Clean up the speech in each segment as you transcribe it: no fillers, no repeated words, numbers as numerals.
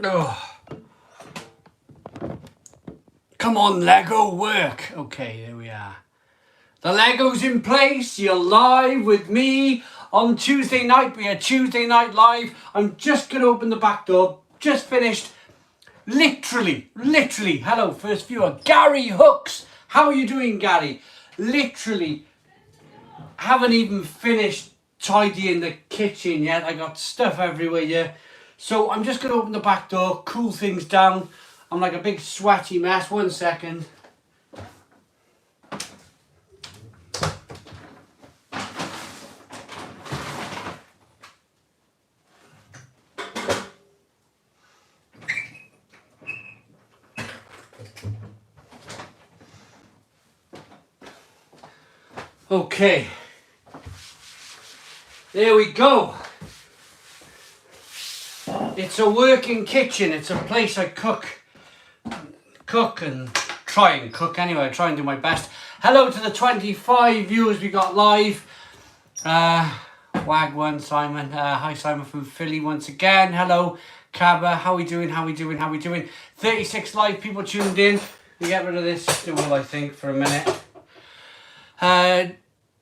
Oh. Come on, Lego, work. Okay, there we are. The Lego's in place. You're live with me on Tuesday night. We are Tuesday night live. I'm just going to open the back door. Just finished. Literally. Hello, first viewer. Gary Hooks. How are you doing, Gary? Literally. Haven't even finished tidying the kitchen yet. I got stuff everywhere here. So I'm just going to open the back door, cool things down. I'm like a big sweaty mess. 1 second. Okay. There we go. It's a working kitchen. It's a place I cook and try and cook anyway. I try and do my best. Hello to the 25 viewers we got live. Wag1 Simon. Hi Simon from Philly once again. Hello Cabba. How we doing? 36 live people tuned in. We get rid of this stool I think for a minute.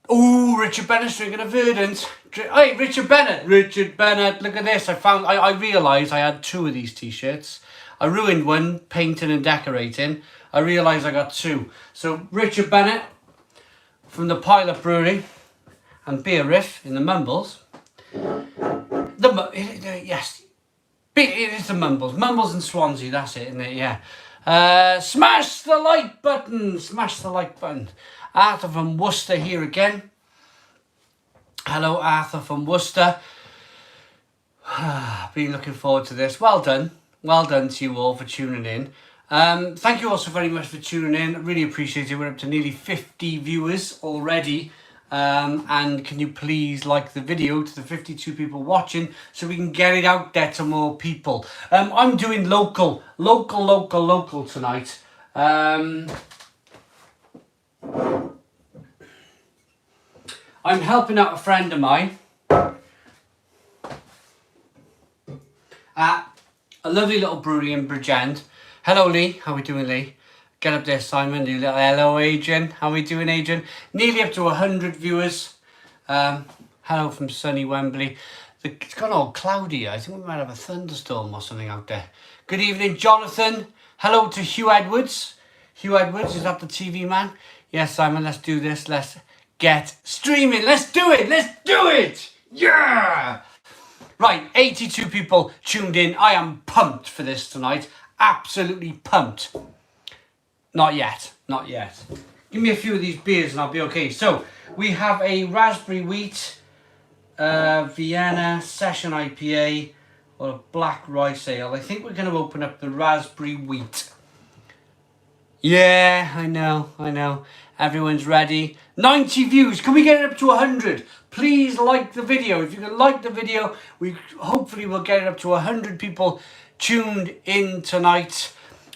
Richard Bennett's drinking a Verdant. Hey, Richard Bennett, look at this. I realised I had 2 of these t-shirts. I ruined one, painting and decorating. I realised I got 2. So, Richard Bennett from the Pilot Brewery and Beer Riff in the Mumbles. Yes, it is the Mumbles. Mumbles and Swansea, that's it, isn't it? Yeah. Smash the like button. Arthur from Worcester here again. Hello, Arthur from Worcester. Been looking forward to this. Well done to you all for tuning in. Thank you also very much for tuning in. Really appreciate it. We're up to nearly 50 viewers already. And can you please like the video to the 52 people watching so we can get it out there to more people. I'm doing local tonight. I'm helping out a friend of mine at a lovely little brewery in Bridgend. Hello Lee, how we doing Lee? Get up there Simon, do little hello Adrian, how we doing Adrian? Nearly up to 100 viewers. Hello from sunny Wembley. It's gone all cloudy. I think we might have a thunderstorm or something out there. Good evening Jonathan. Hello to Hugh Edwards. Hugh Edwards, is that the TV man? Yes Simon, let's do this. Let's get streaming. Let's do it. Yeah. Right, 82 people tuned in. I am pumped for this tonight. Absolutely pumped. Not yet. Give me a few of these beers and I'll be okay. So, we have a raspberry wheat Vienna session IPA or a black rice ale. I think we're going to open up the raspberry wheat. Yeah, I know. Everyone's ready. 90 views. Can we get it up to 100? Please like the video. If you can like the video, we hopefully will get it up to 100 people tuned in tonight.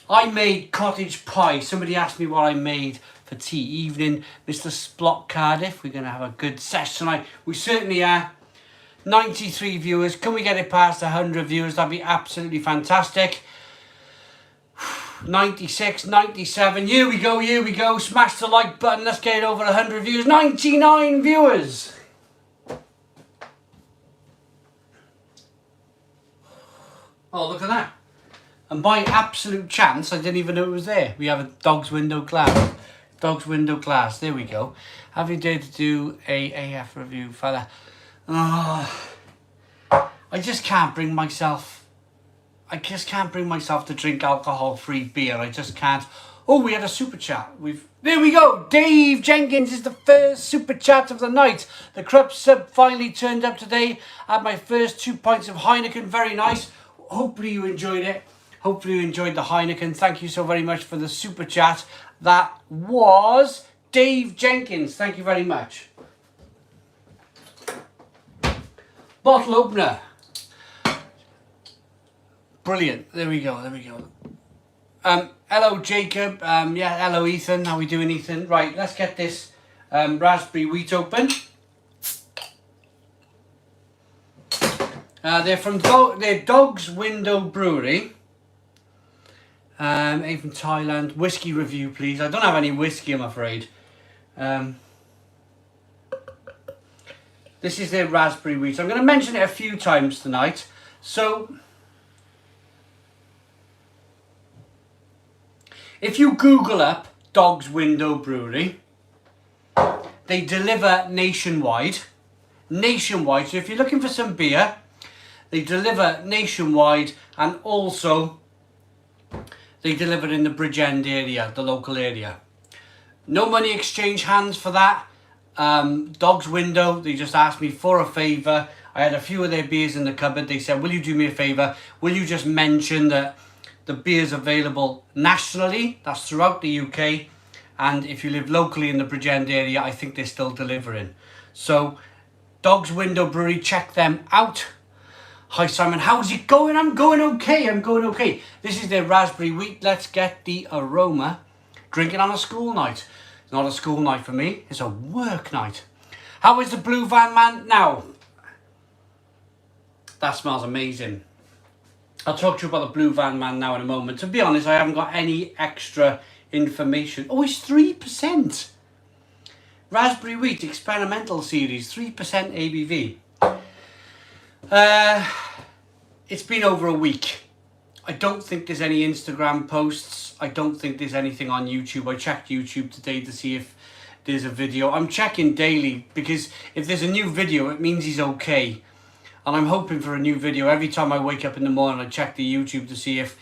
I made cottage pie. Somebody asked me what I made for tea evening. Mr. Splot Cardiff. We're going to have a good session tonight. We certainly are. 93 viewers. Can we get it past 100 viewers? That'd be absolutely fantastic. 96, 97, here we go, smash the like button, let's get it over 100 views, 99 viewers. Oh, look at that. And by absolute chance, I didn't even know it was there. We have a dog's window glass. There we go. Have you dared to do a AF review, fella? Oh, I just can't bring myself to drink alcohol-free beer. I just can't. Oh, we had a super chat. There we go. Dave Jenkins is the first super chat of the night. The Krupp sub finally turned up today. I had my first 2 pints of Heineken. Very nice. Hopefully you enjoyed it. Hopefully you enjoyed the Heineken. Thank you so very much for the super chat. That was Dave Jenkins. Thank you very much. Bottle opener. Brilliant. There we go. Hello, Jacob. Hello, Ethan. How we doing, Ethan? Right, let's get this raspberry wheat open. They're from they're Dog's Window Brewery. From Thailand. Whiskey review, please. I don't have any whiskey, I'm afraid. This is their raspberry wheat. I'm going to mention it a few times tonight. So, if you Google up Dog's Window Brewery, they deliver nationwide. Nationwide. So if you're looking for some beer, they deliver nationwide, and also they deliver in the Bridgend area, the local area. No money exchange hands for that. Dog's Window, they just asked me for a favour. I had a few of their beers in the cupboard. They said, will you do me a favour? Will you just mention that the beer's available nationally? That's throughout the UK. And if you live locally in the Bridgend area, I think they're still delivering. So, Dog's Window Brewery, check them out. Hi Simon, how's it going? I'm going okay. This is their raspberry wheat. Let's get the aroma. Drinking on a school night. It's not a school night for me, it's a work night. How is the Blue Van Man now? That smells amazing. I'll talk to you about the Blue Van Man now in a moment. To be honest, I haven't got any extra information. Oh, it's 3%. Raspberry Wheat Experimental Series, 3% ABV. It's been over a week. I don't think there's any Instagram posts. I don't think there's anything on YouTube. I checked YouTube today to see if there's a video. I'm checking daily because if there's a new video, it means he's okay. And I'm hoping for a new video. Every time I wake up in the morning, I check the YouTube to see if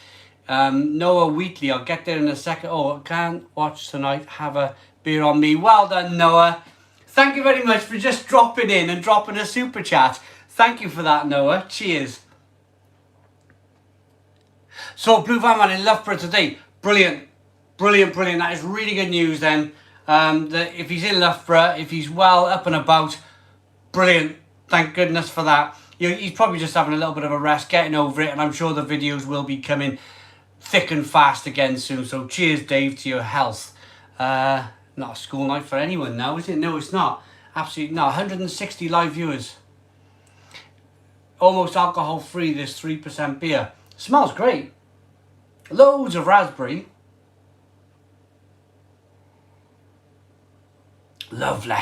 Noah Wheatley, I'll get there in a second. Oh, I can't watch tonight. Have a beer on me. Well done, Noah. Thank you very much for just dropping in and dropping a super chat. Thank you for that, Noah. Cheers. So, Blue Van Man in Loughborough today. Brilliant. That is really good news then. That if he's in Loughborough, if he's well up and about, brilliant. Thank goodness for that. He's probably just having a little bit of a rest, getting over it, and I'm sure the videos will be coming thick and fast again soon. So cheers, Dave, to your health. Not a school night for anyone now, is it? No, it's not. Absolutely not. 160 live viewers. Almost alcohol free, this 3% beer. Smells great. Loads of raspberry. Lovely.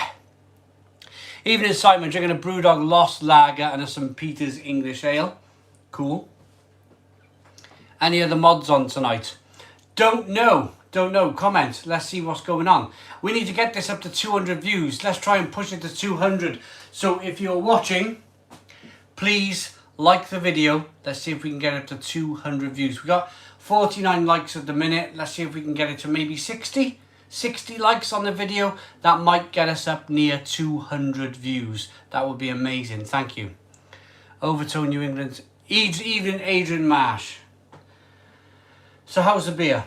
Evening, Simon. Drinking a Brewdog Lost Lager and a St. Peter's English Ale. Cool. Any other mods on tonight? Don't know. Comment. Let's see what's going on. We need to get this up to 200 views. Let's try and push it to 200. So if you're watching, please like the video. Let's see if we can get it to 200 views. We got 49 likes at the minute. Let's see if we can get it to maybe 60 likes on the video. That might get us up near 200 views. That would be amazing. Thank you. Overtone New England. Evening, Adrian Marsh. So how's the beer?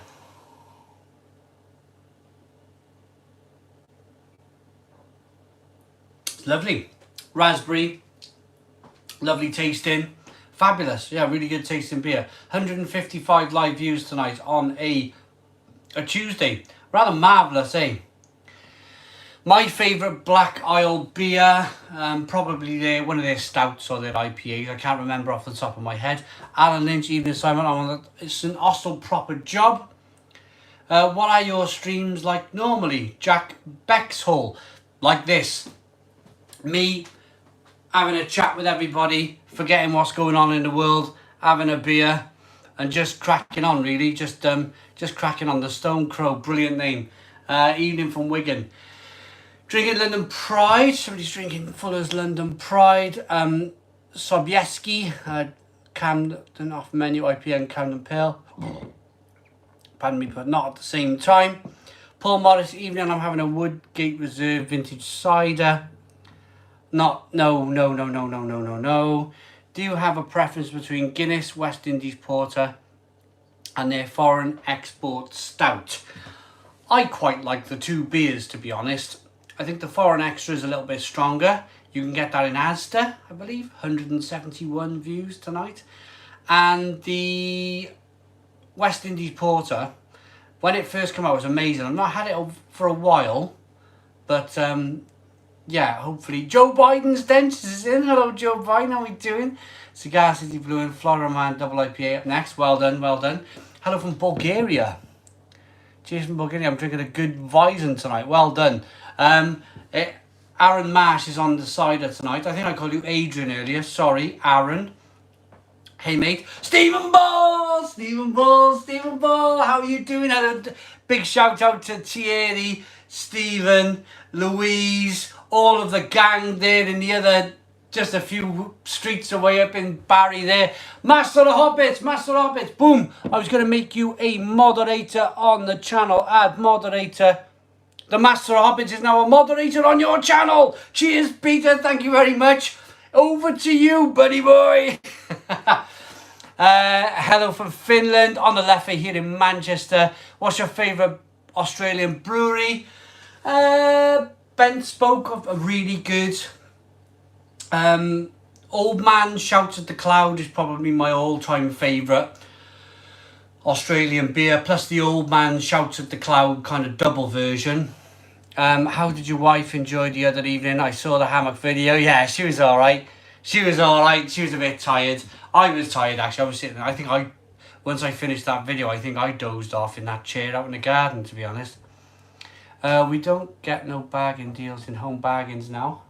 It's lovely. Raspberry. Lovely tasting. Fabulous. Yeah, really good tasting beer. 155 live views tonight on a Tuesday. Rather marvellous, eh? My favourite Black Isle beer, probably one of their stouts or their IPAs. I can't remember off the top of my head. Alan Lynch, Evening Simon. It's an Oslo proper job. What are your streams like normally? Jack Bexhall. Like this. Me having a chat with everybody, forgetting what's going on in the world, having a beer, and just cracking on, really. Just cracking on. The Stone Crow, brilliant name. Evening from Wigan. Drinking London Pride. Somebody's drinking Fuller's London Pride. Sobieski, Camden off menu, IPN Camden Pale. Pardon me, but not at the same time. Paul Morris, evening. I'm having a Woodgate Reserve Vintage Cider. No. Do you have a preference between Guinness, West Indies Porter, and their foreign export stout? I quite like the two beers, to be honest. I think the foreign extra is a little bit stronger. You can get that in Asda, I believe. 171 views tonight. And the West Indies Porter, when it first came out, was amazing. I've not had it for a while, but yeah, hopefully. Joe Biden's dentist is in. Hello, Joe Biden. How we doing? Cigar City Blue and Florida Man Double IPA up next. Well done, well done. Hello from Bulgaria. Cheers from Bulgaria. I'm drinking a good Weizen tonight. Well done. Aaron Marsh is on the cider tonight. I think I called you Adrian earlier. Sorry, Aaron. Hey, mate. Stephen Ball! Stephen Ball! Stephen Ball! How are you doing? Hello. Big shout out to Thierry, Stephen, Louise, all of the gang there in the other, just a few streets away up in Barry there. Master of Hobbits, Master of Hobbits. Boom. I was going to make you a moderator on the channel. Add moderator. The Master of Hobbits is now a moderator on your channel. Cheers, Peter. Thank you very much. Over to you, buddy boy. Hello from Finland. On the left here in Manchester. What's your favourite Australian brewery? Ben spoke of a really good. Old Man Shouts at the Cloud is probably my all-time favourite Australian beer. Plus the Old Man Shouts at the Cloud kind of double version. How did your wife enjoy the other evening? I saw the hammock video. Yeah, she was all right. She was all right. She was a bit tired. I was tired, actually. I was sitting there. Once I finished that video, I think I dozed off in that chair out in the garden, to be honest. We don't get no bargain deals in Home Bargains now.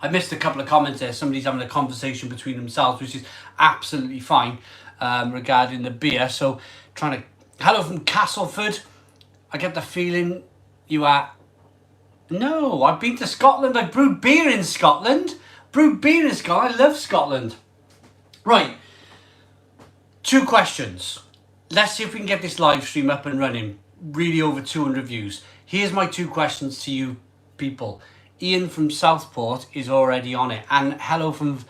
I missed a couple of comments there. Somebody's having a conversation between themselves, which is absolutely fine. Regarding the beer, so hello from Castleford. I get the feeling you are. No, I've been to Scotland. I brewed beer in Scotland. I love Scotland. Right, 2 questions. Let's see if we can get this live stream up and running. Really over 200 views. Here's my 2 questions to you people. Ian from Southport is already on it, and hello from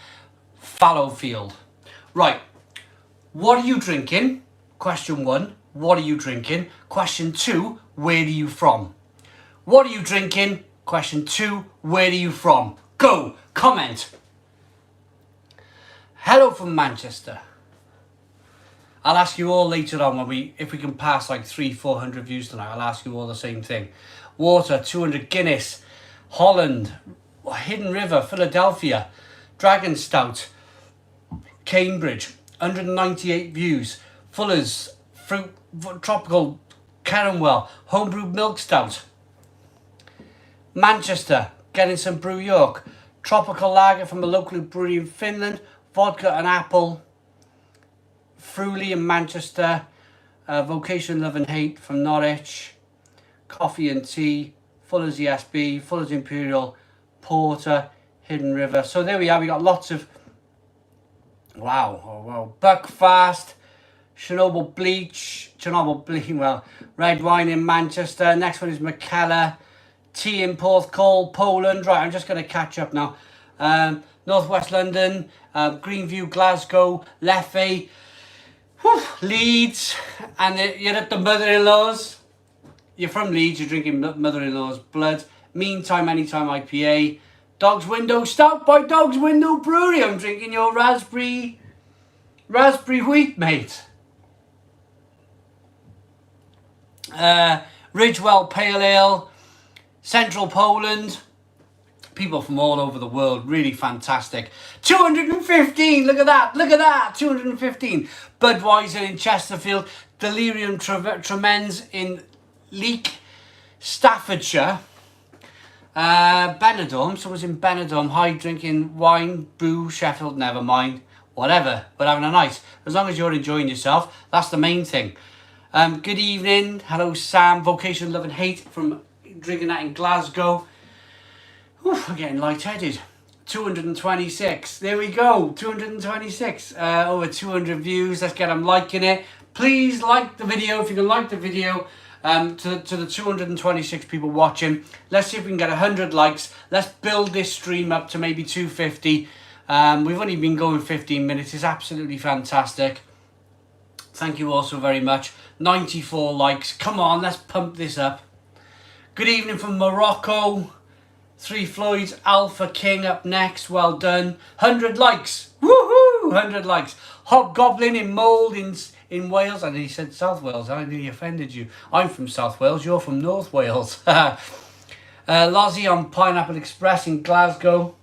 Fallowfield. Right. What are you drinking? Question 1, what are you drinking? Question 2, where are you from? What are you drinking? Question 2, where are you from? Go, comment. Hello from Manchester. I'll ask you all later on if we can pass like 300-400 views tonight. I'll ask you all the same thing. Water, 200 Guinness, Holland, Hidden River, Philadelphia, Dragon Stout, Cambridge. 198 views. Fuller's Fruit Tropical Caramel Homebrewed Milk Stout. Manchester, getting some Brew York. Tropical Lager from a local brewery in Finland. Vodka and Apple. Fruly in Manchester. Vocation Love and Hate from Norwich. Coffee and Tea. Fuller's ESB. Fuller's Imperial Porter. Hidden River. So there we are. We got lots of. Wow. Buckfast, Chernobyl Bleach, well, red wine in Manchester. Next one is McKellar, tea in Porthcawl, Poland. Right, I'm just going to catch up now. Northwest London, Greenview, Glasgow, Leffe, Leeds, and you're at the mother-in-law's. You're from Leeds, you're drinking mother-in-law's blood. Meantime, Anytime IPA. Dog's Window Stout by Dog's Window Brewery. I'm drinking your raspberry wheat, mate. Ridgewell Pale Ale, Central Poland. People from all over the world, really fantastic. 215, look at that, 215. Budweiser in Chesterfield, Delirium Tremens in Leek, Staffordshire. Benidorm, someone's in Benidorm, hi, drinking wine, boo, Sheffield, never mind, whatever, we're having a night. As long as you're enjoying yourself, that's the main thing. Good evening, hello Sam, Vocation Love and Hate from drinking that in Glasgow. Oof, I'm getting lightheaded. 226, there we go, 226, over 200 views, let's get them liking it. Please like the video if you can like the video. To the 226 people watching. Let's see if we can get 100 likes. Let's build this stream up to maybe 250. We've only been going 15 minutes. It's absolutely fantastic. Thank you all so very much. 94 likes. Come on, let's pump this up. Good evening from Morocco. 3 Floyds, Alpha King up next. Well done. 100 likes. Woohoo! 100 likes. Hobgoblin in Mould in in Wales? And he said South Wales. I nearly offended you. I'm from South Wales. You're from North Wales. Lozzie on Pineapple Express in Glasgow.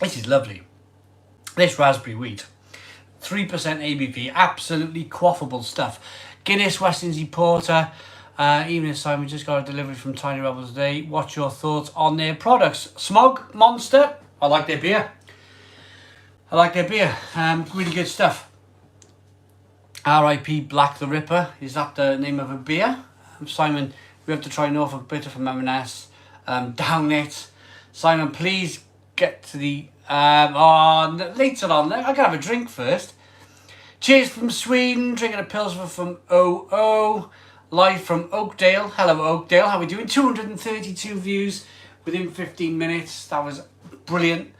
This is lovely. This raspberry wheat. 3% ABV. Absolutely quaffable stuff. Guinness West Indies Porter. Evening, Simon. Just got a delivery from Tiny Rebels today. What's your thoughts on their products? Smog Monster. I like their beer. Really good stuff. R.I.P. Black the Ripper. Is that the name of a beer? Simon, we have to try Norfolk Bitter from M&S. Down it. Simon, please get to the... later on. I gotta have a drink first. Cheers from Sweden. Drinking a Pilsner from OO. Live from Oakdale. Hello, Oakdale. How are we doing? 232 views within 15 minutes. That was brilliant.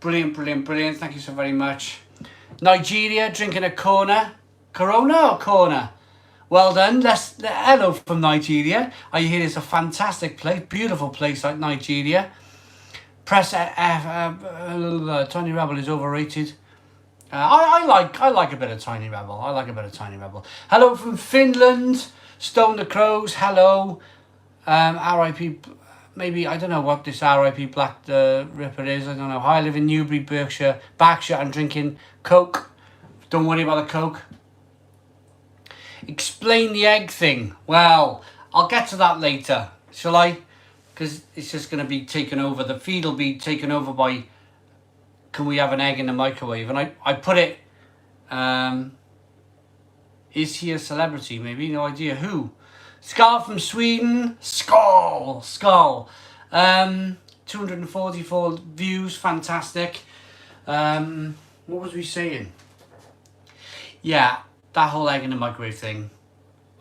Brilliant. Thank you so very much. Nigeria, drinking a Corona or Corner? Well done. Hello from Nigeria. I hear it's a fantastic place. Beautiful place like Nigeria. Press F. Tiny Rebel is overrated. I like a bit of Tiny Rebel. Hello from Finland. Stone the Crows, hello. R.I.P. Maybe, I don't know what this R.I.P. Black the Ripper is. I don't know. I live in Newbury, Berkshire. I'm drinking Coke. Don't worry about the Coke. Explain the egg thing. Well, I'll get to that later. Shall I? Because it's just going to be taken over. The feed will be taken over by... Can we have an egg in the microwave? And I put it... Is he a celebrity? Maybe, no idea who. Scar from Sweden. Skull. 244 views, fantastic. What was we saying? Yeah, that whole egg in the microwave thing.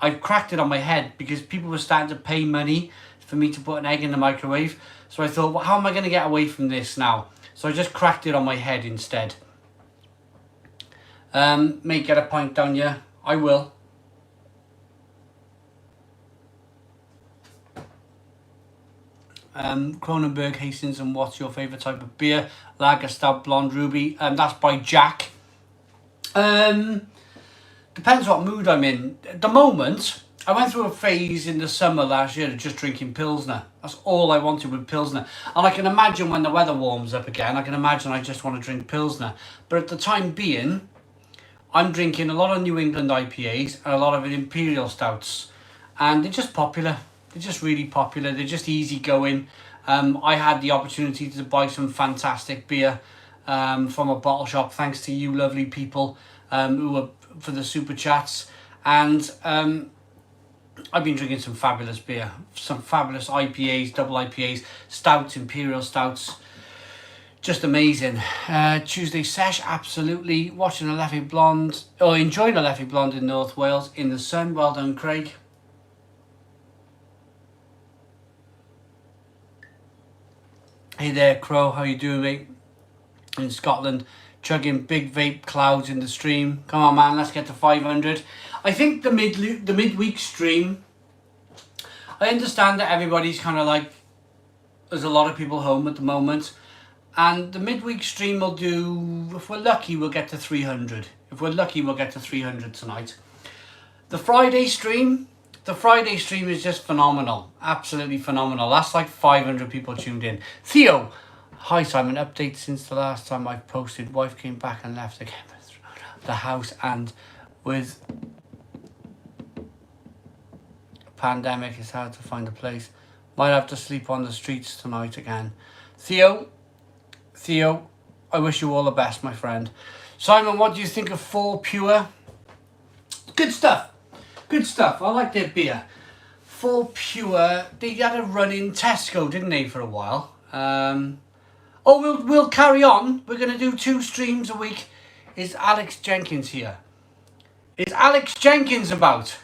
I cracked it on my head because people were starting to pay money for me to put an egg in the microwave. So I thought, well, how am I going to get away from this now? So I just cracked it on my head instead. May get a pint down here. I will. Cronenberg, Hastings, and what's your favourite type of beer? Lager, Stout, Blonde, Ruby. That's by Jack. Depends what mood I'm in. At the moment, I went through a phase in the summer last year of just drinking Pilsner. That's all I wanted with Pilsner. And I can imagine when the weather warms up again, I just want to drink Pilsner. But at the time being... I'm drinking a lot of New England IPAs and a lot of Imperial Stouts. And they're just popular. They're just really popular. They're just easy going. I had the opportunity to buy some fantastic beer from a bottle shop. Thanks to you lovely people who were for the super chats. And I've been drinking some fabulous beer. Some fabulous IPAs, double IPAs, Stouts, Imperial Stouts. Just amazing. Tuesday sesh, absolutely. Watching a Leffy Blonde, or enjoying a Leffy Blonde in North Wales in the sun. Well done, Craig. Hey there, Crow. How you doing, mate? In Scotland, chugging big vape clouds in the stream. Come on, man. Let's get to 500. I think the midweek stream. I understand that everybody's kind of like. There's a lot of people home at the moment. And the midweek stream will do, if we're lucky, we'll get to 300. If we're lucky, we'll get to 300 tonight. The Friday stream is just phenomenal. Absolutely phenomenal. That's like 500 people tuned in. Theo, hi Simon, update since the last time I posted. Wife came back and left again. The house and with pandemic, it's hard to find a place. Might have to sleep on the streets tonight again. Theo, I wish you all the best, my friend. Simon, what do you think of 4 Pure? Good stuff. I like their beer. 4 Pure, they had a run in Tesco, didn't they, for a while? We'll carry on. We're going to do 2 streams a week. Is Alex Jenkins here? Is Alex Jenkins about?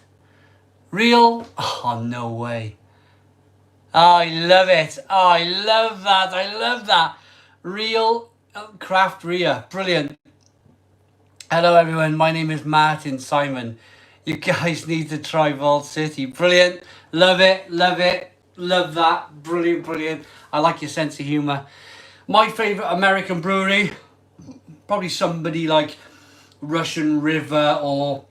Real? Oh, no way. Oh, I love it. Oh, I love that. Real craft beer. Brilliant. Hello, everyone. My name is Martin Simon. You guys need to try Vault City. Brilliant. Love it. Love that. Brilliant. I like your sense of humour. My favourite American brewery. Probably somebody like Russian River or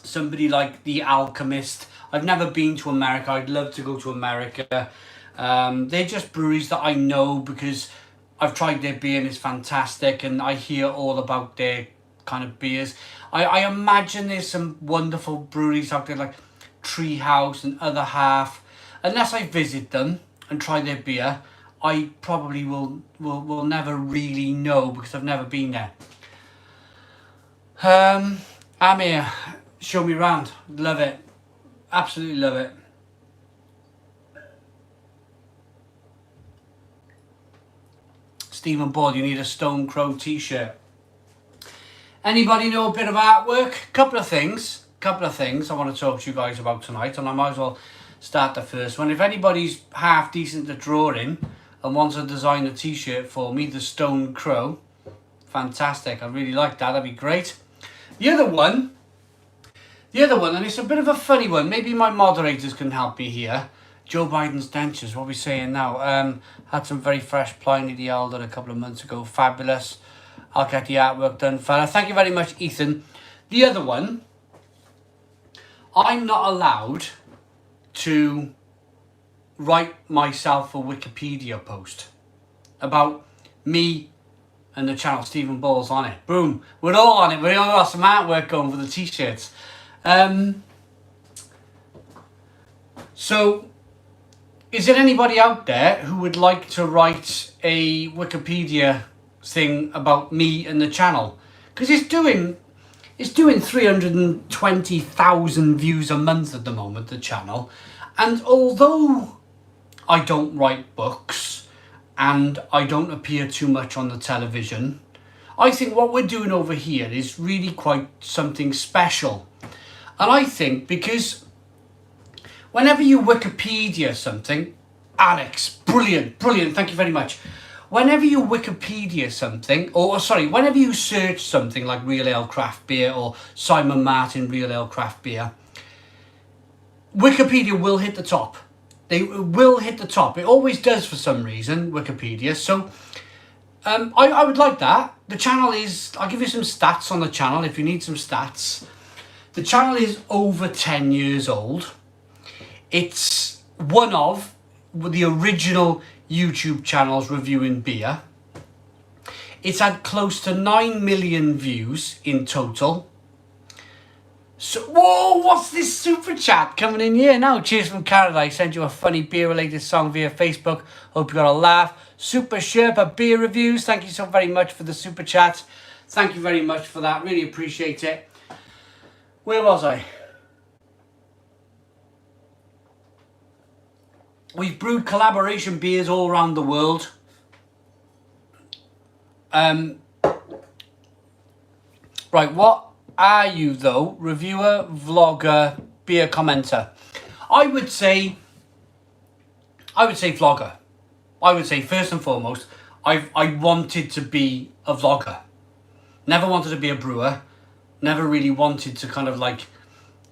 somebody like The Alchemist. I've never been to America. I'd love to go to America. They're just breweries that I know because I've tried their beer and it's fantastic, and I hear all about their kind of beers. I imagine there's some wonderful breweries out there like Treehouse and Other Half. Unless I visit them and try their beer, I probably will never really know because I've never been there. I'm here. Show me around. Love it. Absolutely love it. Stephen Ball, you need a Stone Crow t-shirt. Anybody know a bit of artwork? Couple of things I want to talk to you guys about tonight, and I might as well start the first one. If anybody's half decent at drawing and wants to design a t-shirt for me, the Stone Crow, fantastic. I really like that. That'd be great. The other one, and it's a bit of a funny one. Maybe my moderators can help me here. Joe Biden's dentures, what are we saying now? Had some very fresh Pliny the Elder a couple of months ago. Fabulous. I'll get the artwork done, fella. Thank you very much, Ethan. The other one, I'm not allowed to write myself a Wikipedia post about me and the channel. Stephen Ball's on it. Boom. We're all on it. We all got some artwork going for the t-shirts. So, is there anybody out there who would like to write a Wikipedia thing about me and the channel? Because it's doing 320,000 views a month at the moment, the channel. And although I don't write books and I don't appear too much on the television, I think what we're doing over here is really quite something special. And I think because whenever you Wikipedia something, Alex, brilliant, thank you very much. Whenever you Wikipedia something, whenever you search something like Real Ale Craft Beer or Simon Martin Real Ale Craft Beer, Wikipedia will hit the top. They will hit the top. It always does for some reason, Wikipedia. So I would like that. The channel is, I'll give you some stats on the channel if you need some stats. The channel is over 10 years old. It's one of the original YouTube channels reviewing beer. It's had close to 9 million views in total. So, whoa, what's this super chat coming in here now? Cheers from Canada. I sent you a funny beer related song via Facebook. Hope you got a laugh. Super Sherpa beer reviews. Thank you so very much for the super chat. Thank you very much for that. Really appreciate it. Where was I? We've brewed collaboration beers all around the world. Right, what are you though? Reviewer, vlogger, beer commenter? I would say vlogger. I would say first and foremost, I wanted to be a vlogger. Never wanted to be a brewer. Never really wanted to kind of like,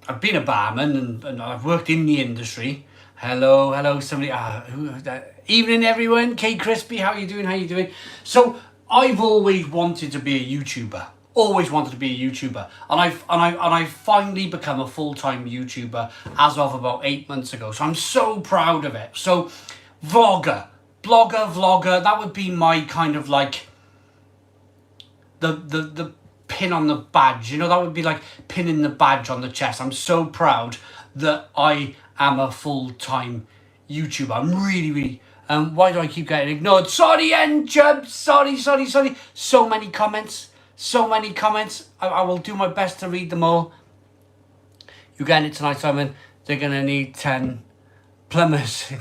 I've been a barman and I've worked in the industry. Hello, somebody. Evening, everyone. Kate Crispy, how you doing? So I've always wanted to be a YouTuber. Always wanted to be a YouTuber, and I've finally become a full-time YouTuber as of about 8 months ago. So I'm so proud of it. So vlogger, vlogger. That would be my kind of like the pin on the badge. You know, that would be like pinning the badge on the chest. I'm so proud that I am a full-time YouTuber. I'm really why do I keep getting ignored? Sorry, N-Chub, sorry. So many comments. I will do my best to read them all. You're getting it tonight, Simon. They're gonna need 10 plumbers. Who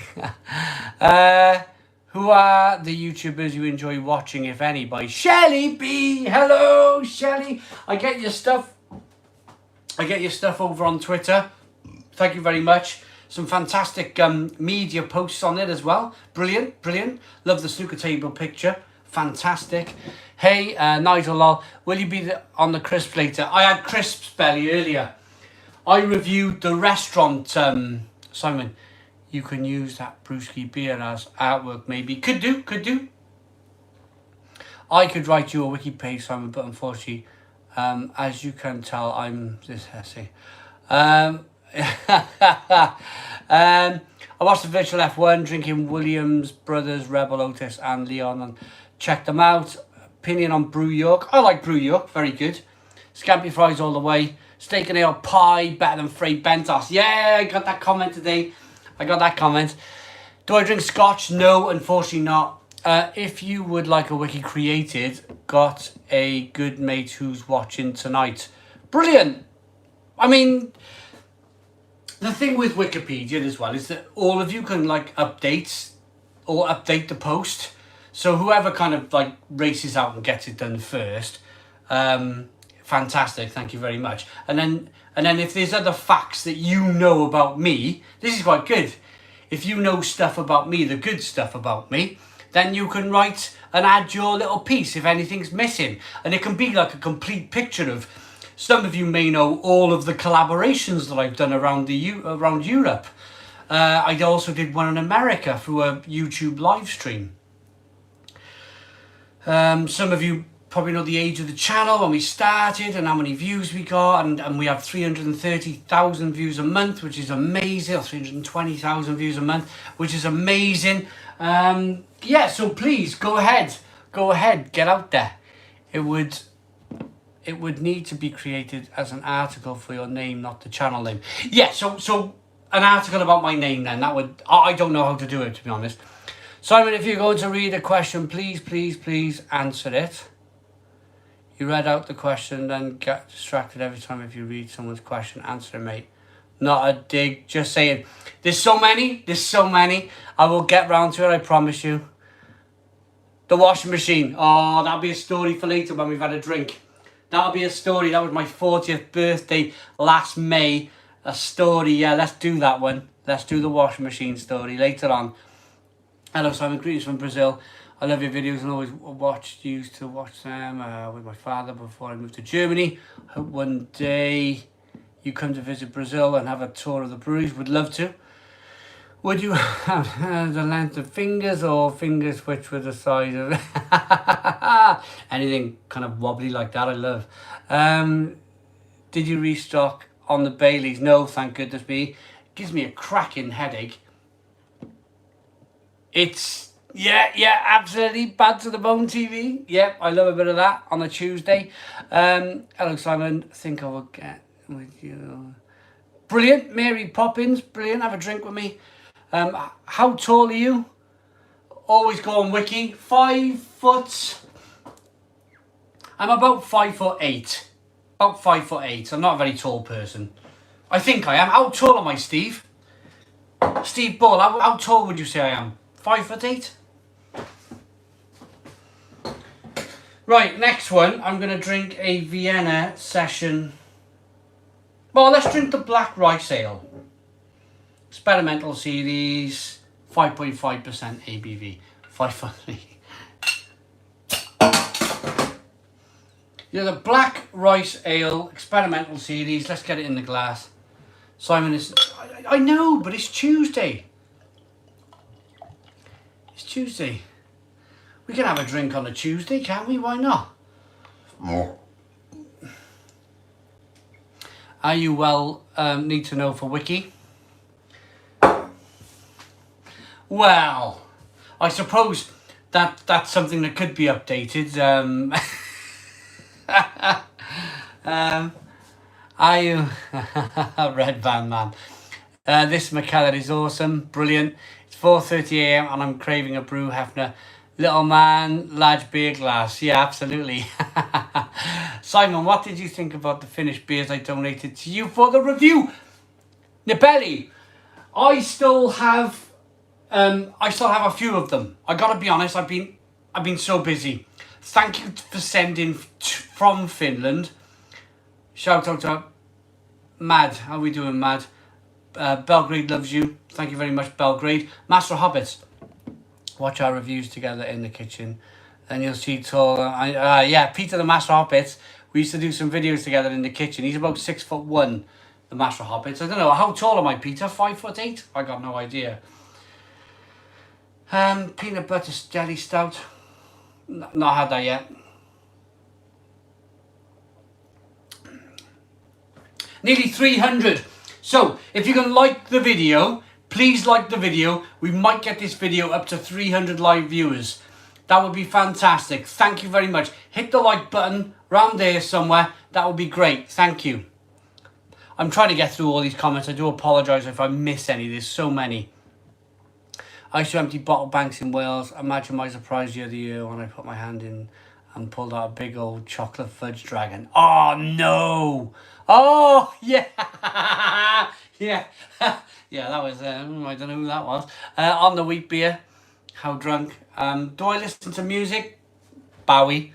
are the YouTubers you enjoy watching, if any? By Shelly B. Hello, Shelly. I get your stuff over on Twitter. Thank you very much. Some fantastic media posts on it as well. Brilliant. Love the snooker table picture. Fantastic. Hey, Nigel Lol, will you be on the crisp later? I had crisps belly earlier. I reviewed the restaurant. Simon, you can use that brewski beer as artwork maybe. Could do. I could write you a wiki page, Simon, but unfortunately As you can tell, I'm dyslexic. Um, I watched the virtual F1, drinking Williams Brothers, Rebel Otis and Leon, and checked them out. Opinion on Brew York. I like Brew York, very good. Scampi fries all the way. Steak and ale pie, better than Frey Bentos. Yeah, I got that comment today. I got that comment. Do I drink scotch? No, unfortunately not. If you would like a wiki created, got a good mate who's watching tonight. Brilliant. I mean, the thing with Wikipedia as well is that all of you can like update the post. So whoever kind of like races out and gets it done first, fantastic, thank you very much. And then if there's other facts that you know about me, this is quite good. If you know stuff about me, the good stuff about me, then you can write and add your little piece if anything's missing. And it can be like a complete picture of, some of you may know all of the collaborations that I've done around Europe. I also did one in America through a YouTube live stream. Some of you probably know the age of the channel when we started and how many views we got, and we have 330,000 views a month, which is amazing, or 320,000 views a month, which is amazing. Yeah, so please go ahead, get out there. It would need to be created as an article for your name, not the channel name. Yeah, so an article about my name then, that would, I don't know how to do it, to be honest. Simon, if you're going to read a question, please answer it. You read out the question, then get distracted every time if you read someone's question. Answer it, mate. Not a dig, just saying. There's so many. I will get round to it, I promise you. The washing machine. Oh, that'll be a story for later when we've had a drink. That'll be a story. That was my 40th birthday last May. A story, yeah, let's do that one. Let's do the washing machine story later on. Hello, Simon. Greetings from Brazil. I love your videos and always used to watch them with my father before I moved to Germany. Hope one day you come to visit Brazil and have a tour of the breweries. Would love to. Would you have the length of fingers or fingers which were the size of... Anything kind of wobbly like that, I love. Did you restock on the Baileys? No, thank goodness me. Gives me a cracking headache. It's... Yeah, absolutely. Bad to the bone TV. Yep, I love a bit of that on a Tuesday. Hello, Simon. Think I will get with you. Brilliant. Mary Poppins. Brilliant. Have a drink with me. How tall are you? Always go on Wiki. 5 foot. I'm about 5'8". About 5'8". I'm not a very tall person. I think I am. How tall am I, Steve? Steve Ball, how tall would you say I am? 5'8"? Right, next one. I'm going to drink a Vienna session. Well, let's drink the Black Rice Ale. Experimental series, 5.5% ABV. 5.3. Yeah, the Black Rice Ale Experimental series. Let's get it in the glass. Simon is... I know, but it's Tuesday. It's Tuesday. We can have a drink on a Tuesday, can't we? Why not? No. Are you well, need to know for Wiki? Well, I suppose that's something that could be updated. Are you... Red Van Man. This McKellar is awesome, brilliant. It's 4:30 a.m. and I'm craving a brew Hefner. Little man, large beer glass. Yeah, absolutely. Simon, what did you think about the finished beers I donated to you for the review? Nibelli, I still have a few of them. I gotta be honest, I've been so busy. Thank you for sending from Finland. Shout out to Mad. How are we doing, Mad? Belgrade loves you. Thank you very much, Belgrade. Master Hobbits. Watch our reviews together in the kitchen. And you'll see tall... yeah, Peter the Master Hobbits. We used to do some videos together in the kitchen. He's about 6'1", the Master Hobbits. I don't know. How tall am I, Peter? 5'8"? I got no idea. Peanut butter jelly stout. Not had that yet. Nearly 300. So if you can like the video, please like the video. We might get this video up to 300 live viewers. That would be fantastic. Thank you very much. Hit the like button around there somewhere. That would be great. Thank you. I'm trying to get through all these comments. I do apologise if I miss any. There's so many. I used to empty bottle banks in Wales. Imagine my surprise the other year when I put my hand in and pulled out a big old chocolate fudge dragon. Oh, no. Oh, yeah. Yeah. Yeah, that was, I don't know who that was. On the wheat beer. How drunk. Do I listen to music? Bowie.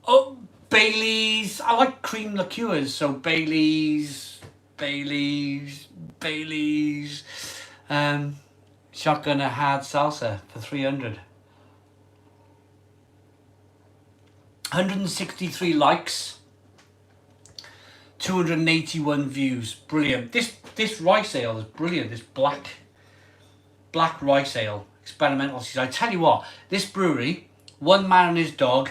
Oh, Baileys. I like cream liqueurs, so Baileys. Shotgun a hard salsa for 300. 163 likes. 281 views. Brilliant. This rice ale is brilliant. This black rice ale, experimental season. I tell you what, this brewery, one man and his dog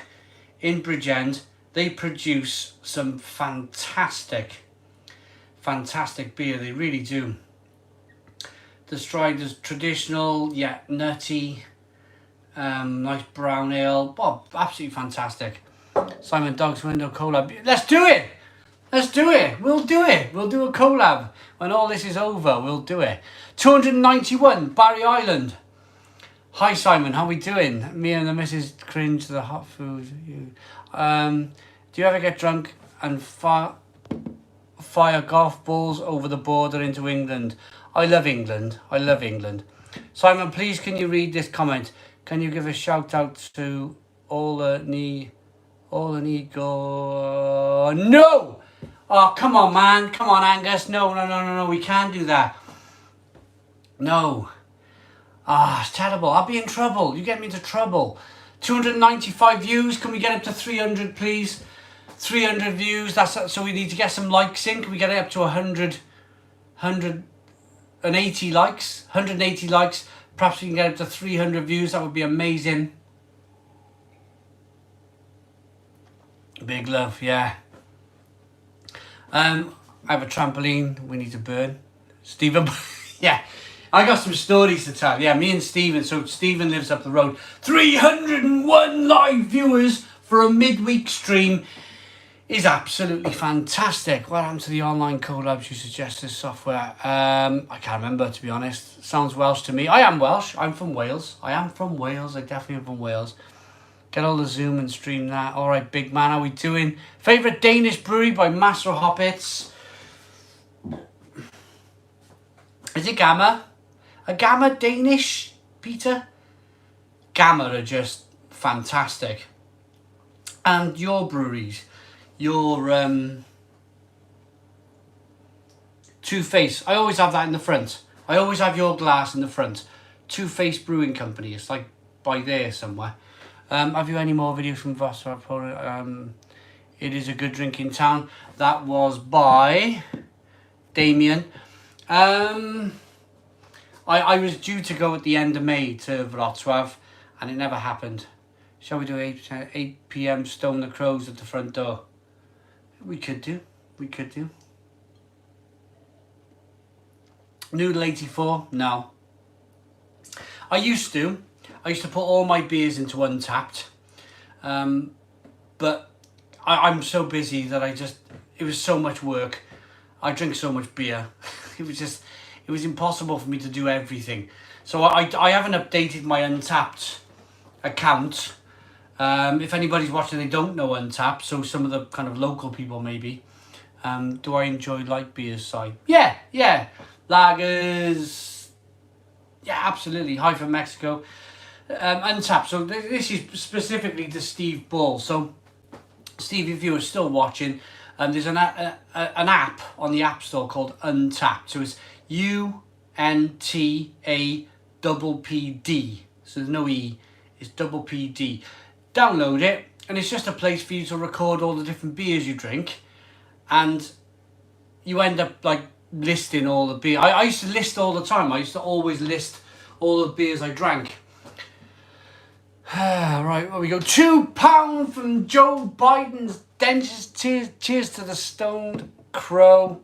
in Bridgend, they produce some fantastic beer. They really do. The stride is traditional, yet nutty, nice brown ale. Oh, absolutely fantastic. Simon Dogg's Window collab. Let's do it. We'll do it. We'll do a collab. When all this is over, we'll do it. 291, Barry Island. Hi Simon, how we doing? Me and the missus cringe to the hot food. Do you ever get drunk and fire golf balls over the border into England? I love England. Simon, please can you read this comment? Can you give a shout out to all the go? No! Oh, come on, man. Come on, Angus. No. We can't do that. No. It's terrible. I'll be in trouble. You get me into trouble. 295 views. Can we get up to 300, please? 300 views. So we need to get some likes in. Can we get it up to 180 likes? 180 likes. Perhaps we can get up to 300 views. That would be amazing. Big love, yeah. I have a trampoline we need to burn. Stephen, yeah. I got some stories to tell. Yeah, me and Stephen. So Stephen lives up the road. 301 live viewers for a midweek stream is absolutely fantastic. What happened to the online collabs you suggested software? I can't remember, to be honest. Sounds Welsh to me. I am Welsh. I'm from Wales. I definitely am from Wales. Get all the Zoom and stream that. All right, big man, how we doing? Favourite Danish brewery by Master Hoppets. Is it Gamma? A Gamma Danish, Peter? Gamma are just fantastic. And your breweries. Your Two Face. I always have that in the front. I always have your glass in the front. Two Face Brewing Company. It's like by there somewhere. Have you any more videos from Vassar? It is a good drink in town. That was by Damien. I was due to go at the end of May to Wrocław, and it never happened. Shall we do 8 p.m. Stone the Crows at the front door? We could do. Noodle 84? No. I used to put all my beers into Untappd, but I'm so busy that it was so much work. I drink so much beer. It was impossible for me to do everything. So I haven't updated my Untappd account. If anybody's watching, they don't know Untappd, so some of the kind of local people maybe. Do I enjoy light beers, Si? Yeah. Lagers. Yeah, absolutely. Hi from Mexico. Untappd. So this is specifically to Steve Ball. So Steve, if you are still watching, there's an app on the App Store called Untappd. So it's UNTAPPD. So there's no E, it's double PD. Download it, and it's just a place for you to record all the different beers you drink, and you end up like listing all the beer. I used to list all the time. I used to always list all the beers I drank. Right, well, we go £2 from Joe Biden's Dentist, cheers to the Stoned Crow.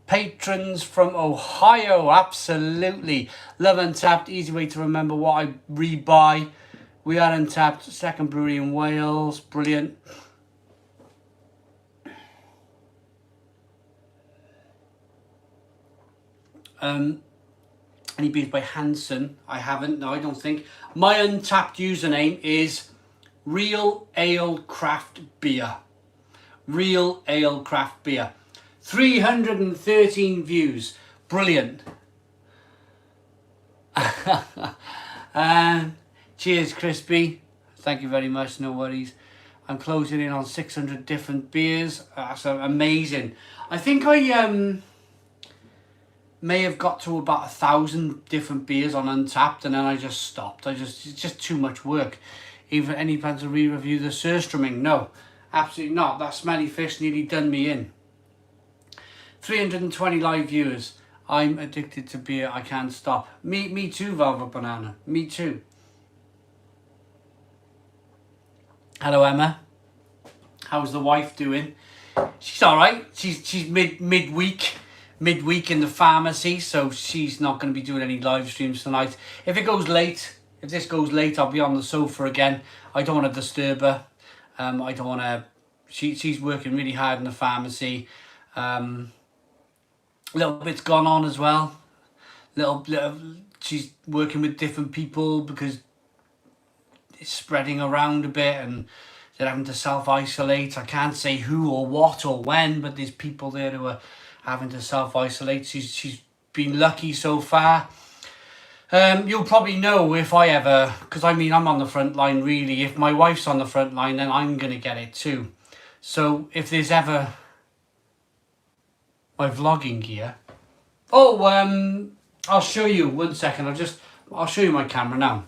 Patrons from Ohio, absolutely. Love Untappd, easy way to remember what I rebuy. We are Untappd, second brewery in Wales, brilliant. Any beers by Hanson? I haven't, no, I don't think. My Untappd username is Real Ale Craft Beer. Real Ale Craft Beer. 313 views. Brilliant. Cheers, Crispy. Thank you very much. No worries. I'm closing in on 600 different beers. That's amazing. I think I may have got to about 1,000 different beers on Untappd, and then I just stopped. It's just too much work. Even any plans to re-review the Surströmming? No, absolutely not. That smelly fish nearly done me in. 320 live viewers. I'm addicted to beer. I can't stop. Me too, Velvet Banana. Me too. Hello, Emma. How's the wife doing? She's all right. She's midweek in the pharmacy, so she's not going to be doing any live streams tonight. If this goes late, I'll be on the sofa again. I don't want to disturb her. I don't want to. She's working really hard in the pharmacy. Little bit's gone on as well. Little she's working with different people because it's spreading around a bit, and they're having to self-isolate. I can't say who or what or when, but there's people there who are having to self-isolate. She's been lucky so far. You'll probably know if I ever, because I mean I'm on the front line really. If my wife's on the front line, then I'm going to get it too. So if there's ever my vlogging gear. I'll show you 1 second. I'll show you my camera now.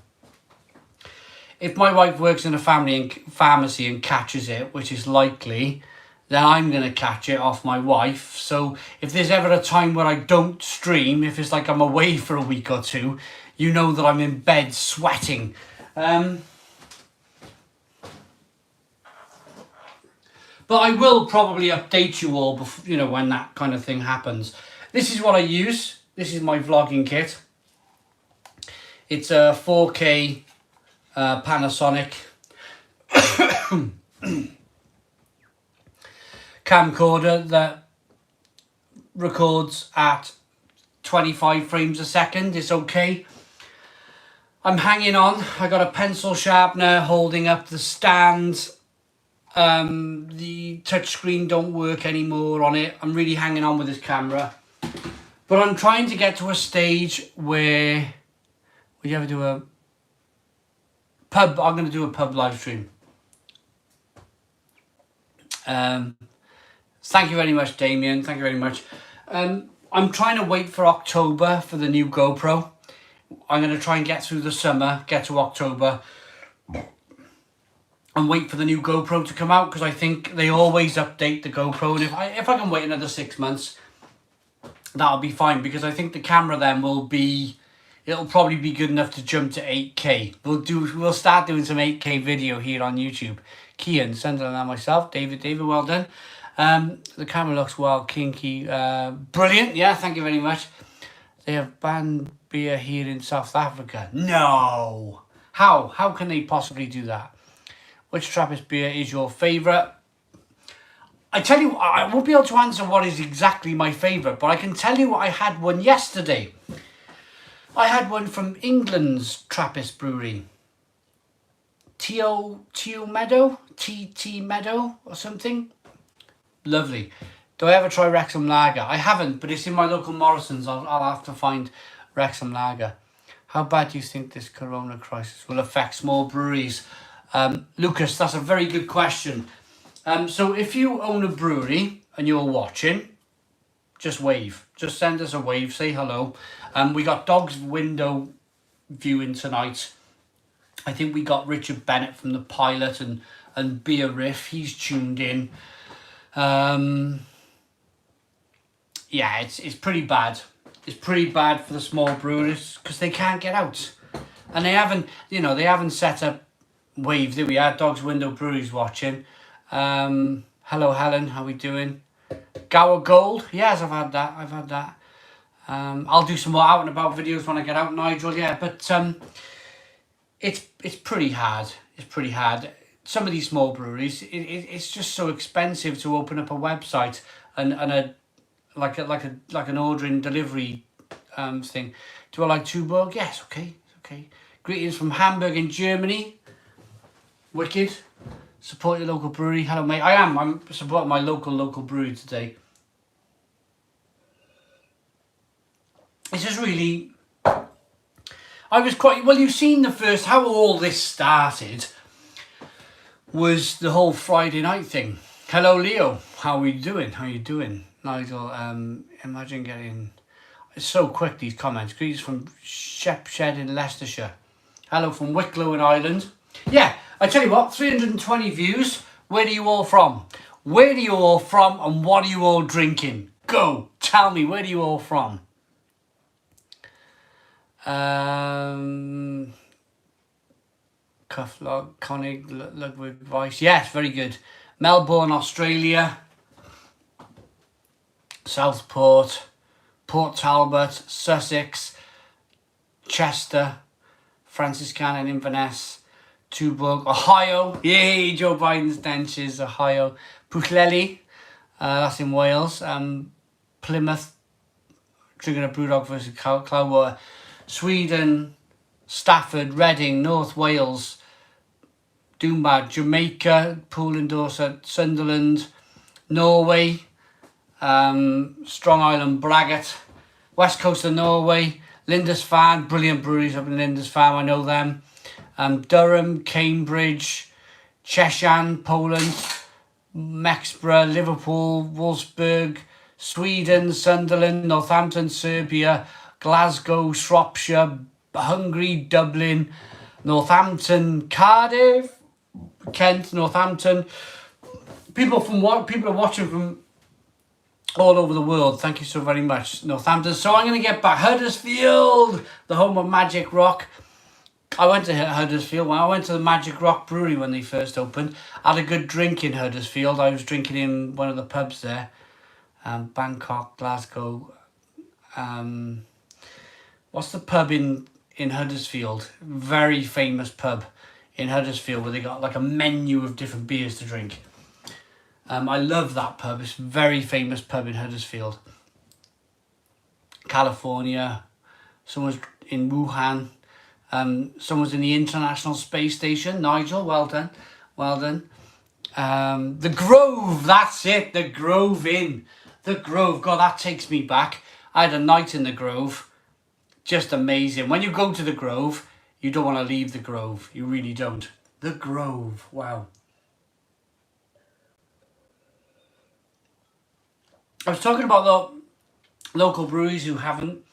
If my wife works in a pharmacy and catches it, which is likely, then I'm going to catch it off my wife. So if there's ever a time where I don't stream, if it's like I'm away for a week or two, you know that I'm in bed sweating. But I will probably update you all before, when that kind of thing happens. This is what I use. This is my vlogging kit. It's a 4K Panasonic camcorder that records at 25 frames a second. It's okay. I'm hanging on. I got a pencil sharpener holding up the stand. The touchscreen don't work anymore on it. I'm really hanging on with this camera. But I'm trying to get to a stage where we ever do a pub. I'm going to do a pub live stream. Thank you very much, Damien. Thank you very much. I'm trying to wait for October for the new GoPro. I'm going to try and get through the summer, get to October, and wait for the new GoPro to come out, because I think they always update the GoPro. And if I can wait another 6 months, that'll be fine, because I think the camera then it'll probably be good enough to jump to 8K. We'll start doing some 8K video here on YouTube. Kian, sending that myself. David, well done. The camera looks well, kinky. Brilliant. Yeah, thank you very much. They have banned beer here in South Africa. No. How can they possibly do that? Which Trappist beer is your favourite? I tell you, I won't be able to answer what is exactly my favourite, but I can tell you I had one yesterday. I had one from England's Trappist brewery. Teo Meadow? T Meadow or something? Lovely. Do I ever try Wrexham Lager? I haven't, but it's in my local Morrison's. I'll have to find Wrexham Lager. How bad do you think this corona crisis will affect small breweries? Lucas, that's a very good question. So if you own a brewery and you're watching, just wave. Just send us a wave, say hello. We got Dog's Window viewing tonight. I think we got Richard Bennett from The Pilot and Beer Riff. He's tuned in. Yeah, it's pretty bad. It's pretty bad for the small breweries because they can't get out. And they haven't set up wave. There we are, Dog's Window Breweries watching. Hello Helen, how we doing? Gower Gold, yes, I've had that. I'll do some more out and about videos when I get out, Nigel. Yeah, but it's pretty hard. It's pretty hard. Some of these small breweries, it's just so expensive to open up a website and a like an ordering delivery thing. Do I like Tuborg? Yes, okay. Greetings from Hamburg in Germany. Wicked. Support your local brewery. Hello, mate. I'm supporting my local brewery today. It's just really... I was quite... Well, you've seen the first... How all this started was the whole Friday night thing. Hello, Leo. How are you doing? Nigel, imagine getting... It's so quick, these comments. Greetings from Shepshed in Leicestershire. Hello from Wicklow in Ireland. Yeah, I tell you what, 320 views. Where are you all from? And what are you all drinking? Go, tell me, where are you all from? Cufflog, Conig, Ludwig Voice. Yes, very good. Melbourne, Australia. Southport, Port Talbot, Sussex, Chester, Francis Cannon, Inverness, Tuborg, Ohio. Yay, Joe Biden's dentures, Ohio. Pwllheli, that's in Wales. Plymouth, drinking a Brewdog versus Cloudwater. Sweden, Stafford, Reading, North Wales, Doombad, Jamaica, Poole and Dorset, Sunderland, Norway, Strong Island, Braggot, West Coast of Norway, Lindisfarne, brilliant breweries up in Lindisfarne, I know them. Durham, Cambridge, Cheshire, Poland, Mexborough, Liverpool, Wolfsburg, Sweden, Sunderland, Northampton, Serbia, Glasgow, Shropshire, Hungary, Dublin, Northampton, Cardiff, Kent, Northampton. People are watching from all over the world. Thank you so very much, Northampton. So I'm going to get back. Huddersfield, the home of Magic Rock. I went to Huddersfield. When I went to the Magic Rock Brewery when they first opened, I had a good drink in Huddersfield. I was drinking in one of the pubs there. Bangkok, Glasgow. What's the pub in Huddersfield? Very famous pub in Huddersfield where they got like a menu of different beers to drink. I love that pub. It's a very famous pub in Huddersfield. California. Someone's in Wuhan. Someone's in the International Space Station. Nigel, well done. The Grove, that's it. The Grove Inn. The Grove. God, that takes me back. I had a night in the Grove. Just amazing. When you go to the Grove, you don't want to leave the Grove. You really don't. The Grove. Wow. I was talking about the local breweries who haven't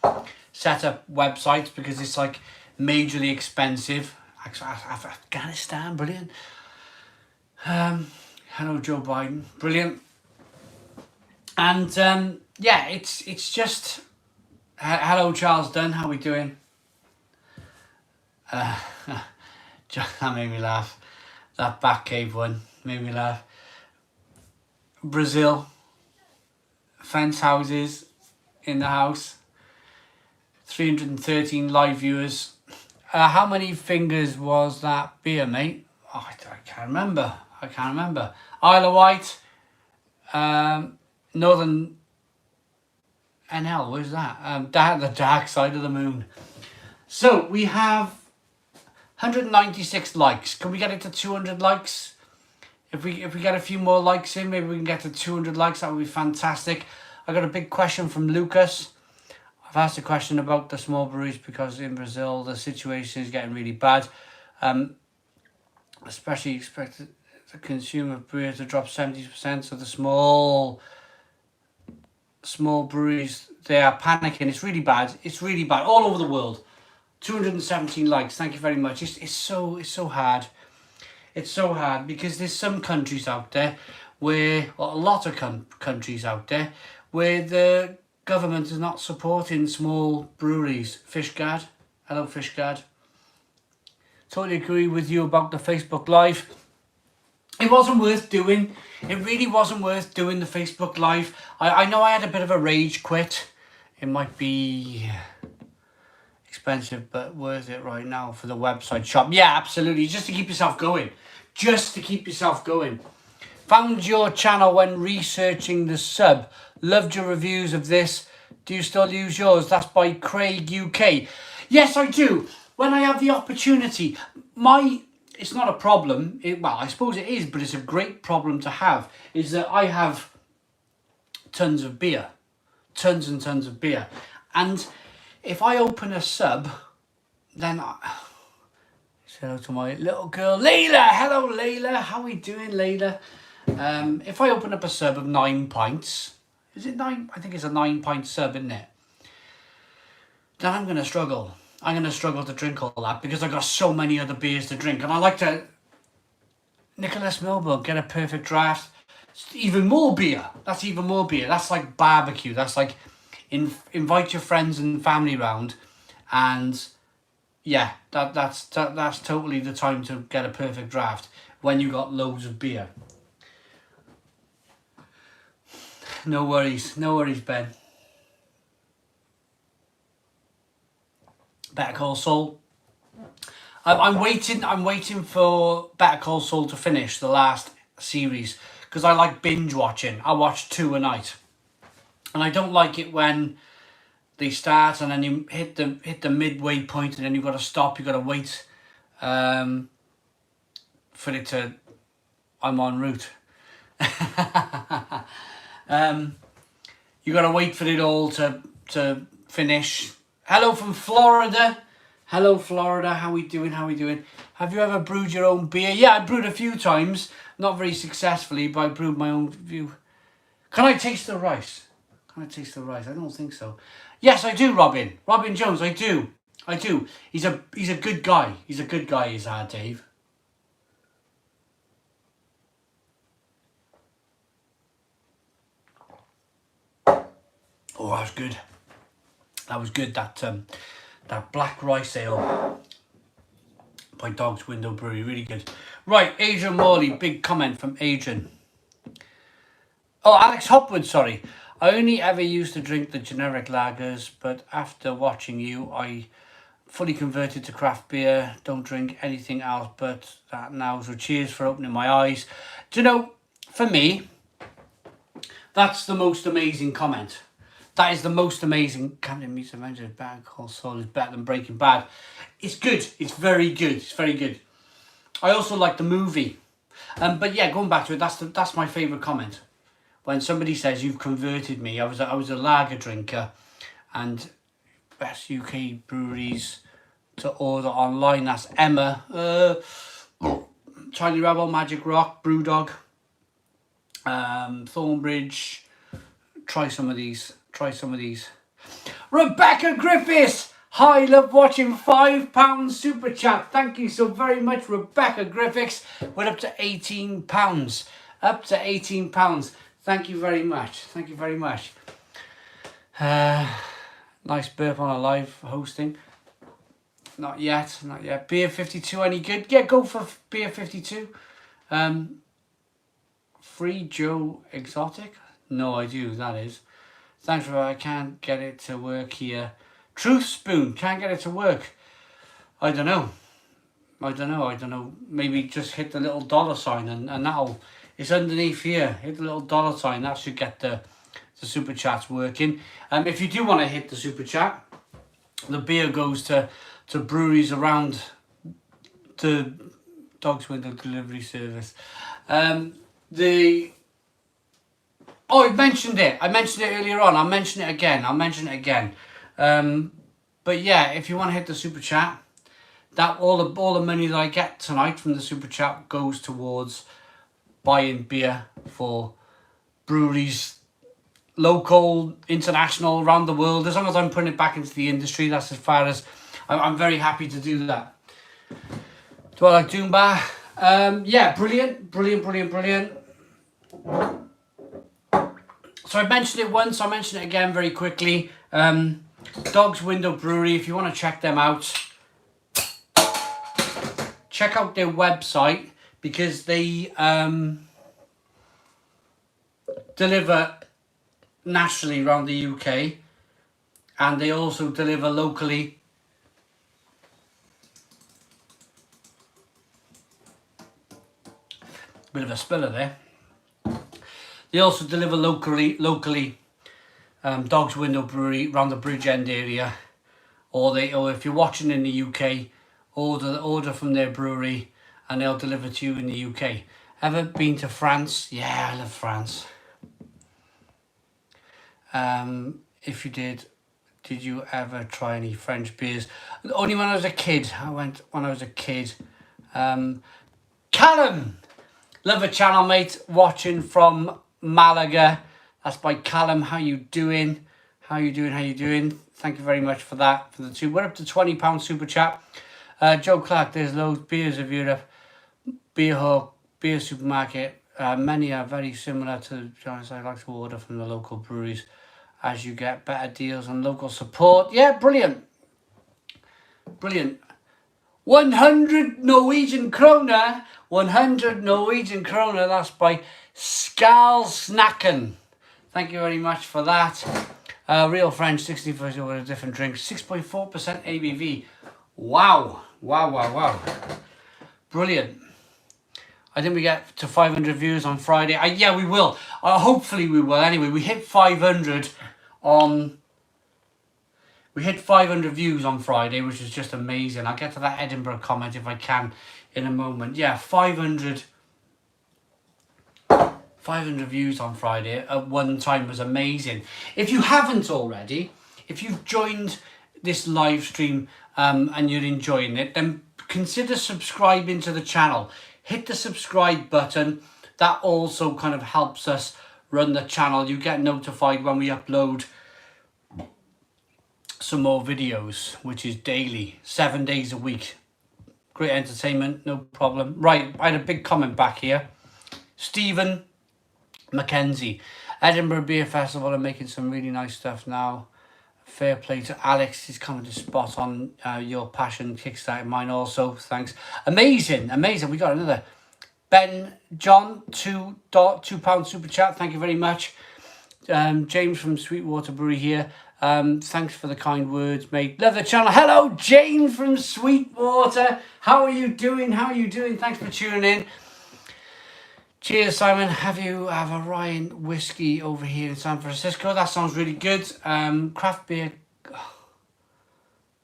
set up websites because it's like majorly expensive. Afghanistan, brilliant. Hello, Joe Biden, brilliant. And yeah, it's just. Hello, Charles Dunn. How we doing? That made me laugh. That back cave one made me laugh. Brazil. Fence houses in the house. 313 live viewers. How many fingers was that beer, mate? Oh, I can't remember. Isle of Wight. Northern NL, where's that? The dark side of the moon. So we have 196 likes. Can we get it to 200 likes? If we get a few more likes in, maybe we can get to 200 likes. That would be fantastic. I got a big question from Lucas. I've asked a question about the small breweries because in Brazil the situation is getting really bad. Especially expect the consumer beer to drop 70%. So the small breweries, they are panicking. It's really bad. All over the world. 217 likes. Thank you very much. It's so hard. It's so hard because there's some countries out there where, well, a lot of countries out there where the government is not supporting small breweries. Fishguard. Hello, Fishguard. Totally agree with you about the Facebook Live. it wasn't worth doing. It really wasn't worth doing the Facebook Live. I know I had a bit of a rage quit. It might be expensive, but worth it right now for the website shop. Yeah, absolutely. Just to keep yourself going. Just to keep yourself going. Found your channel when researching the sub. Loved your reviews of this. Do you still use yours? That's by Craig UK. Yes, I do. When I have the opportunity. It's not a problem. Well, I suppose it is, but it's a great problem to have. Is that I have tons of beer. Tons and tons of beer. And if I open a sub, then say hello to my little girl, Layla. Hello, Layla. How we doing, Layla? If I open up a sub of 9 pints, is it 9? I think it's a 9-pint sub, isn't it? Then I'm going to struggle. I'm going to struggle to drink all that because I've got so many other beers to drink. And I like to, Nicholas Milburn, get a perfect draft. It's even more beer. That's even more beer. That's like barbecue. That's like invite your friends and family round. And yeah, that's totally the time to get a perfect draft when you got loads of beer. No worries, Ben. Better Call Saul. I'm waiting for Better Call Saul to finish the last series because I like binge watching. I watch 2 a night, and I don't like it when they start and then you hit the midway point and then you've got to stop. You've got to wait for it to. I'm en route. You got to wait for it all to finish. Hello from Florida. Hello, Florida. How we doing? Have you ever brewed your own beer? Yeah, I brewed a few times. Not very successfully, but I brewed my own view. Can I taste the rice? I don't think so. Yes, I do, Robin. Robin Jones, I do. He's a good guy. He's a good guy, is Dave. Oh, that was good. That black rice ale by Dog's Window Brewery, really good. Right, Adrian Morley, big comment from Adrian. Oh, Alex Hopwood, sorry. I only ever used to drink the generic lagers, but after watching you, I fully converted to craft beer. Don't drink anything else but that now. So cheers for opening my eyes. Do you know, for me, that's the most amazing comment. That is the most amazing. Captain Meets Avenger, Better Call Saul is better than Breaking Bad. It's good. It's very good. It's very good. I also like the movie. But yeah, going back to it, that's my favourite comment. When somebody says you've converted me, I was a lager drinker, and best UK breweries to order online. That's Emma, Tiny Rebel, Magic Rock, Brewdog, Thornbridge. Try some of these. Rebecca Griffiths. Hi, love watching. £5 super chat. Thank you so very much, Rebecca Griffiths. We're up to £18. Up to £18. Thank you very much. Nice burp on a live hosting. Not yet. Beer 52 any good? Yeah, go for Beer 52. Free Joe Exotic? No idea who that is. Thanks for I can't get it to work here. Truth Spoon, can't get it to work. I don't know. Maybe just hit the little dollar sign and that'll, it's underneath here. Hit the little dollar sign, that should get the super chats working. If you do want to hit the super chat, the beer goes to breweries around the Dog's Window delivery service. I mentioned it earlier on. I'll mention it again. But yeah, if you want to hit the super chat, that all the money that I get tonight from the super chat goes towards buying beer for breweries, local, international, around the world. As long as I'm putting it back into the industry, that's as far as I'm very happy to do that. Do I like Doombar? Yeah, brilliant. So I mentioned it once, I'll mention it again very quickly. Dog's Window Brewery, if you want to check them out, check out their website, because they deliver nationally around the UK, and they also deliver locally. Bit of a spiller there. They also deliver locally, Dog's Window Brewery around the Bridgend area, or if you're watching in the UK, order from their brewery, and they'll deliver to you in the UK. Ever been to France? Yeah, I love France. If you did you ever try any French beers? Only when I was a kid. I went when I was a kid. Callum! Love the channel, mate. Watching from Malaga. That's by Callum. How you doing? How you doing? Thank you very much for that. For the two. We're up to £20 super chat. Joe Clark, there's loads of beers of Europe. Beer Hawk, beer supermarket. Many are very similar to, to be honest, I like to order from the local breweries as you get better deals and local support. Yeah, brilliant. Brilliant. 100 Norwegian kroner. 100 Norwegian kroner. That's by Skalsnacken. Thank you very much for that. Real French, 65 with a different drink. 6.4% ABV. Wow. Wow. Brilliant. I think we get to 500 views on Friday. Yeah, we will. Hopefully we will. Anyway, we hit 500 on... We hit 500 views on Friday, which is just amazing. I'll get to that Edinburgh comment if I can in a moment. Yeah, 500 views on Friday at one time was amazing. If you haven't already, if you've joined this live stream and you're enjoying it, then consider subscribing to the channel. Hit the subscribe button. That also kind of helps us run the channel. You get notified when we upload some more videos, which is daily, 7 days a week. Great entertainment, no problem. Right, I had a big comment back here. Stephen Mackenzie, Edinburgh Beer Festival are making some really nice stuff now. Fair play to Alex, he's coming to spot on your passion kickstarted mine also. Thanks. Amazing. We got another Ben John, £2 super chat. Thank you very much. James from Sweetwater Brewery here. Thanks for the kind words, mate. Love the channel. Hello, James from Sweetwater. How are you doing? Thanks for tuning in. Cheers, Simon. Have a Ryan whiskey over here in San Francisco? That sounds really good. Craft beer.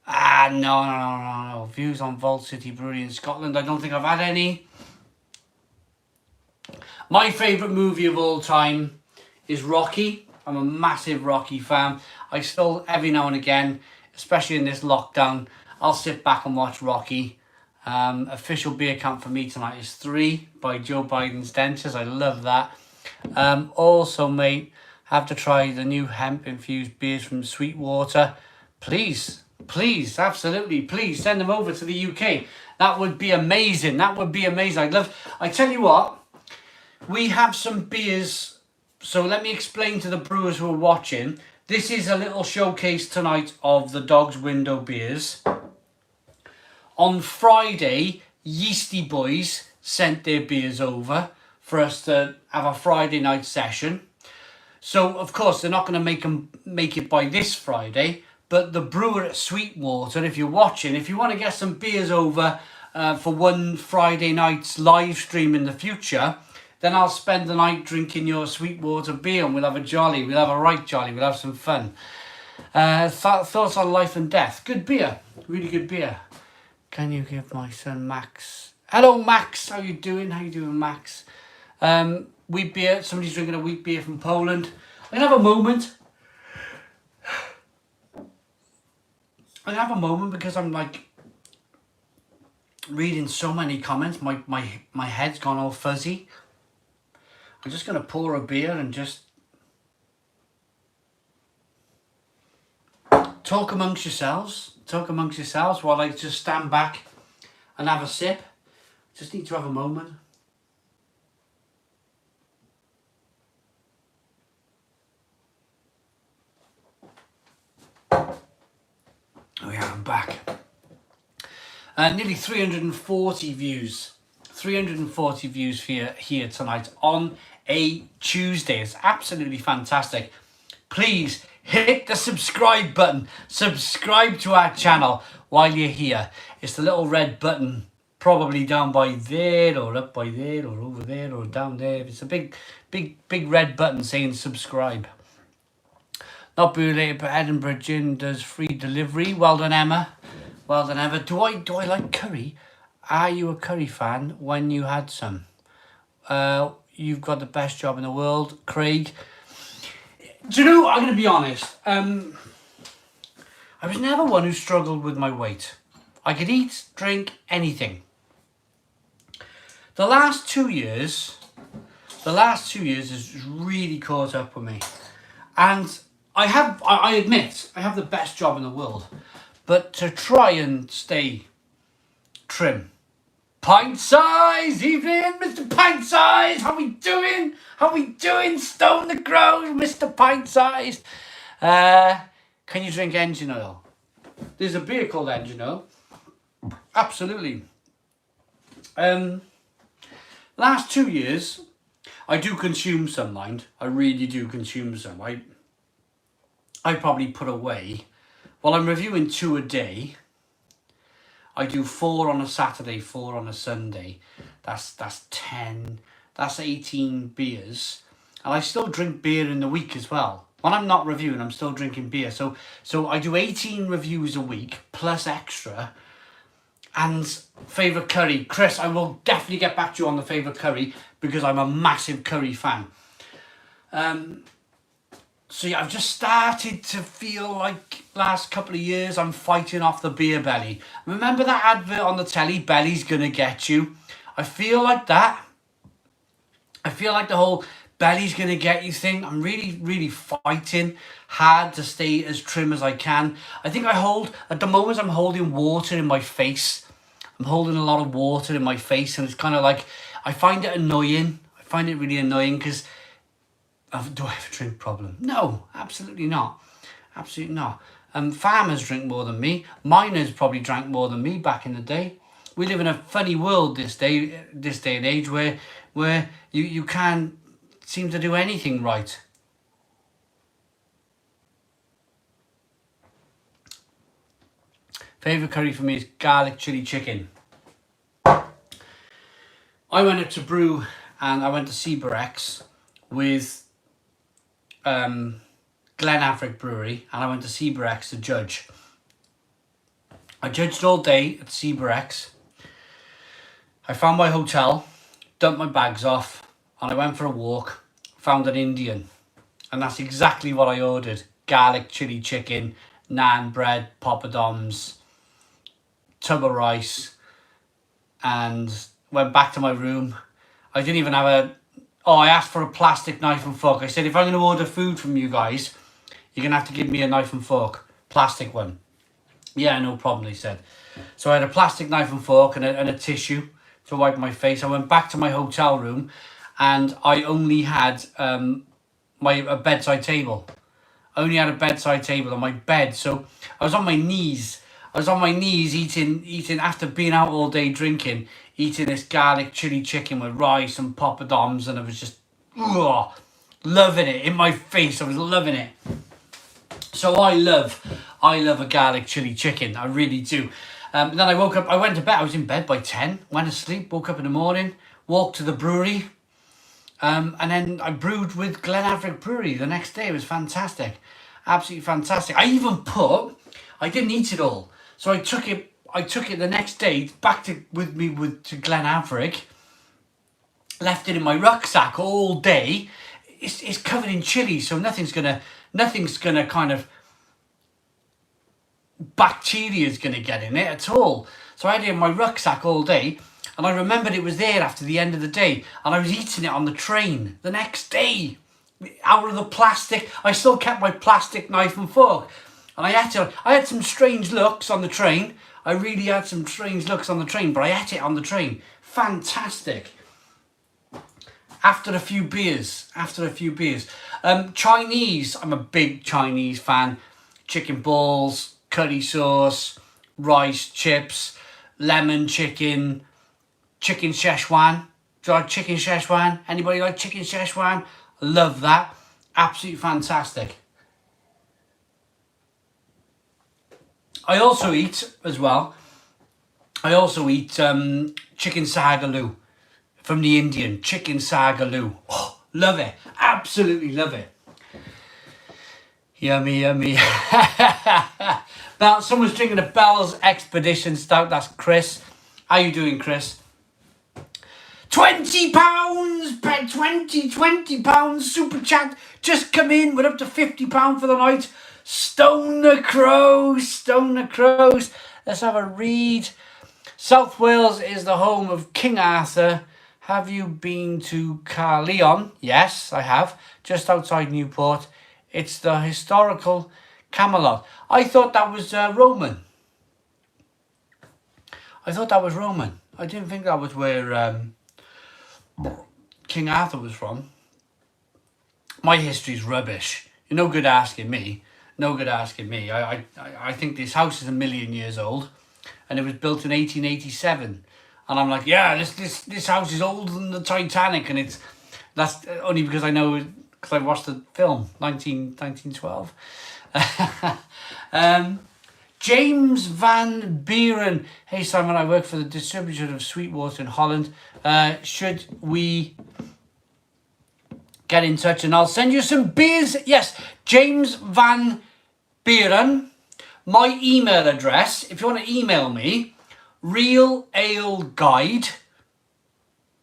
No. Views on Vault City Brewery in Scotland. I don't think I've had any. My favourite movie of all time is Rocky. I'm a massive Rocky fan. I still, every now and again, especially in this lockdown, I'll sit back and watch Rocky. Official beer count for me tonight is 3 by Joe Biden's Dentures. I love that. Also, mate, have to try the new hemp-infused beers from Sweetwater. Please, absolutely, please send them over to the UK. That would be amazing. I tell you what, we have some beers. So let me explain to the brewers who are watching. This is a little showcase tonight of the Dog's Window beers. On Friday, Yeasty Boys sent their beers over for us to have a Friday night session. So, of course, they're not going to make it by this Friday. But the brewer at Sweetwater, if you're watching, if you want to get some beers over for one Friday night's live stream in the future, then I'll spend the night drinking your Sweetwater beer and we'll have a jolly. We'll have a right jolly. We'll have some fun. Thoughts on life and death. Good beer. Really good beer. Can you give my son Max... Hello, Max. How you doing, Max? Wheat beer. Somebody's drinking a wheat beer from Poland. I'm going to have a moment. Because I'm like reading so many comments. My head's gone all fuzzy. I'm just going to pour a beer and just talk amongst yourselves while I just stand back and have a sip. Just need to have a moment. Oh yeah, I'm back. Nearly 340 views. 340 views here tonight on a Tuesday. It's absolutely fantastic. Please hit the subscribe button. Subscribe to our channel while you're here. It's the little red button, probably down by there or up by there or over there or down there. It's a big red button saying subscribe. Not beer related, but Edinburgh Gin does free delivery. Well done, Emma. Well done, Emma. Do I like curry? Are you a curry fan when you had some? You've got the best job in the world, Craig. Do you know, I'm going to be honest. I was never one who struggled with my weight. I could eat, drink, anything. The last 2 years has really caught up with me. And I admit, I have the best job in the world. But to try and stay trim. Pint size, evening, Mr. Pint Size. How we doing? How we doing? Stone the Grove, Mr. Pint Size. Can you drink engine oil? There's a beer called engine oil. Absolutely. Last 2 years, I do consume some, mind. I really do consume some. I probably put away, while I'm reviewing 2 a day, I do 4 on a Saturday, 4 on a Sunday. That's 10, that's 18 beers. And I still drink beer in the week as well. When I'm not reviewing, I'm still drinking beer. So I do 18 reviews a week, plus extra. And favourite curry. Chris, I will definitely get back to you on the favourite curry, because I'm a massive curry fan. So yeah, I've just started to feel like last couple of years I'm fighting off the beer belly. Remember that advert on the telly, belly's gonna get you? I feel like that. I feel like the whole belly's gonna get you thing. I'm really fighting hard to stay as trim as I can. I think at the moment I'm holding water in my face. I'm holding a lot of water in my face, and it's kind of like, I find it annoying. I find it really annoying because do I have a drink problem? No, absolutely not. Absolutely not. Farmers drink more than me. Miners probably drank more than me back in the day. We live in a funny world this day and age where you can't seem to do anything right. Favourite curry for me is garlic chili chicken. I went up to Brew and I went to Brewery with Glenaverick Brewery, and I went to Brewery to judge. I judged all day at Brewery. I found my hotel, dumped my bags off, and I went for a walk, found an Indian. And that's exactly what I ordered. Garlic chili chicken, naan bread, poppadoms, tub of rice, and went back to my room. I didn't even have I asked for a plastic knife and fork. I said, if I'm going to order food from you guys, you're going to have to give me a knife and fork. Plastic one. Yeah, no problem, they said. So I had a plastic knife and fork and a tissue to wipe my face. I went back to my hotel room and I only had a bedside table. I only had a bedside table on my bed. So I was on my knees. Eating after being out all day drinking, eating this garlic chili chicken with rice and poppadoms, and I was just loving it in my face. I was loving it. So I love a garlic chili chicken. I really do. Then I woke up. I went to bed. I was in bed by 10. Went to sleep. Woke up in the morning. Walked to the brewery. And then I brewed with Glenaverick Brewery the next day. It was fantastic. Absolutely fantastic. I didn't eat it all. So I took it the next day back to Glenaverick. Left it in my rucksack all day. It's covered in chili, so nothing's gonna kind of bacteria's gonna get in it at all. So I had it in my rucksack all day, and I remembered it was there after the end of the day, and I was eating it on the train the next day. Out of the plastic, I still kept my plastic knife and fork. And I had some strange looks on the train. I really had some strange looks on the train, but I ate it on the train. Fantastic. After a few beers. Chinese, I'm a big Chinese fan. Chicken balls, curry sauce, rice, chips, lemon chicken, chicken Szechuan. Do you like chicken Szechuan? Anybody like chicken Szechuan? Love that. Absolutely fantastic. I also eat as well. I also eat chicken sagaloo from the Indian. Chicken sagaloo. Oh, love it. Absolutely love it. Yummy, yummy. Now, someone's drinking a Bell's Expedition Stout. That's Chris. How you doing, Chris? £20! £20 super chat. Just come in. We're up to £50 for the night. Stone the Crows. Stone the Crows. Let's have a read. South Wales is the home of King Arthur. Have you been to Carleon? Yes, I have. Just outside Newport. It's the historical Camelot. I thought that was Roman. I didn't think that was where King Arthur was from. My history's rubbish. You're no good asking me. I think this house is 1,000,000 years old, and it was built in 1887. And I'm like, yeah, this house is older than the Titanic, and that's only because I know, because I watched the film 1912. James Van Buren. Hey Simon, I work for the distributor of Sweetwater in Holland. Should we get in touch and I'll send you some beers? Yes, James Van Buren. My email address, if you want to email me, realaleguide.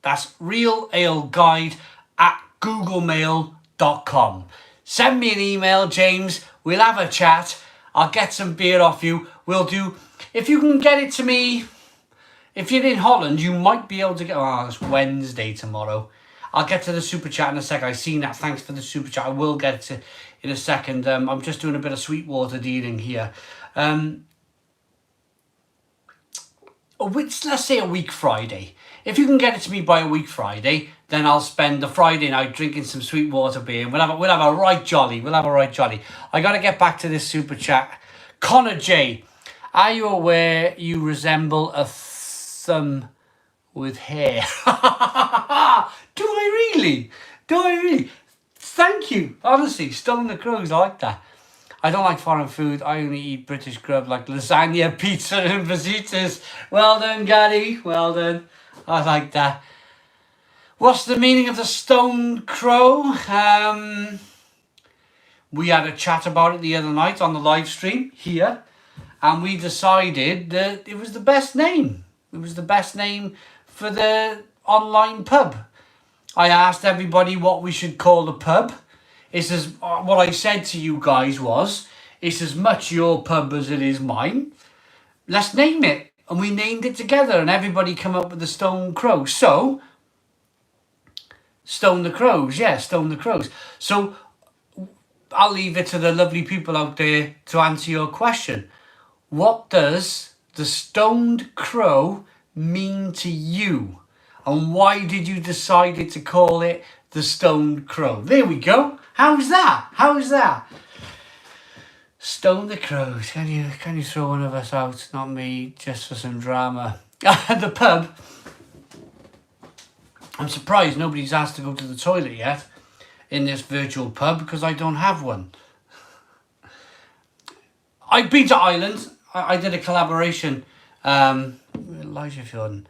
That's realaleguide@googlemail.com. Send me an email, James. We'll have a chat. I'll get some beer off you. We'll do, if you can get it to me, if you're in Holland, you might be able to get, it's Wednesday tomorrow. I'll get to the super chat in a second. I've seen that. Thanks for the super chat. I will get to in a second. I'm just doing a bit of Sweetwater dealing here. Let's say a week Friday. If you can get it to me by a week Friday, then I'll spend the Friday night drinking some Sweetwater beer, and we'll have a right jolly. I got to get back to this super chat. Connor J, are you aware you resemble a thumb with hair? Do I really? Thank you. Honestly, Stone the Crows, I like that. I don't like foreign food. I only eat British grub like lasagna, pizza and fajitas. Well done, Gary. Well done. I like that. What's the meaning of the Stone Crow? We had a chat about it the other night on the live stream here, and we decided that it was the best name. It was the best name for the online pub. I asked everybody what we should call the pub. It's as what I said to you guys was, it's as much your pub as it is mine. Let's name it. And we named it together, and everybody come up with the Stone Crow. So, Stone the Crows, yeah, Stone the Crows. So, I'll leave it to the lovely people out there to answer your question. What does the Stoned Crow mean to you? And why did you decide to call it the Stoned Crow? There we go. How's that? Stone the Crows. Can you throw one of us out? Not me, just for some drama. The pub. I'm surprised nobody's asked to go to the toilet yet in this virtual pub, because I don't have one. I've been to Ireland. I did a collaboration with Elijah Fjorden.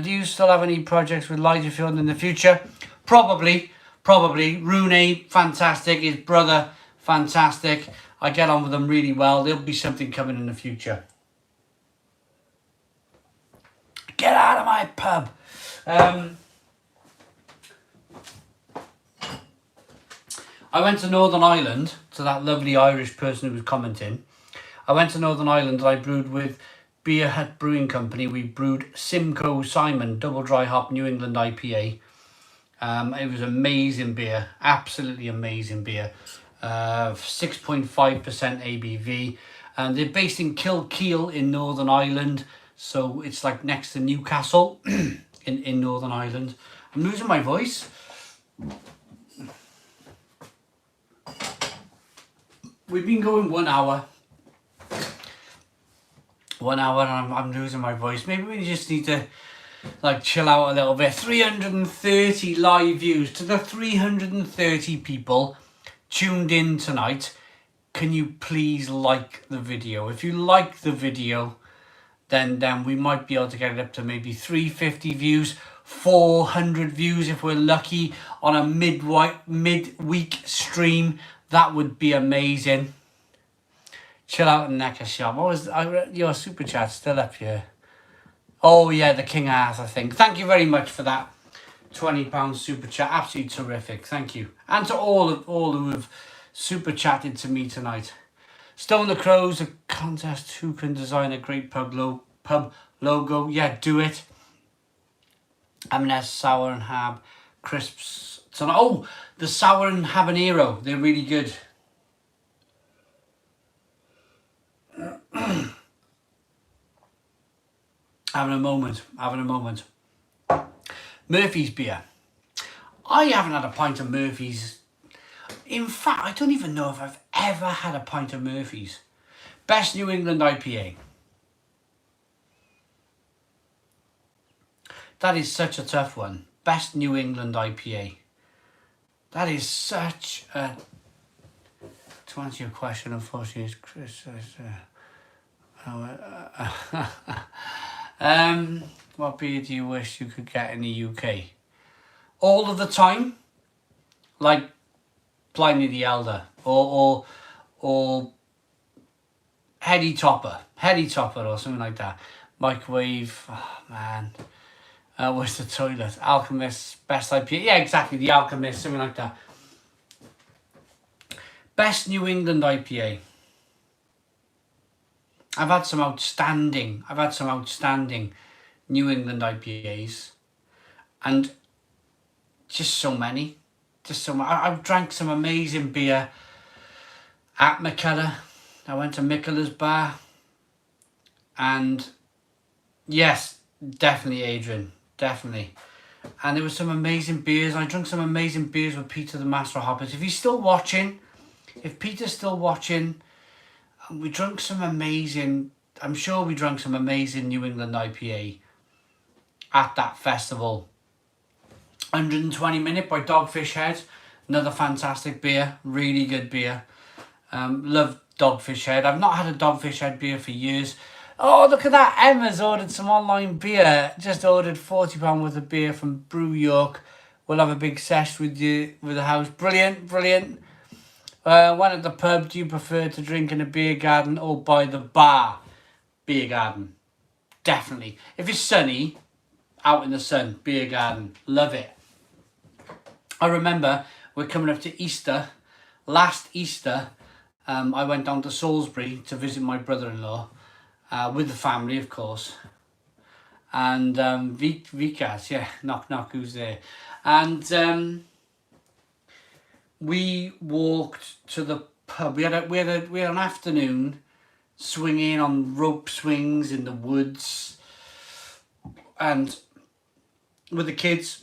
Do you still have any projects with Elijah Fjorden in the future? Probably. Rooney, fantastic. His brother, fantastic. I get on with them really well. There'll be something coming in the future. Get out of my pub. I went to Northern Ireland, to that lovely Irish person who was commenting. I went to Northern Ireland and I brewed with Beer Hut Brewing Company. We brewed Simcoe Simon Double Dry Hop New England IPA. It was amazing beer, absolutely amazing beer. 6.5% ABV, and they're based in Kilkeel in Northern Ireland, so it's like next to Newcastle in Northern Ireland. I'm losing my voice. We've been going 1 hour. 1 hour and I'm losing my voice. Maybe we just need to like chill out a little bit. 330 live views. To the 330 people tuned in tonight, can you please like the video? If you like the video, then we might be able to get it up to maybe 350 views, 400 views if we're lucky on a midweek stream. That would be amazing. Chill out and neck a shop. What was your super chat still up here? Oh yeah, the King Ass, I think. Thank you very much for that £20 super chat. Absolutely terrific. Thank you. And to all who have super chatted to me tonight. Stone the Crows, a contest who can design a great pub logo. Yeah, do it. M&S Sour and Hab crisps. Oh, the Sour and Habanero. They're really good. Having a moment. Murphy's beer. I haven't had a pint of Murphy's. In fact, I don't even know if I've ever had a pint of Murphy's. Best New England IPA. That is such a tough one. Best New England IPA. That is such a... To answer your question, unfortunately, it's Chris. What beer do you wish you could get in the UK? All of the time? Like Pliny the Elder or Heady Topper or something like that. Microwave, oh man. Where's the toilet? Alchemist, best IPA. Yeah, exactly, the Alchemist, something like that. Best New England IPA. I've had some outstanding New England IPAs, and just so many. I've drank some amazing beer at McKellar. I went to Mickela's bar, and yes, definitely Adrian, definitely. And there were some amazing beers. I drank some amazing beers with Peter the Master of Hoppers. If he's still watching, if Peter's still watching, we drank some amazing, I'm sure we drank some amazing New England IPA at that festival. 120 Minute by Dogfish Head. Another fantastic beer. Really good beer. Love Dogfish Head. I've not had a Dogfish Head beer for years. Oh, look at that. Emma's ordered some online beer. Just ordered £40 worth of beer from Brew York. We'll have a big sesh with the house. Brilliant. When at the pub, do you prefer to drink in a beer garden or by the bar? Beer garden. Definitely. If it's sunny, out in the sun, beer garden. Love it. I remember we're coming up to Easter. Last Easter, I went down to Salisbury to visit my brother-in-law with the family, of course. And Vikas, yeah, knock, who's there? And we walked to the pub. We had an afternoon swinging on rope swings in the woods, and with the kids.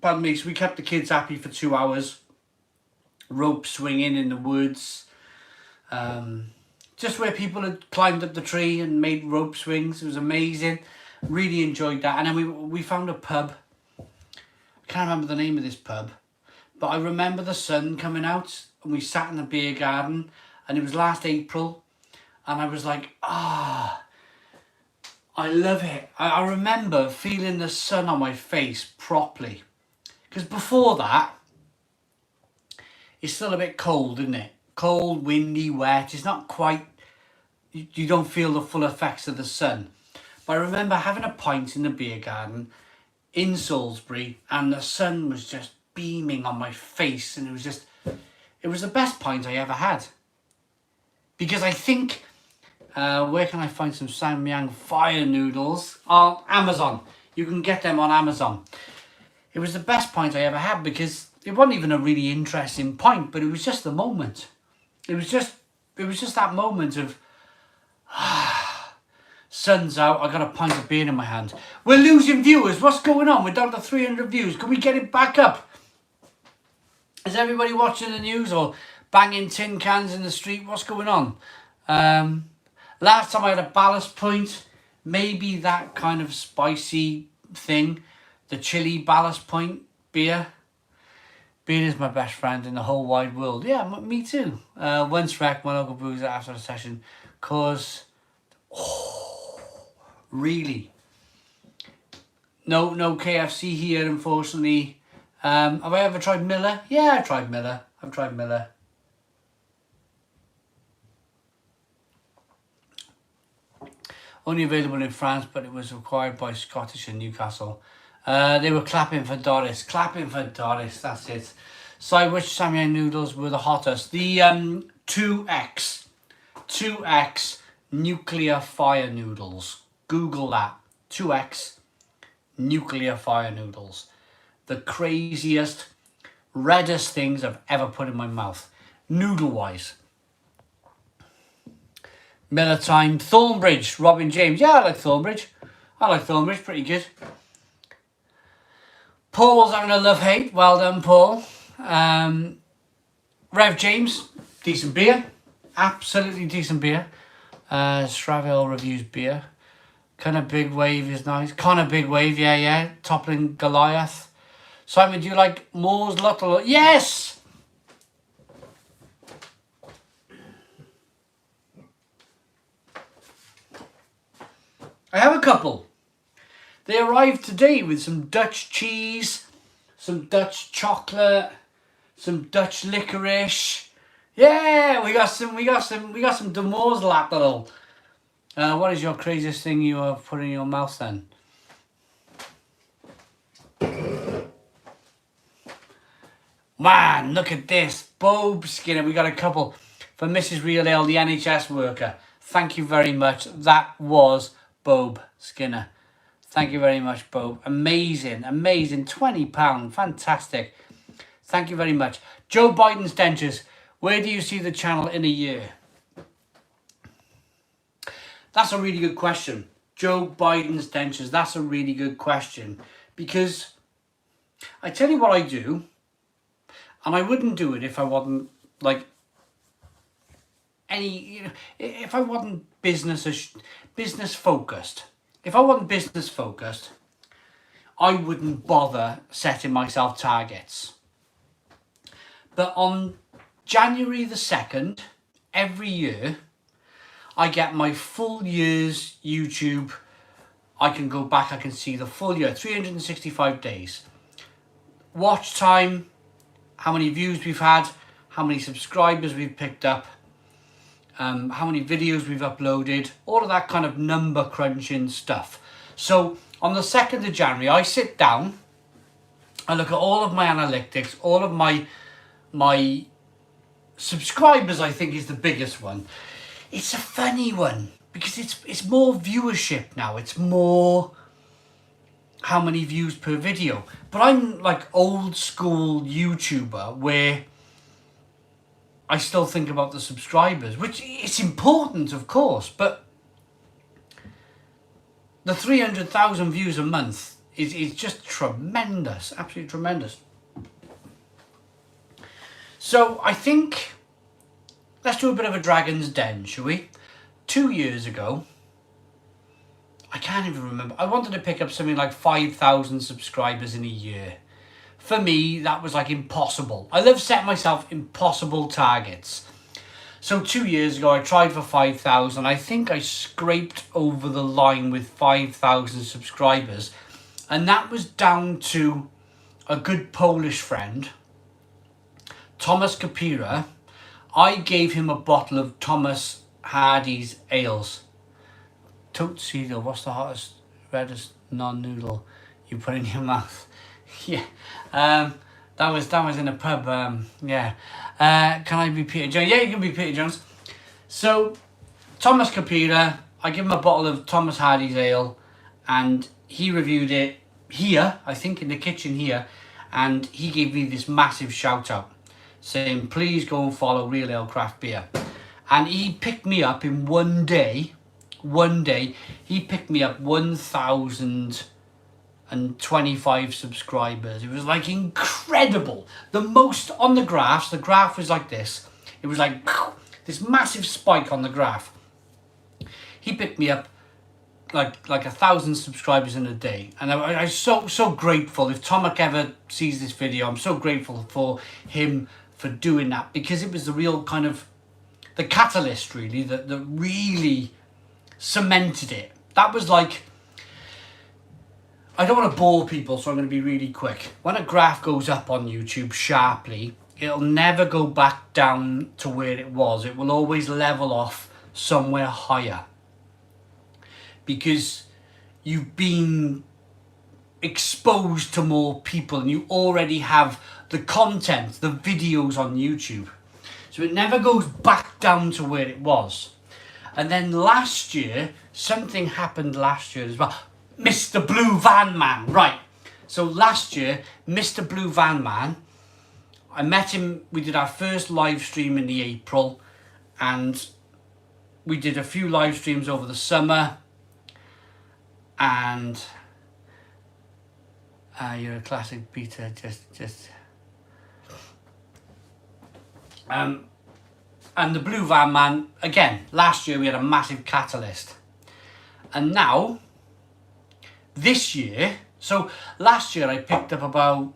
Pardon me. So we kept the kids happy for 2 hours. Rope swinging in the woods, just where people had climbed up the tree and made rope swings. It was amazing. Really enjoyed that. And then we found a pub. I can't remember the name of this pub, but I remember the sun coming out and we sat in the beer garden, and it was last April, and I was like, I love it. I remember feeling the sun on my face properly, because before that, it's still a bit cold, isn't it? Cold, windy, wet. It's not quite, you don't feel the full effects of the sun. But I remember having a pint in the beer garden in Salisbury, and the sun was just beaming on my face, and it was the best pint I ever had. Because I think, where can I find some Samyang fire noodles? On Amazon. You can get them on Amazon. It was the best pint I ever had, because it wasn't even a really interesting pint, but it was just the moment. It was just that moment of, sun's out, I got a pint of beer in my hand. We're losing viewers. What's going on? We're down to 300 views. Can we get it back up? Is everybody watching the news or banging tin cans in the street? What's going on? Last time I had a ballast point, maybe that kind of spicy thing, the chili Ballast Point beer. Beer is my best friend in the whole wide world. Yeah, me too. Once wrecked my local brews after a session, cause really no KFC here, unfortunately. Have I ever tried Miller? Yeah, I've tried Miller. Only available in France, but it was acquired by Scottish and Newcastle. They were clapping for Doris. That's it. So which Samyang noodles were the hottest? The 2X nuclear fire noodles. Google that. 2X nuclear fire noodles. The craziest, reddest things I've ever put in my mouth. Noodle-wise. Miller time. Thornbridge. Robin James. Yeah, I like Thornbridge. Pretty good. Paul's having a love-hate. Well done, Paul. Rev James. Decent beer. Absolutely decent beer. Straville reviews beer. Kind of Big Wave is nice. Connor Big Wave. Yeah. Toppling Goliath. Simon, do you like Moore's Lotto? Yes! I have a couple. They arrived today with some Dutch cheese, some Dutch chocolate, some Dutch licorice. Yeah, we got some De Moor's Lateral. What is your craziest thing you have put in your mouth then? Man, look at this. Bob Skinner. We got a couple for Mrs. Real Ale, the NHS worker. Thank you very much. That was Bob Skinner. Thank you very much, Bob. Amazing. £20. Fantastic. Thank you very much. Joe Biden's dentures. Where do you see the channel in a year? That's a really good question. Joe Biden's dentures. That's a really good question. Because I tell you what I do. And I wouldn't do it if I wasn't like if I wasn't business focused. If I wasn't business focused, I wouldn't bother setting myself targets. But on January the 2nd, every year, I get my full year's YouTube. I can go back, I can see the full year, 365 days. Watch time, how many views we've had, how many subscribers we've picked up, how many videos we've uploaded, all of that kind of number crunching stuff. So on the 2nd of January, I sit down, I look at all of my analytics, all of my subscribers. I think is the biggest one. It's a funny one because it's more viewership now. It's more how many views per video. But I'm like old school YouTuber where I still think about the subscribers, which it's important, of course, but the 300,000 views a month is just tremendous, absolutely tremendous. So I think let's do a bit of a Dragon's Den, shall we? 2 years ago, I can't even remember. I wanted to pick up something like 5,000 subscribers in a year. For me, that was like impossible. I love setting myself impossible targets. So 2 years ago, I tried for 5,000. I think I scraped over the line with 5,000 subscribers. And that was down to a good Polish friend, Thomas Kapira. I gave him a bottle of Thomas Hardy's ales. Tote Cereal, what's the hottest, reddest non-noodle you put in your mouth? Yeah, that was in a pub. Can I be Peter Jones? Yeah, you can be Peter Jones. So Thomas Kapira, I give him a bottle of Thomas Hardy's ale, and he reviewed it here, I think in the kitchen here, and he gave me this massive shout out saying please go and follow Real Ale Craft Beer. And he picked me up in one day he picked me up 1,025 subscribers. It was like incredible. The most on the graph was like this. It was like this massive spike on the graph. He picked me up like 1,000 subscribers in a day, and I'm so grateful. If Tomac ever sees this video, I'm so grateful for him for doing that, because it was the real kind of the catalyst, really, that really cemented it. That was like, I don't want to bore people, so I'm going to be really quick. When a graph goes up on YouTube sharply, it'll never go back down to where it was. It will always level off somewhere higher, because you've been exposed to more people and you already have the content, the videos on YouTube. So it never goes back down to where it was. And then last year, something happened last year as well. Mr. Blue Van Man, right. So last year, Mr. Blue Van Man, I met him, we did our first live stream in the April, and we did a few live streams over the summer, and you're a classic beta, and the Blue Van Man, again, last year we had a massive catalyst. And now, this year, so last year I picked up about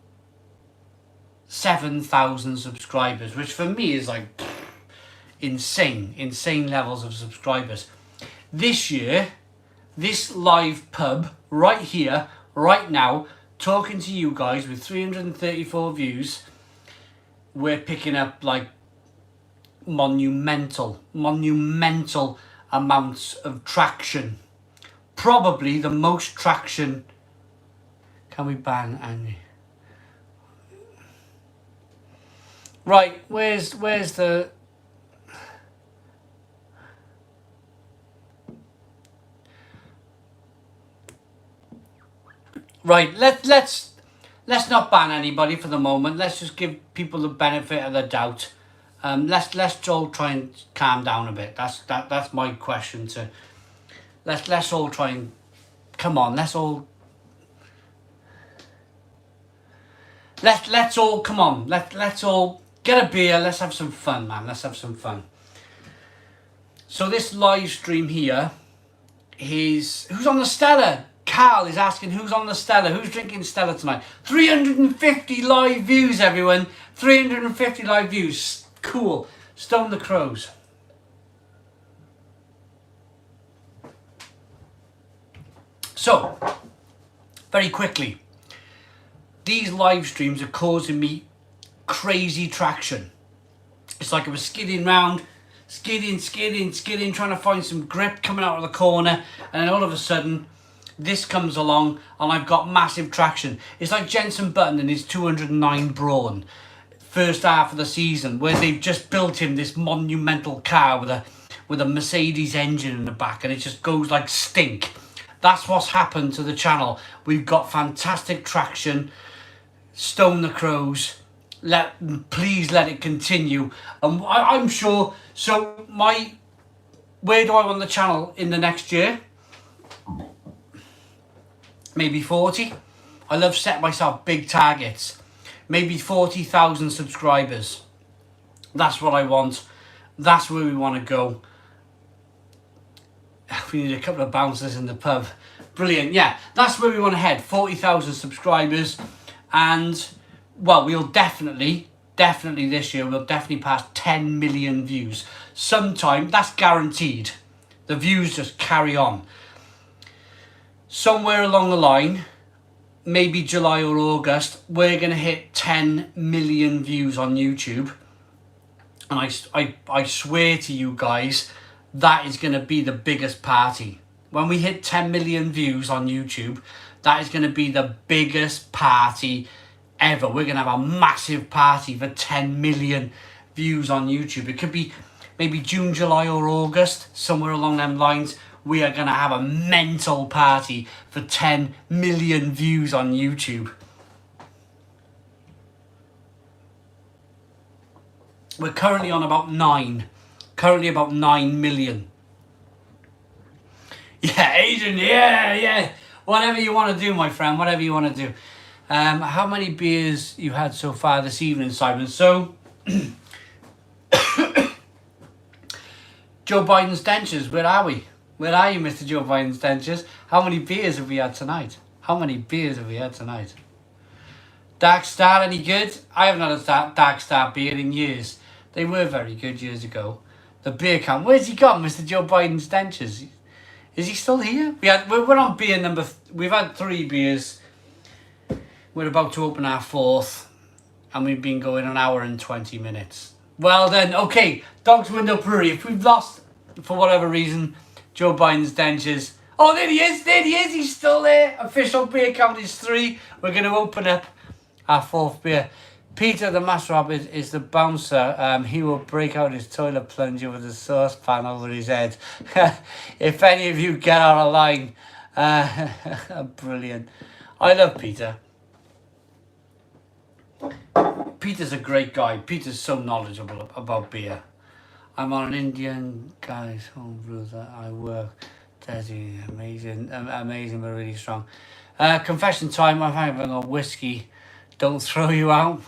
7,000 subscribers, which for me is like insane levels of subscribers. This year, this live pub right here, right now, talking to you guys with 334 views, we're picking up like monumental amounts of traction. Probably the most traction. Can we ban Andy? Right, where's the... Right, let's not ban anybody for the moment. Let's just give people the benefit of the doubt. Let's all try and calm down a bit. That's my question to. Let's all try and come on. Let's all come on. Let's all get a beer. Let's have some fun, man. Let's have some fun. So this live stream here is who's on the Stella. Carl is asking who's on the Stella. Who's drinking Stella tonight? 350 live views, everyone. 350 live views. Cool. Stone the Crows. So, very quickly, these live streams are causing me crazy traction. It's like I was skidding round, skidding, trying to find some grip coming out of the corner, and then all of a sudden, this comes along and I've got massive traction. It's like Jenson Button and his 209 Brawn. First half of the season, where they've just built him this monumental car with a Mercedes engine in the back, and it just goes like stink. That's what's happened to the channel. We've got fantastic traction. Stone the Crows. Please let it continue. I'm sure. So where do I want the channel in the next year? Maybe 40. I love setting myself big targets. Maybe 40,000 subscribers. That's what I want. That's where we want to go. We need a couple of bouncers in the pub. Brilliant. Yeah, that's where we want to head. 40,000 subscribers. And, well, we'll definitely this year, we'll definitely pass 10 million views. Sometime, that's guaranteed. The views just carry on. Somewhere along the line, maybe July or August, we're going to hit 10 million views on YouTube. And I swear to you guys, that is going to be the biggest party. When we hit 10 million views on YouTube, that is going to be the biggest party ever. We're going to have a massive party for 10 million views on YouTube. It could be maybe June, July or August, somewhere along them lines. We are going to have a mental party for 10 million views on YouTube. We're currently on about 9. Currently about 9 million. Yeah, Asian, yeah. Whatever you want to do, my friend, whatever you want to do. How many beers you had so far this evening, Simon? So, Joe Biden's dentures, where are we? Where are you, Mr. Joe Biden's dentures? How many beers have we had tonight? How many beers have we had tonight? Dark Star, any good? I haven't had a Dark Star beer in years. They were very good years ago. The beer can. Where's he gone, Mr. Joe Biden's dentures? Is he still here? We're on beer number... We've had 3 beers. We're about to open our 4th. And we've been going an hour and 20 minutes. Well then, okay. Dogs Window Brewery. If we've lost, for whatever reason, Joe Biden's dentures... Oh, there he is. There he is. He's still there. Official beer count is 3. We're going to open up our 4th beer. Peter, the master rabbit, is the bouncer. He will break out his toilet plunger with a saucepan over his head. If any of you get on a line, brilliant. I love Peter. Peter's a great guy. Peter's so knowledgeable about beer. I'm on an Indian guy's home brew that I work. Desi, amazing, but really strong. Confession time. I'm having a whiskey. Don't throw you out.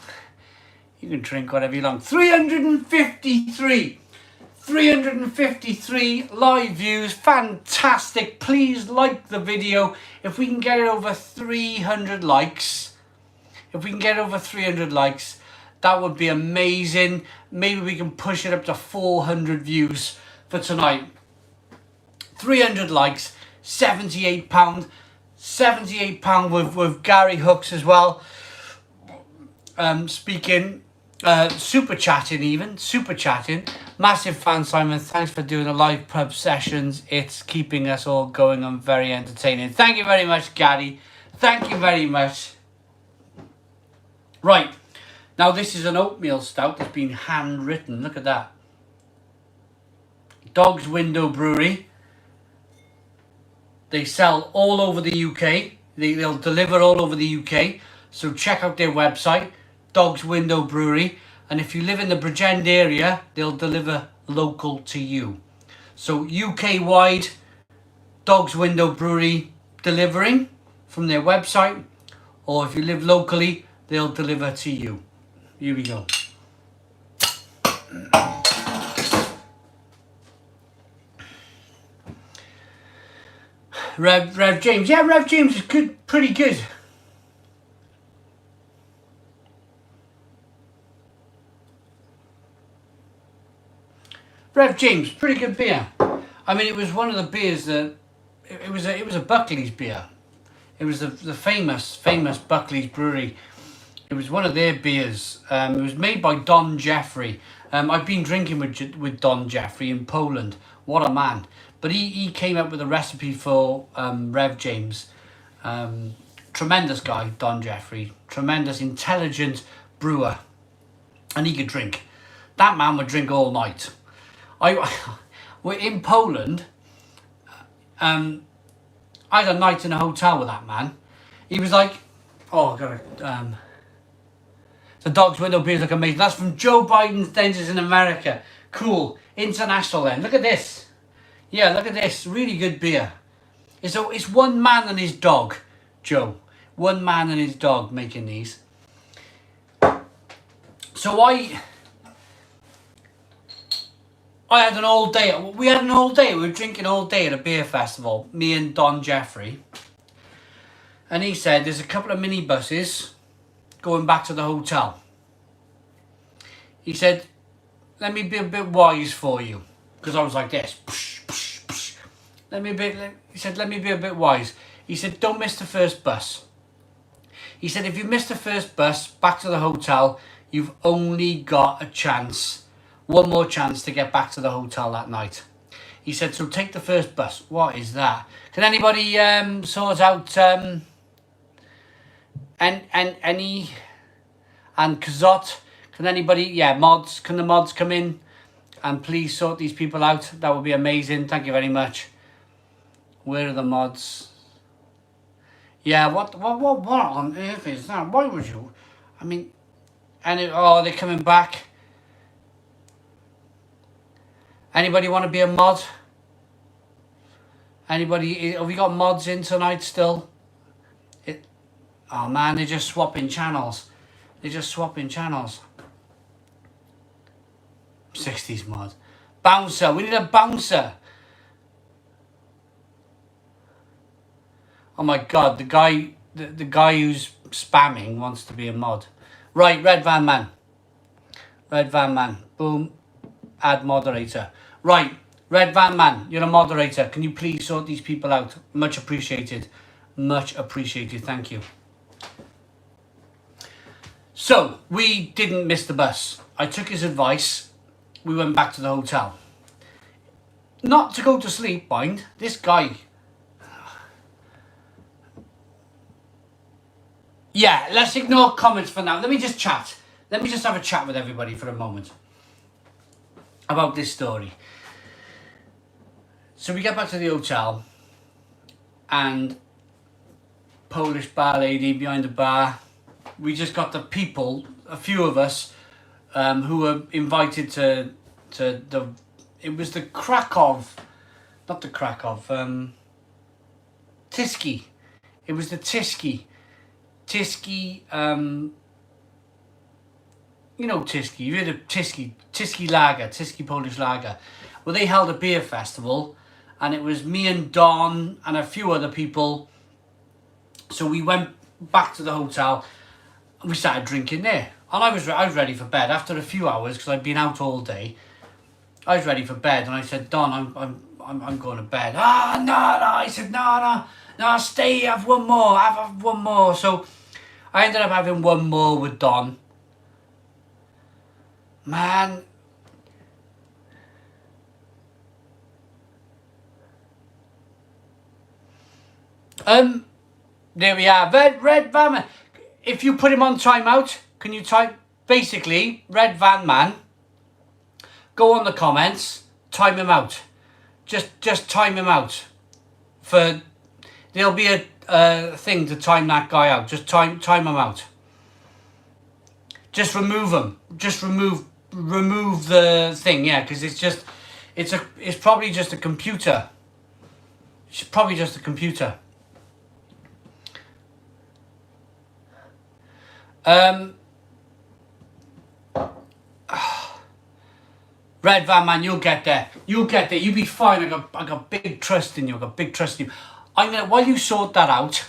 You can drink whatever you want. 353 live views. Fantastic. Please like the video. If we can get it over 300 likes. That would be amazing. Maybe we can push it up to 400 views for tonight. 300 likes. £78. £78 with Gary Hooks as well. Speaking, super chatting. Massive fan, Simon. Thanks for doing the live pub sessions. It's keeping us all going and very entertaining. Thank you very much, Gary. Thank you very much. Right, now this is an oatmeal stout that's been handwritten. Look at that. Dogs Window Brewery. They sell all over the UK. They'll deliver all over the UK. So check out their website. Dogs Window Brewery, and if you live in the Bridgend area, they'll deliver local to you. So UK wide, Dogs Window Brewery delivering from their website, or if you live locally, they'll deliver to you. Here we go. Rev James, yeah, Rev James is good, pretty good. Rev James, pretty good beer. I mean, it was one of the beers that it was a Buckley's beer. It was the famous Buckley's Brewery. It was one of their beers. It was made by Don Jeffrey. I've been drinking with Don Jeffrey in Poland. What a man! But he came up with a recipe for Rev James. Tremendous guy, Don Jeffrey. Tremendous, intelligent brewer, and he could drink. That man would drink all night. We're in Poland. I had a night in a hotel with that man. He was like, oh, God, the Dogs Window beers look amazing. That's from Joe Biden's dentures in America. Cool. International then. Look at this. Yeah, look at this. Really good beer. It's one man and his dog, Joe. One man and his dog making these. So I had an all day. We had an all day. We were drinking all day at a beer festival. Me and Don Jeffrey. And he said there's a couple of minibuses going back to the hotel. He said, let me be a bit wise for you. Because I was like this. Psh, psh, psh. He said, let me be a bit wise. He said, don't miss the first bus. He said, if you miss the first bus back to the hotel, you've only got a chance. One more chance to get back to the hotel that night. He said, so take the first bus. What is that? Can anybody sort out any and Kazot? Can anybody, yeah, mods, can the mods come in and please sort these people out? That would be amazing. Thank you very much. Where are the mods? Yeah, what on earth is that? Why would you? I mean, oh, they're coming back. Anybody want to be a mod? Anybody, have we got mods in tonight still? Oh man, they're just swapping channels. 60s mod. Bouncer, we need a bouncer. Oh my God, the guy who's spamming wants to be a mod. Right, Red Van Man. Red Van Man. Boom. Add moderator. Right, Red Van Man, you're a moderator. Can you please sort these people out? Much appreciated. Much appreciated. Thank you. So, we didn't miss the bus. I took his advice. We went back to the hotel. Not to go to sleep, mind. This guy. Yeah, let's ignore comments for now. Let me just chat. Let me just have a chat with everybody for a moment about this story. So we get back to the hotel and Polish bar lady behind the bar. We just got the people, a few of us, who were invited to the. It was the Tiski. It was the Tiski, you know Tiski. You heard of Tiski Lager, Tiski Polish Lager. Well, they held a beer festival, and it was me and Don and a few other people. So we went back to the hotel, and we started drinking there. And I was ready for bed after a few hours because I'd been out all day. I was ready for bed, and I said, Don, I'm going to bed. No. I said, no, stay. Have one more. So I ended up having one more with Don. Man. There we are. Red Van Man. If you put him on timeout, can you type basically Red Van Man? Go on the comments, time him out. Just time him out. There'll be a thing to time that guy out. Just time him out. Just remove him. Just remove the thing, yeah, because it's probably just a computer. It's probably just a computer. Red Van Man, you'll get there. You'll be fine. I got big trust in you. While you sort that out,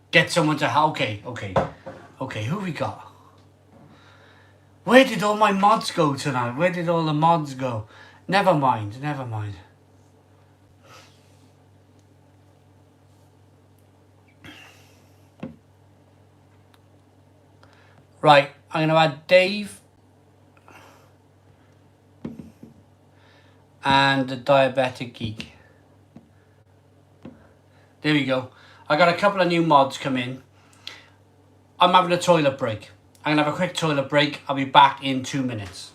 get someone to help. Okay, who we got? Where did all my mods go tonight? Where did all the mods go? Never mind. Right, I'm going to add Dave and the Diabetic Geek. There we go. I got a couple of new mods come in. I'm having a toilet break. I'm going to have a quick toilet break. I'll be back in 2 minutes.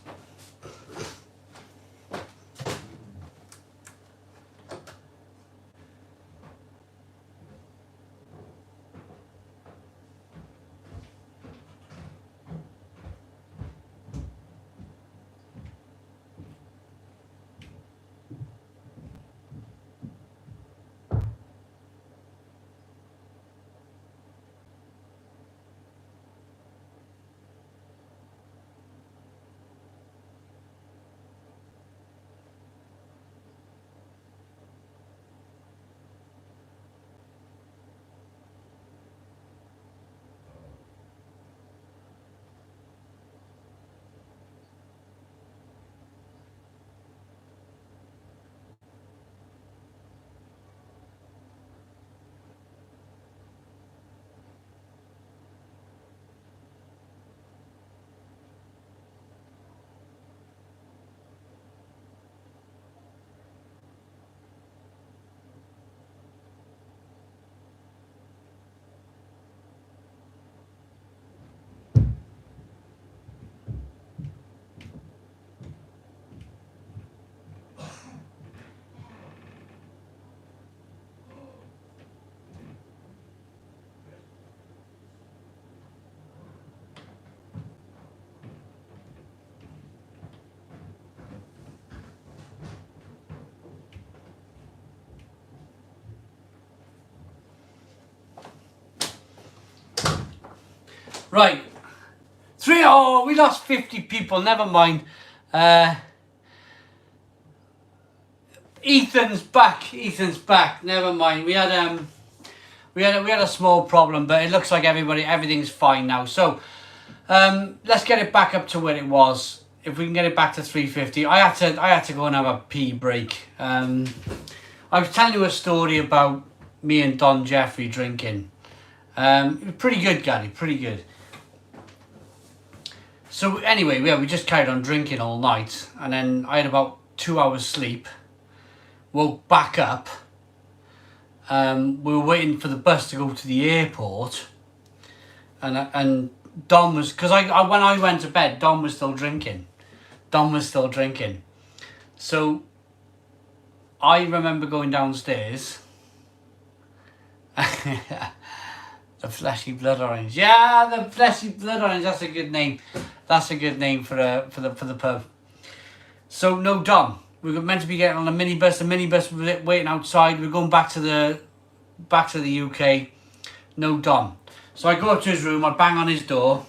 Right. We lost 50 people. Never mind. Ethan's back. Ethan's back. Never mind. We had a small problem, but it looks like everything's fine now. So let's get it back up to where it was. If we can get it back to 350. I had to go and have a pee break. I was telling you a story about me and Don Jeffrey drinking. It was pretty good, Gary. Pretty good. So anyway, yeah, we just carried on drinking all night, and then I had about 2 hours sleep. Woke back up. We were waiting for the bus to go to the airport, and Don was, because I when I went to bed, Don was still drinking. So I remember going downstairs. The fleshy blood orange. Yeah, the fleshy blood orange. That's a good name. That's a good name for the pub. So no Dom. We were meant to be getting on a minibus. The minibus was waiting outside. We're going back to the UK. No Dom. So I go up to his room. I bang on his door,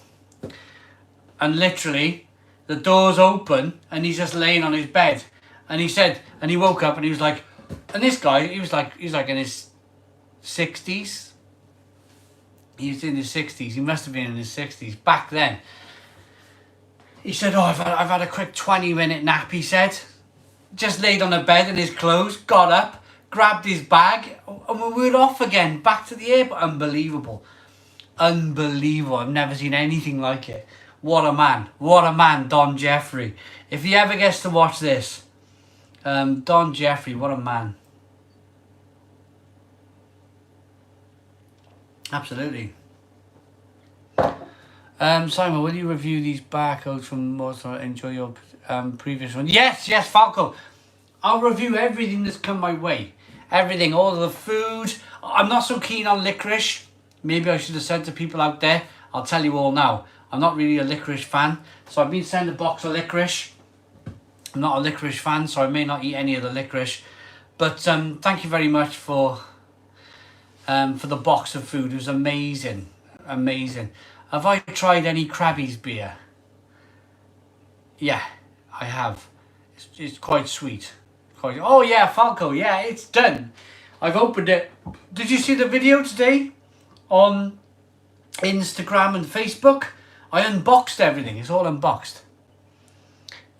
and literally, the door's open, and he's just laying on his bed. And he said, and he woke up, and he was like, and this guy, he's like in his 60s. He was in his 60s. He must have been in his 60s back then. He said, "Oh, I've had a quick 20-minute nap." He said, just laid on the bed in his clothes, got up, grabbed his bag, and we were off again, back to the airport. Unbelievable. I've never seen anything like it. What a man, Don Jeffrey. If he ever gets to watch this, Don Jeffrey, what a man. Absolutely. Simon, will you review these barcodes from most or enjoy your previous one? Yes, Falco. I'll review everything that's come my way. Everything, all of the food. I'm not so keen on licorice. Maybe I should have said to people out there. I'll tell you all now. I'm not really a licorice fan. So I've been sent a box of licorice. I'm not a licorice fan, so I may not eat any of the licorice. But thank you very much for the box of food. It was amazing. Amazing. Have I tried any Krabby's beer? Yeah, I have. It's quite sweet. Oh yeah, Falco. Yeah, it's done. I've opened it. Did you see the video today on Instagram and Facebook? I unboxed everything. It's all unboxed.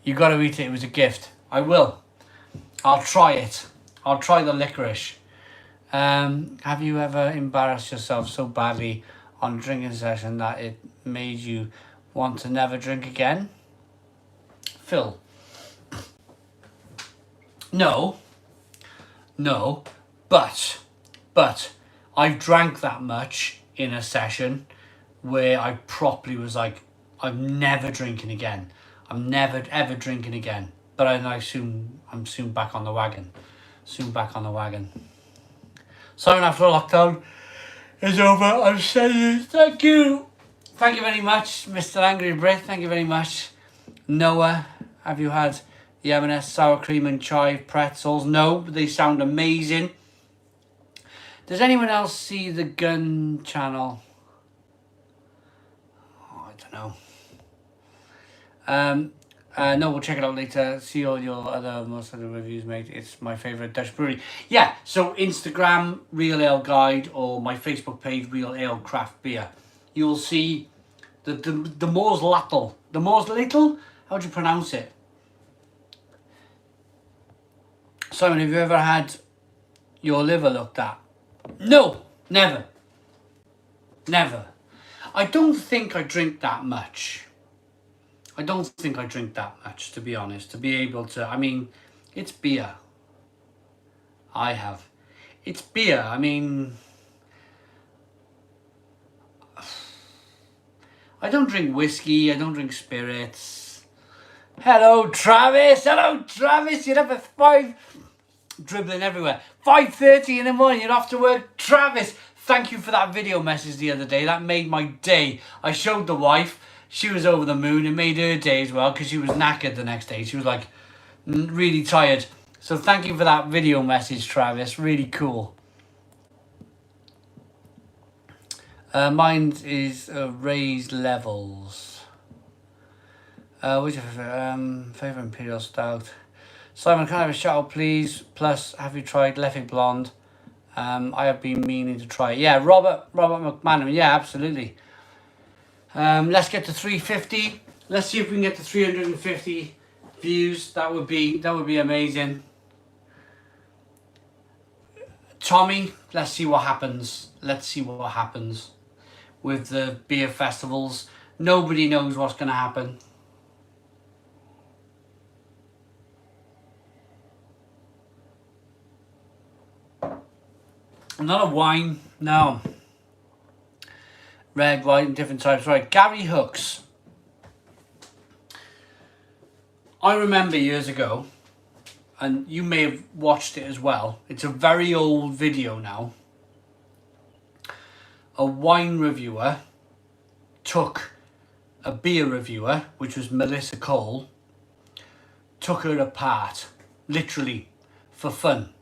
You got to eat it. It was a gift. I will. I'll try it. I'll try the licorice. Have you ever embarrassed yourself so badly on a drinking session that it made you want to never drink again? Phil. No, but I've drank that much in a session where I properly was like, I'm never drinking again. I'm never ever drinking again. But I'm soon back on the wagon. Sorry, after lockdown is over, I'm saying thank you. Thank you very much, Mr. Angry Brit. Thank you very much. Noah, have you had the M&S sour cream and chive pretzels? No, but they sound amazing. Does anyone else see the gun channel? Oh, I don't know. No, we'll check it out later. See all your most of the reviews, mate. It's my favourite Dutch brewery. Yeah, so Instagram, Real Ale Guide, or my Facebook page, Real Ale Craft Beer. You'll see the Moors Little. The Moors Little? How do you pronounce it? Simon, have you ever had your liver looked at? No, never. I don't think I drink that much. To be honest. To be able to, I mean, it's beer. It's beer. I mean, I don't drink whiskey. I don't drink spirits. Hello, Travis. You're up at 5, dribbling everywhere. 5:30 in the morning. You're off to work. Travis, thank you for that video message the other day. That made my day. I showed the wife. She was over the moon. It made her day as well because she was knackered the next day. She was like really tired. So thank you for that video message, Travis. Really cool. Mine is raised levels. What's your favourite Imperial Stout? Simon, can I have a shout out, please? Plus, have you tried Leffy Blonde? I have been meaning to try it. Yeah, Robert McManaman. Yeah, absolutely. Let's get to 350. Let's see if we can get to 350 views. That would be amazing. Tommy, let's see what happens. Let's see what happens with the beer festivals. Nobody knows what's going to happen. Not a wine, no. Red, white, and different types. Right, Gary Hooks. I remember years ago, and you may have watched it as well. It's a very old video now. A wine reviewer took a beer reviewer, which was Melissa Cole, took her apart, literally, for fun.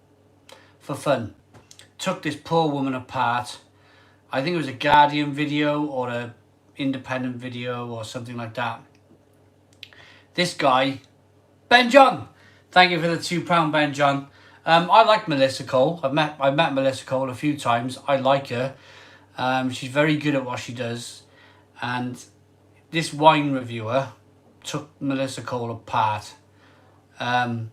Took this poor woman apart. I think it was a Guardian video or a independent video or something like that. This guy, Ben John, thank you for the £2, Ben John. I like Melissa Cole. I've met Melissa Cole a few times. I like her. She's very good at what she does. And this wine reviewer took Melissa Cole apart. And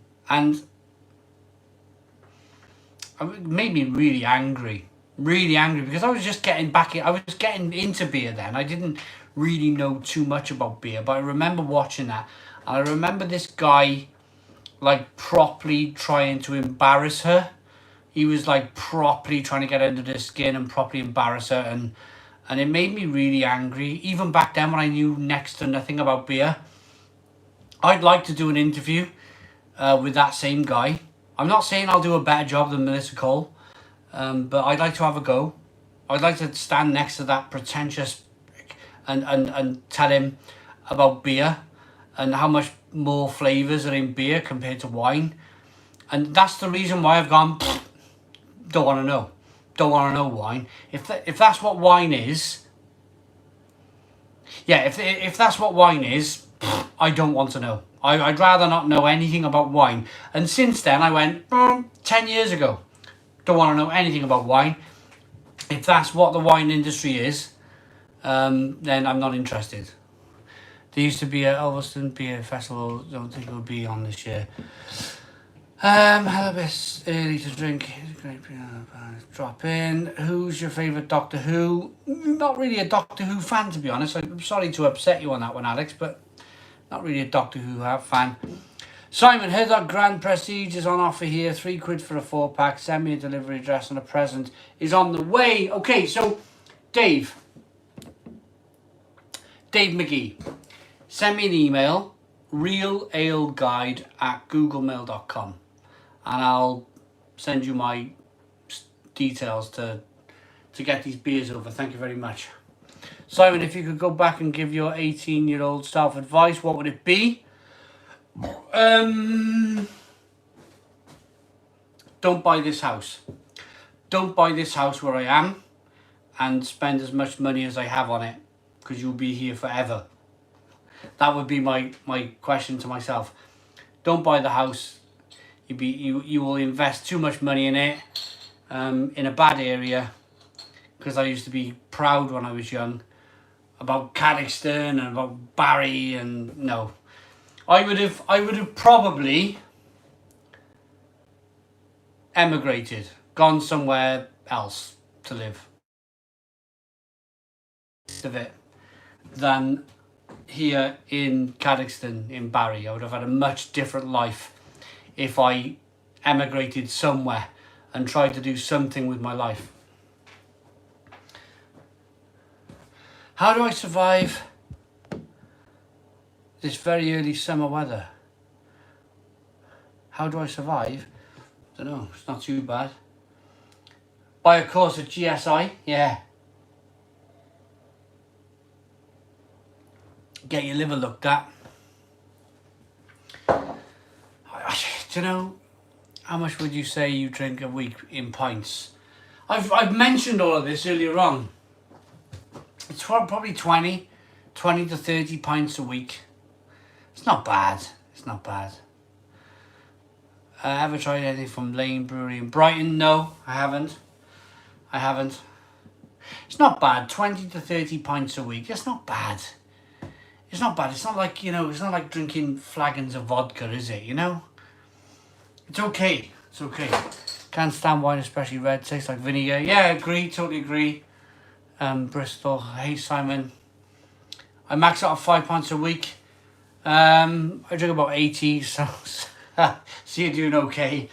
it made me really angry because I was just getting into beer then. I didn't really know too much about beer, but I remember watching that. And I remember this guy like properly trying to embarrass her. He was like properly trying to get under her skin and properly embarrass her, and it made me really angry. Even back then when I knew next to nothing about beer, I'd like to do an interview with that same guy. I'm not saying I'll do a better job than Melissa Cole, but I'd like to have a go. I'd like to stand next to that pretentious and tell him about beer and how much more flavours are in beer compared to wine. And that's the reason why I've gone, don't want to know. Don't want to know wine. If that's what wine is, yeah, if that's what wine is, I don't want to know. I'd rather not know anything about wine. And since then, I went, 10 years ago, don't want to know anything about wine. If that's what the wine industry is, then I'm not interested. There used to be a Elveston Beer Festival, don't think it will be on this year. Hello, best early to drink. Great, drop in. Who's your favourite Doctor Who? Not really a Doctor Who fan, to be honest. I'm sorry to upset you on that one, Alex, but not really a Doctor Who fan. Simon, heard that Grand Prestige is on offer here. £3 for a 4-pack. Send me a delivery address and a present is on the way. Okay, so Dave McGee, send me an email, realaleguide@googlemail.com, and I'll send you my details to get these beers over. Thank you very much. Simon, if you could go back and give your 18-year-old self advice, what would it be? Don't buy this house. Don't buy this house where I am and spend as much money as I have on it, because you'll be here forever. That would be my question to myself. Don't buy the house. You will invest too much money in it, in a bad area, because I used to be proud when I was young about Caddiston and about Barry, and no. I would have probably emigrated, gone somewhere else to live of it than here in Caddiston in Barry. I would have had a much different life if I emigrated somewhere and tried to do something with my life. How do I survive this very early summer weather? How do I survive? I don't know, it's not too bad. Buy a course at GSI, yeah. Get your liver looked at. Do you know, how much would you say you drink a week in pints? I've mentioned all of this earlier on. It's probably 20 to 30 pints a week. It's not bad. It's not bad. Ever tried anything from Lane Brewery in Brighton? No, I haven't. It's not bad. 20 to 30 pints a week. It's not bad. It's not bad. It's not like, it's not like drinking flagons of vodka, is it? It's okay. It's okay. Can't stand wine, especially red. Tastes like vinegar. Yeah, agree. Totally agree. Bristol. Hey, Simon. I max out at 5 pints a week. I drink about 80, so you're doing okay.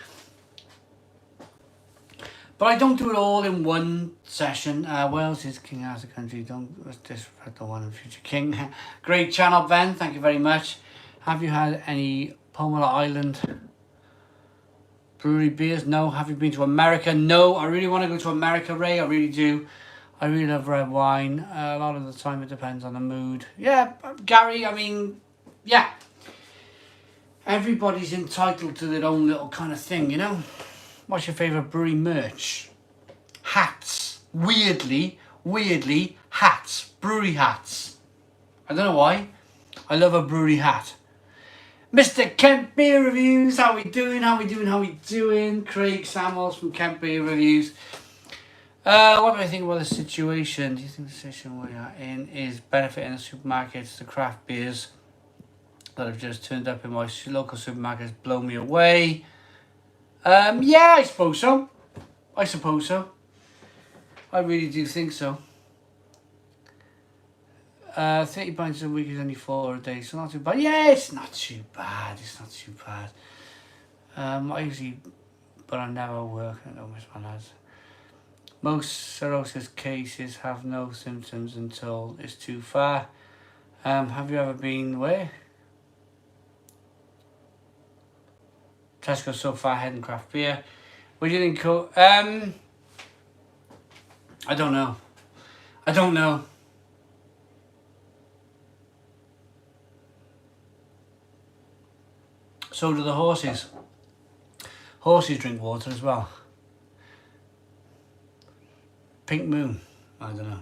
But I don't do it all in one session. Wales is king as a country. Don't disrespect the one in future king. Great channel, Ben. Thank you very much. Have you had any Pomona Island brewery beers? No. Have you been to America? No. I really want to go to America, Ray. I really do. I really love red wine. A lot of the time it depends on the mood. Yeah, Gary, yeah. Everybody's entitled to their own little kind of thing, What's your favourite brewery merch? Hats. Weirdly, hats. Brewery hats. I don't know why. I love a brewery hat. Mr. Kent Beer Reviews. How we doing? Craig Samuels from Kent Beer Reviews. What do I think about the situation? Do you think the situation we are in is benefiting the supermarkets, the craft beers that have just turned up in my local supermarkets blow me away? Yeah, I suppose so. I really do think so. 30 pints a week is only 4 a day, so not too bad. Yeah, it's not too bad. I usually, but I never work. I don't miss my lads. Most cirrhosis cases have no symptoms until it's too far. Have you ever been where? Tesco so far ahead in craft beer. What do you think? I don't know. So do the horses. Horses drink water as well. Pink Moon. I don't know.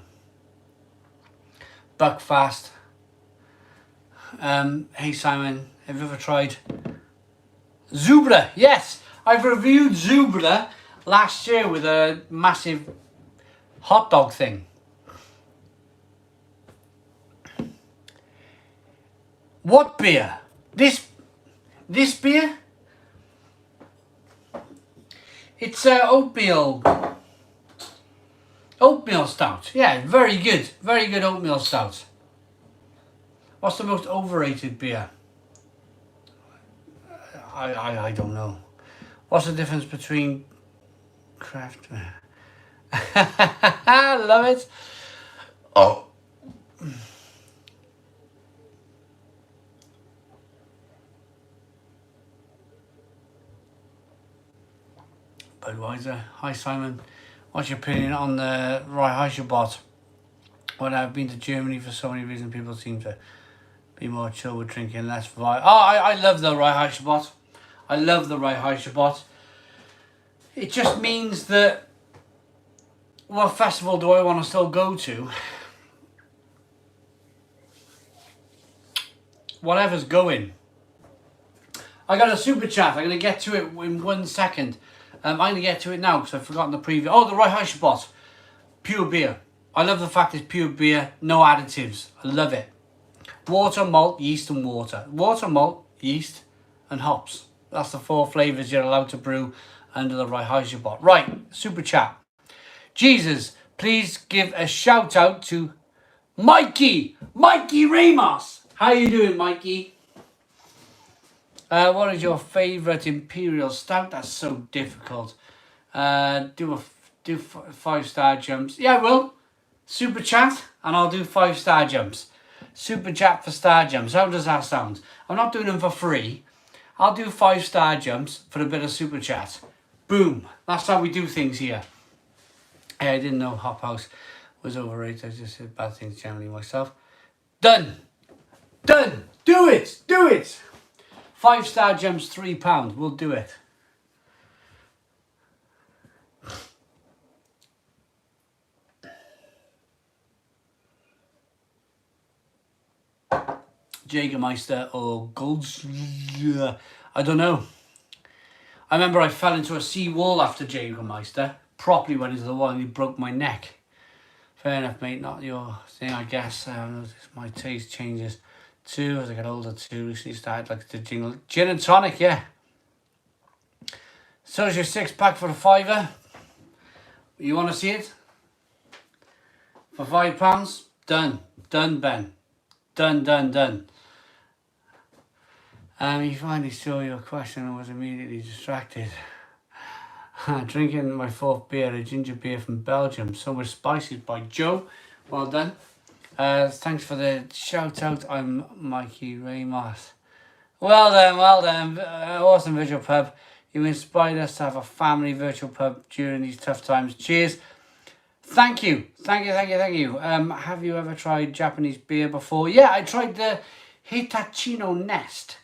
Buckfast. Hey Simon, have you ever tried Zubra? Yes, I've reviewed Zubra last year with a massive hot dog thing. What beer? This beer? It's oatmeal stout. Yeah, very good oatmeal stout. What's the most overrated beer? I don't know. What's the difference between craft? I love it. Oh. Budweiser. Hi Simon. What's your opinion on the Rye When I've been to Germany for so many reasons, people seem to be more chill with drinking, less vibe. Oh, I love the Rye I love the Rye. It just means that what festival do I want to still go to? Whatever's going. I got a super chat. I'm going to get to it in 1 second. I'm going to get to it now because I've forgotten the preview. Oh, the Rye pure beer. I love the fact it's pure beer, no additives. I love it. Water, malt, yeast and water. Water, malt, yeast and hops. That's the 4 flavours you're allowed to brew under the Rye. Right, super chat. Jesus, please give a shout out to Mikey Ramos. How you doing, Mikey? What is your favourite Imperial Stout? That's so difficult. Do 5-star jumps. Yeah, I will. Super chat, and I'll do 5-star jumps. Super chat for star jumps. How does that sound? I'm not doing them for free. I'll do 5-star jumps for a bit of super chat. Boom. That's how we do things here. Hey, I didn't know Hop House was overrated. I just said bad things generally myself. Done. Do it. 5-star jumps, £3. We'll do it. Jägermeister or Golds. I don't know. I remember I fell into a sea wall after Jägermeister. Properly went into the wall and he broke my neck. Fair enough, mate. Not your thing, I guess. My taste changes too as I get older too. Recently started like the jingle. Gin and tonic, yeah. So is your 6-pack for a £5. You want to see it? For £5? Done. Done, Ben. Done. You finally saw your question and was immediately distracted. Drinking my 4th beer, a ginger beer from Belgium. So much spices by Joe. Well done. Thanks for the shout out. I'm Mikey Ramos. Well done. Awesome virtual pub. You inspired us to have a family virtual pub during these tough times. Cheers. Thank you. Have you ever tried Japanese beer before? Yeah, I tried the Hitachino Nest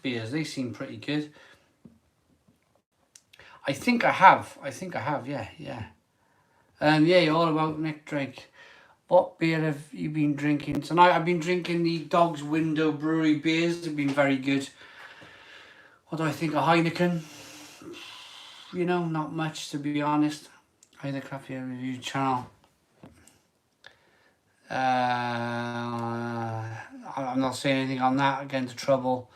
beers. They seem pretty good. I think I have, yeah. You're all about Nick Drake. What beer have you been drinking tonight? I've been drinking the Dog's Window Brewery beers. They've been very good. What do I think of Heineken? Not much, to be honest. I the Craft Beer Review channel. I'm not saying anything on that. I get into trouble.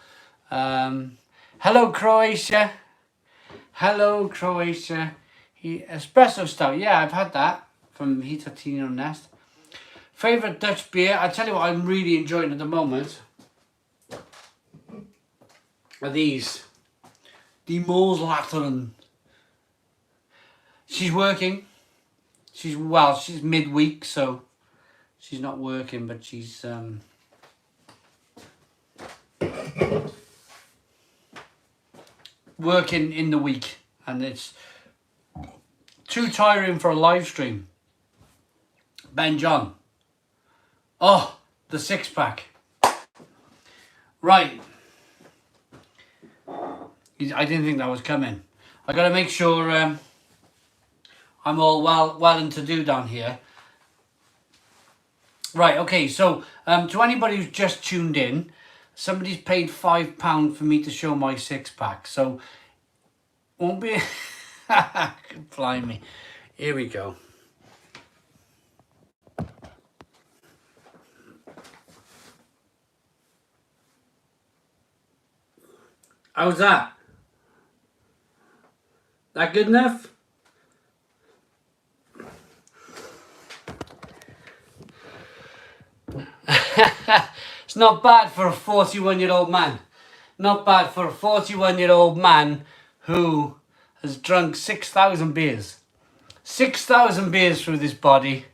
Hello, Croatia. Espresso Stout. Yeah, I've had that from Hitachino Nest. Favourite Dutch beer? I tell you what I'm really enjoying at the moment are these. The Mooslatteren. She's working. She's midweek, so she's not working, but she's working in the week, and it's too tiring for a live stream. Ben John. Oh, the 6-pack. Right. I didn't think that was coming. I got to make sure I'm all well and to do down here. Right, okay, so to anybody who's just tuned in, somebody's paid £5 for me to show my 6-pack, so won't be... Blimey. Here we go. How's that? That good enough? It's not bad for a 41-year-old man. Not bad for a 41-year-old man who has drunk 6,000 beers. 6,000 beers through this body.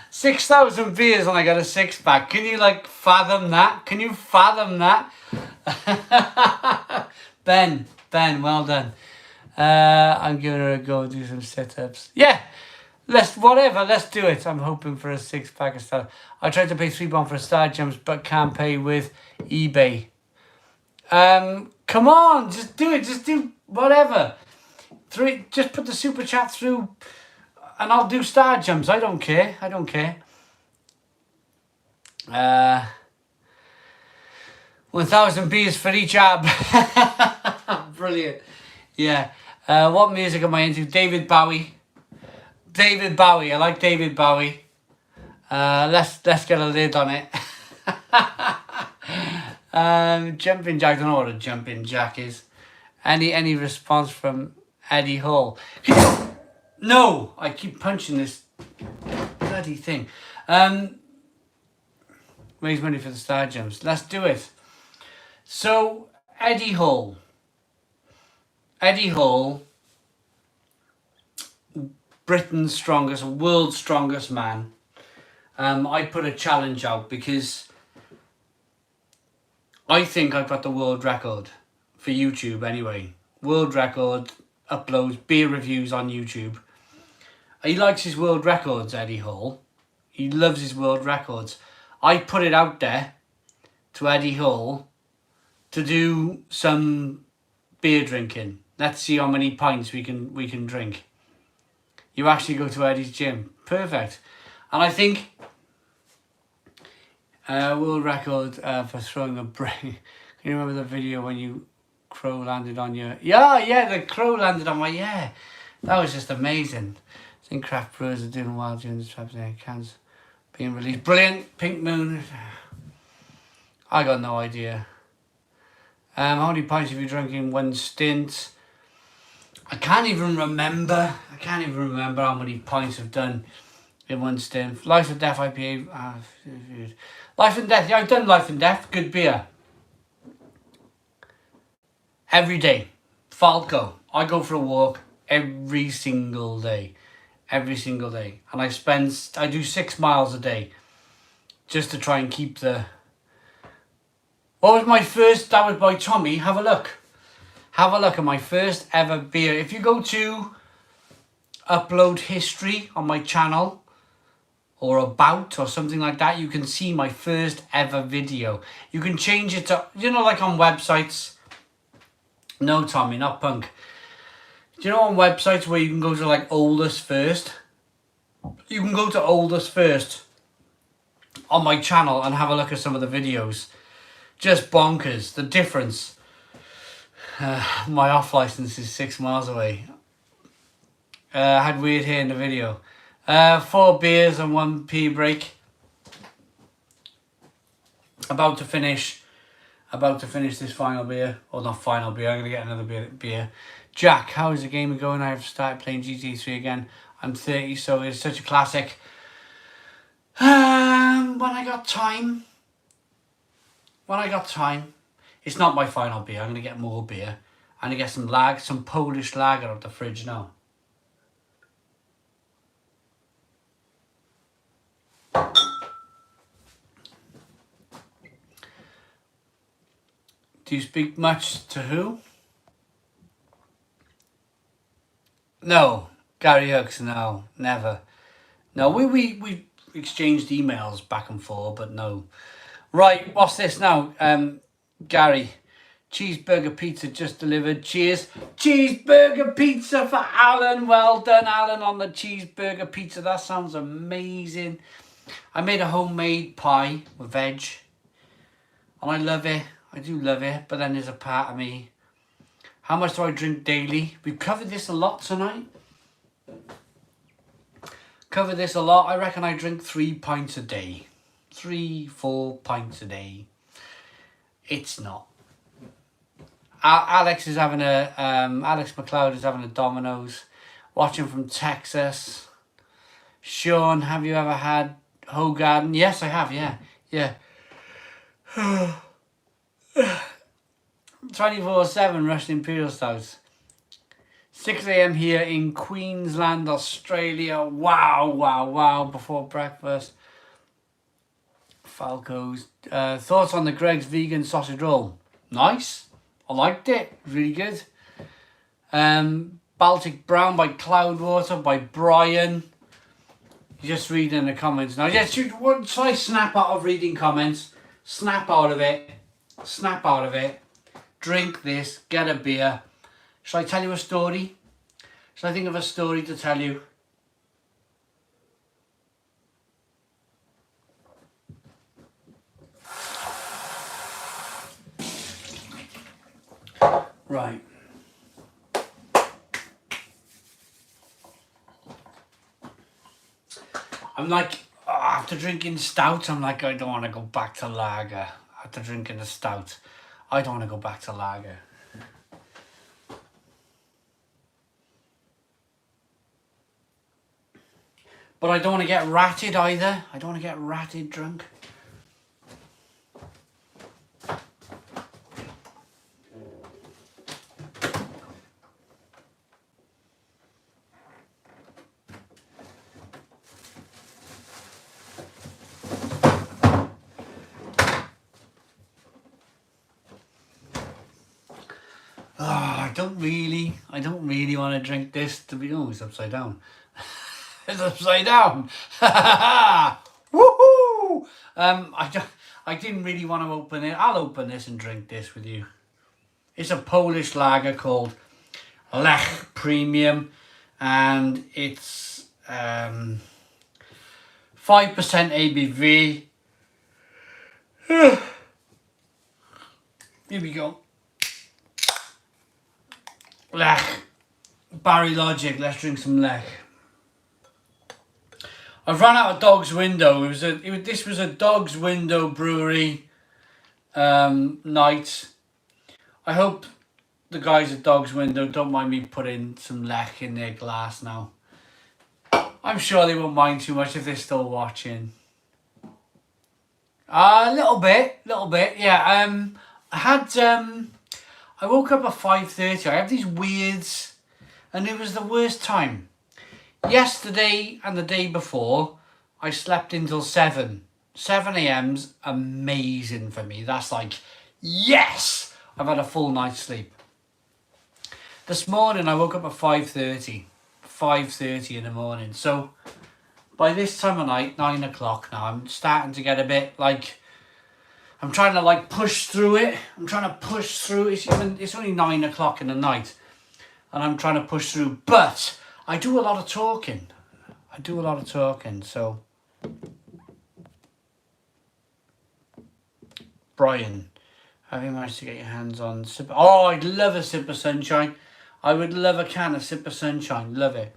6,000 beers and I got a 6-pack. Can you fathom that? Can you fathom that? Ben, well done. I'm giving her a go, do some sit-ups. Yeah, let's do it. I'm hoping for a 6-pack of Stout. I tried to pay £3 for a Star Jumps, but can't pay with eBay. Come on, just do it. Just do whatever. Just put the super chat through, and I'll do Star Jumps. I don't care. 1,000 beers for each ab. Brilliant. Yeah. What music am I into? David Bowie. I like David Bowie. Let's get a lid on it. Jumping jack. I don't know what a jumping jack is. Any response from Eddie Hall? No, I keep punching this bloody thing. Raise money for the Star Jumps. Let's do it. So Eddie Hall, Britain's world's strongest man. I put a challenge out because I think I've got the world record for YouTube anyway. World record uploads, beer reviews on YouTube. He likes his world records, Eddie Hall. He loves his world records. I put it out there to Eddie Hall to do some beer drinking. Let's see how many pints we can drink. You actually go to Eddie's gym. Perfect. And I think world record for throwing a brain. You remember the video when you crow landed on your... Yeah, the crow landed on my... Yeah, that was just amazing. I think craft brewers are doing well during this type of day. Cans being released. Brilliant. Pink Moon. I got no idea. How many pints have you drunk in one stint? I can't even remember. How many pints I've done in one stint. Life and Death IPA. Life and Death. Yeah, I've done Life and Death. Good beer. Every day. Falco. I go for a walk every single day. Every single day. And I do 6 miles a day. Just to try and keep the... What was my first? That was by Tommy. Have a look. Have a look at my first ever beer. If you go to upload history on my channel or about or something like that, you can see my first ever video. You can change it to, you know, like on websites. No, Tommy, not punk. Do you know on websites where you can go to like oldest first? You can go to oldest first on my channel and have a look at some of the videos. Just bonkers. The difference. My off license is 6 miles away. I had weird hair in the video. 4 beers and 1 pee break. About to finish this final beer. Or not final beer, I'm going to get another beer. Jack, how is the game going? I've started playing GTA 3 again. I'm 30, so it's such a classic. When I got time. It's not my final beer. I'm going to get more beer. I'm going to get some Polish lager out of the fridge now. Do you speak much to who? No. Gary Hooks, no. Never. No, we exchanged emails back and forth, but no. Right, what's this now? Gary, cheeseburger pizza just delivered. Cheers. Cheeseburger pizza for Alan. Well done, Alan, on the cheeseburger pizza. That sounds amazing. I made a homemade pie with veg. And I love it. I do love it. But then there's a part of me. How much do I drink daily? We've covered this a lot tonight. I reckon I drink 3 pints a day. 3-4 pints a day. It's not. Alex is having a Alex McLeod is having a Domino's. Watching from Texas. Sean, have you ever had Hogarden? Yes, I have. Yeah. 24/7 Russian Imperial Stouts. 6 a.m. here in Queensland, Australia. Wow. Before breakfast. Falco's. Thoughts on the Greg's vegan sausage roll? Nice. I liked it. Really good. Baltic Brown by Cloudwater by Brian. Just reading the comments now. Yes, should I snap out of reading comments? Snap out of it. Drink this. Get a beer. Shall I tell you a story? Shall I think of a story to tell you? Right. I'm like, after drinking stout, I'm like, I don't want to go back to lager. After drinking a stout, I don't want to go back to lager. But I don't want to get ratted either. I don't want to get ratted drunk. I don't really want to drink this, to be honest. It's upside down. It's upside down. Woohoo! I didn't really want to open it. I'll open this and drink this with you. It's a Polish lager called Lech Premium, and it's 5% ABV. Here we go. Lech. Barry Logic. Let's drink some Lech. I've run out of Dog's Window. This was a Dog's Window brewery night. I hope the guys at Dog's Window don't mind me putting some Lech in their glass now. I'm sure they won't mind too much if they're still watching. A little bit, yeah. I woke up at 5:30. I have these weirds, and it was the worst time. Yesterday and the day before, I slept until 7. 7 a.m.'s amazing for me. That's like, yes! I've had a full night's sleep. This morning, I woke up at 5:30. 5:30 in the morning. So, by this time of night, 9 o'clock now, I'm starting to get a bit like... I'm trying to like push through it. It's only 9 o'clock in the night. And I'm trying to push through. But I do a lot of talking. So... Brian, have you managed to get your hands on... Oh, I'd love a sip of sunshine. I would love a can of sip of sunshine. Love it.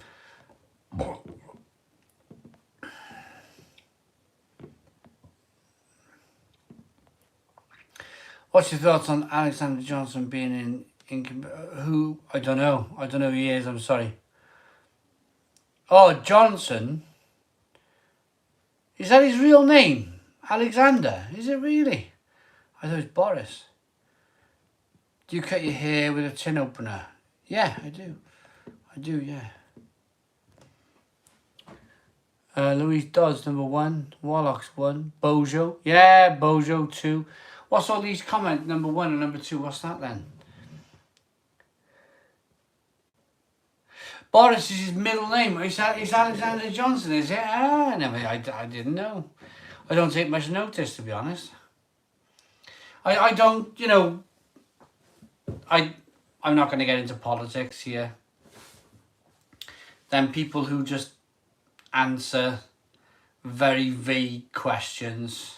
What's your thoughts on Alexander Johnson being in who? I don't know. I don't know who he is. I'm sorry. Oh, Johnson. Is that his real name? Alexander? Is it really? I thought it was Boris. Do you cut your hair with a tin opener? Yeah, I do. Yeah. Louise Dodds, number 1. Warlock's 1. Bojo. Yeah, Bojo 2. What's all these comments? Number 1 and number 2. What's that then? Boris is his middle name. Is Alexander Johnson, is it? I didn't know. I don't take much notice, to be honest. I don't, I'm not going to get into politics here. Then people who just answer very vague questions,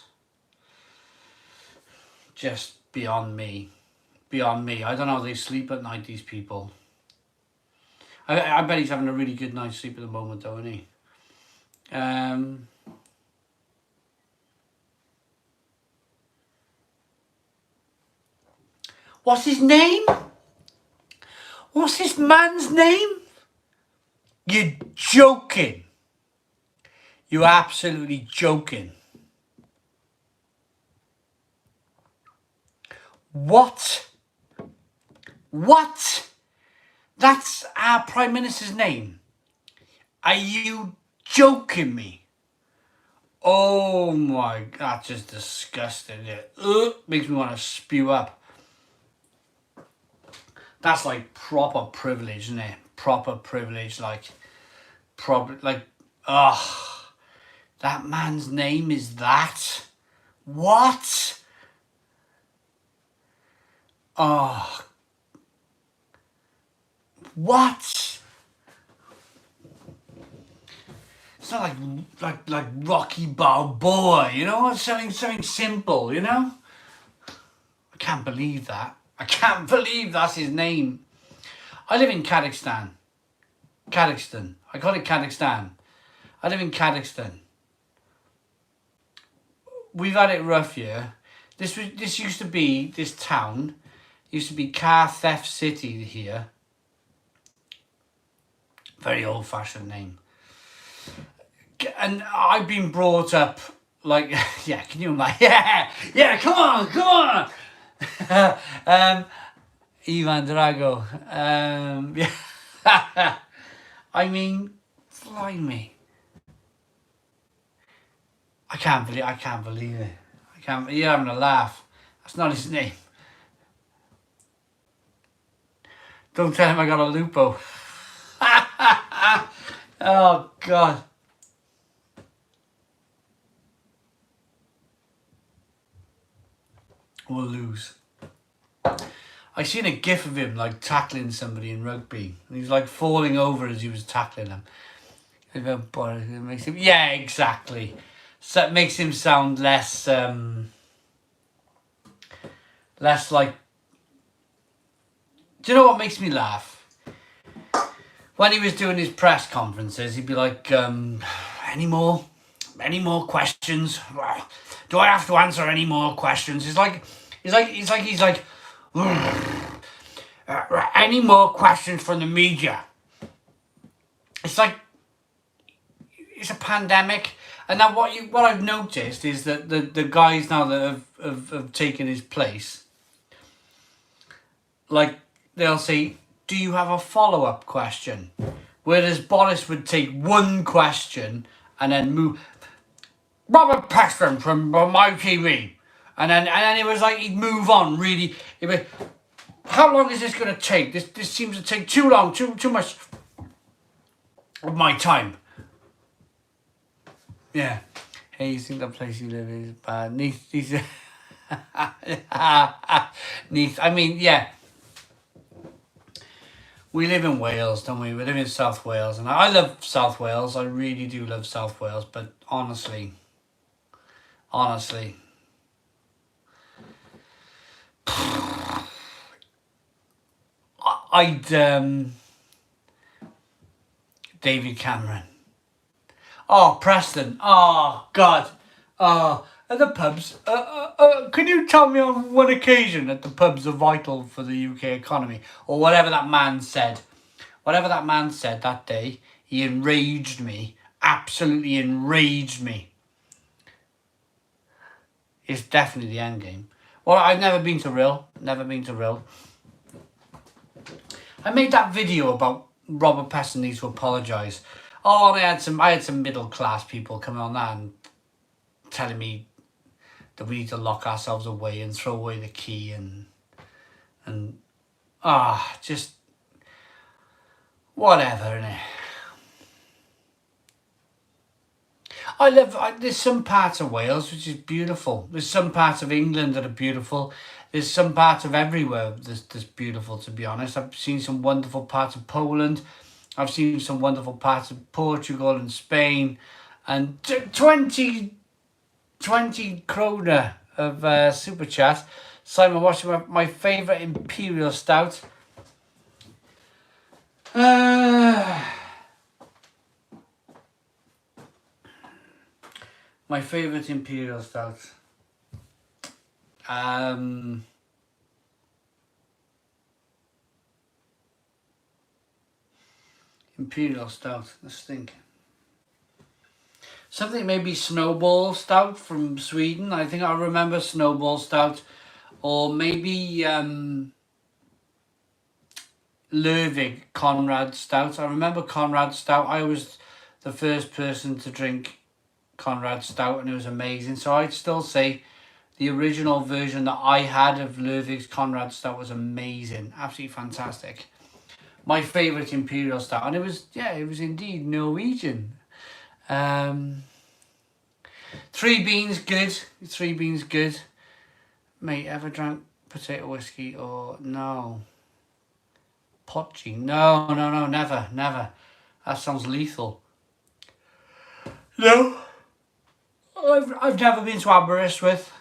just beyond me. I don't know how they sleep at night, these people. I bet he's having a really good night's sleep at the moment, though, isn't he? What's his name? What's this man's name? You're joking. You're absolutely joking. What? That's our Prime Minister's name. Are you joking me? Oh my God, that's just disgusting. Makes me want to spew up. That's like proper privilege, isn't it? Proper privilege, that man's name is that? What? Oh. What? It's not like Rocky Balboa, It's something simple, I can't believe that. I can't believe that's his name. I live in Kazakhstan. I call it Kazakhstan. I live in Kazakhstan. We've had it rough here. This town used to be car theft city here. Very old-fashioned name. And I've been brought up like, yeah, can you imagine? Yeah, come on. Ivan Drago. Yeah. I mean, fly me. I can't believe it. You're having a laugh. That's not his name. Don't tell him I got a Lupo. Oh, God. We'll lose. I seen a gif of him like tackling somebody in rugby. And he was like falling over as he was tackling him. It makes him, yeah, exactly. So it makes him sound less less like... Do you know what makes me laugh? When he was doing his press conferences, he'd be like, any more questions? Do I have to answer any more questions? He's like, any more questions from the media? It's like, it's a pandemic. And now what I've noticed is that the guys now that have taken his place, like, they'll say, do you have a follow-up question? Whereas Boris would take one question and then move. Robert Preston from my TV. And then it was like he'd move on really. He'd be, how long is this going to take? This seems to take too long, too much of my time. Yeah. Hey, you think the place you live is bad? Neath. I mean, yeah. We live in Wales, don't we? We live in South Wales. And I love South Wales. I really do love South Wales. But honestly, David Cameron. Oh, Preston. Oh, God. Oh, at the pubs. Can you tell me on one occasion that the pubs are vital for the UK economy? Or whatever that man said. Whatever that man said that day, he enraged me. Absolutely enraged me. It's definitely the end game. Well, I've never been to Rill. I made that video about Robert Preston needs to apologise. Oh, and I had some middle class people coming on that and telling me that we need to lock ourselves away and throw away the key and just whatever, innit? There's some parts of Wales which is beautiful. There's some parts of England that are beautiful. There's some parts of everywhere that's beautiful, to be honest. I've seen some wonderful parts of Poland. I've seen some wonderful parts of Portugal and Spain. And 20 kroner of super chat. Simon, what's my favourite Imperial Stout? My favourite Imperial Stout. Imperial Stout, let's think. Something maybe Snowball Stout from Sweden. I think I remember Snowball Stout. Or maybe Lervig Conrad Stout. I remember Conrad Stout. I was the first person to drink Conrad Stout and it was amazing. So I'd still say the original version that I had of Lervig's Conrad Stout was amazing. Absolutely fantastic. My favourite Imperial Stout. And it was indeed Norwegian. 3 Beans, good. 3 Beans, good. Mate, ever drank potato whiskey or no? Potchie? No, never. That sounds lethal. No. I've never been to Aberystwyth.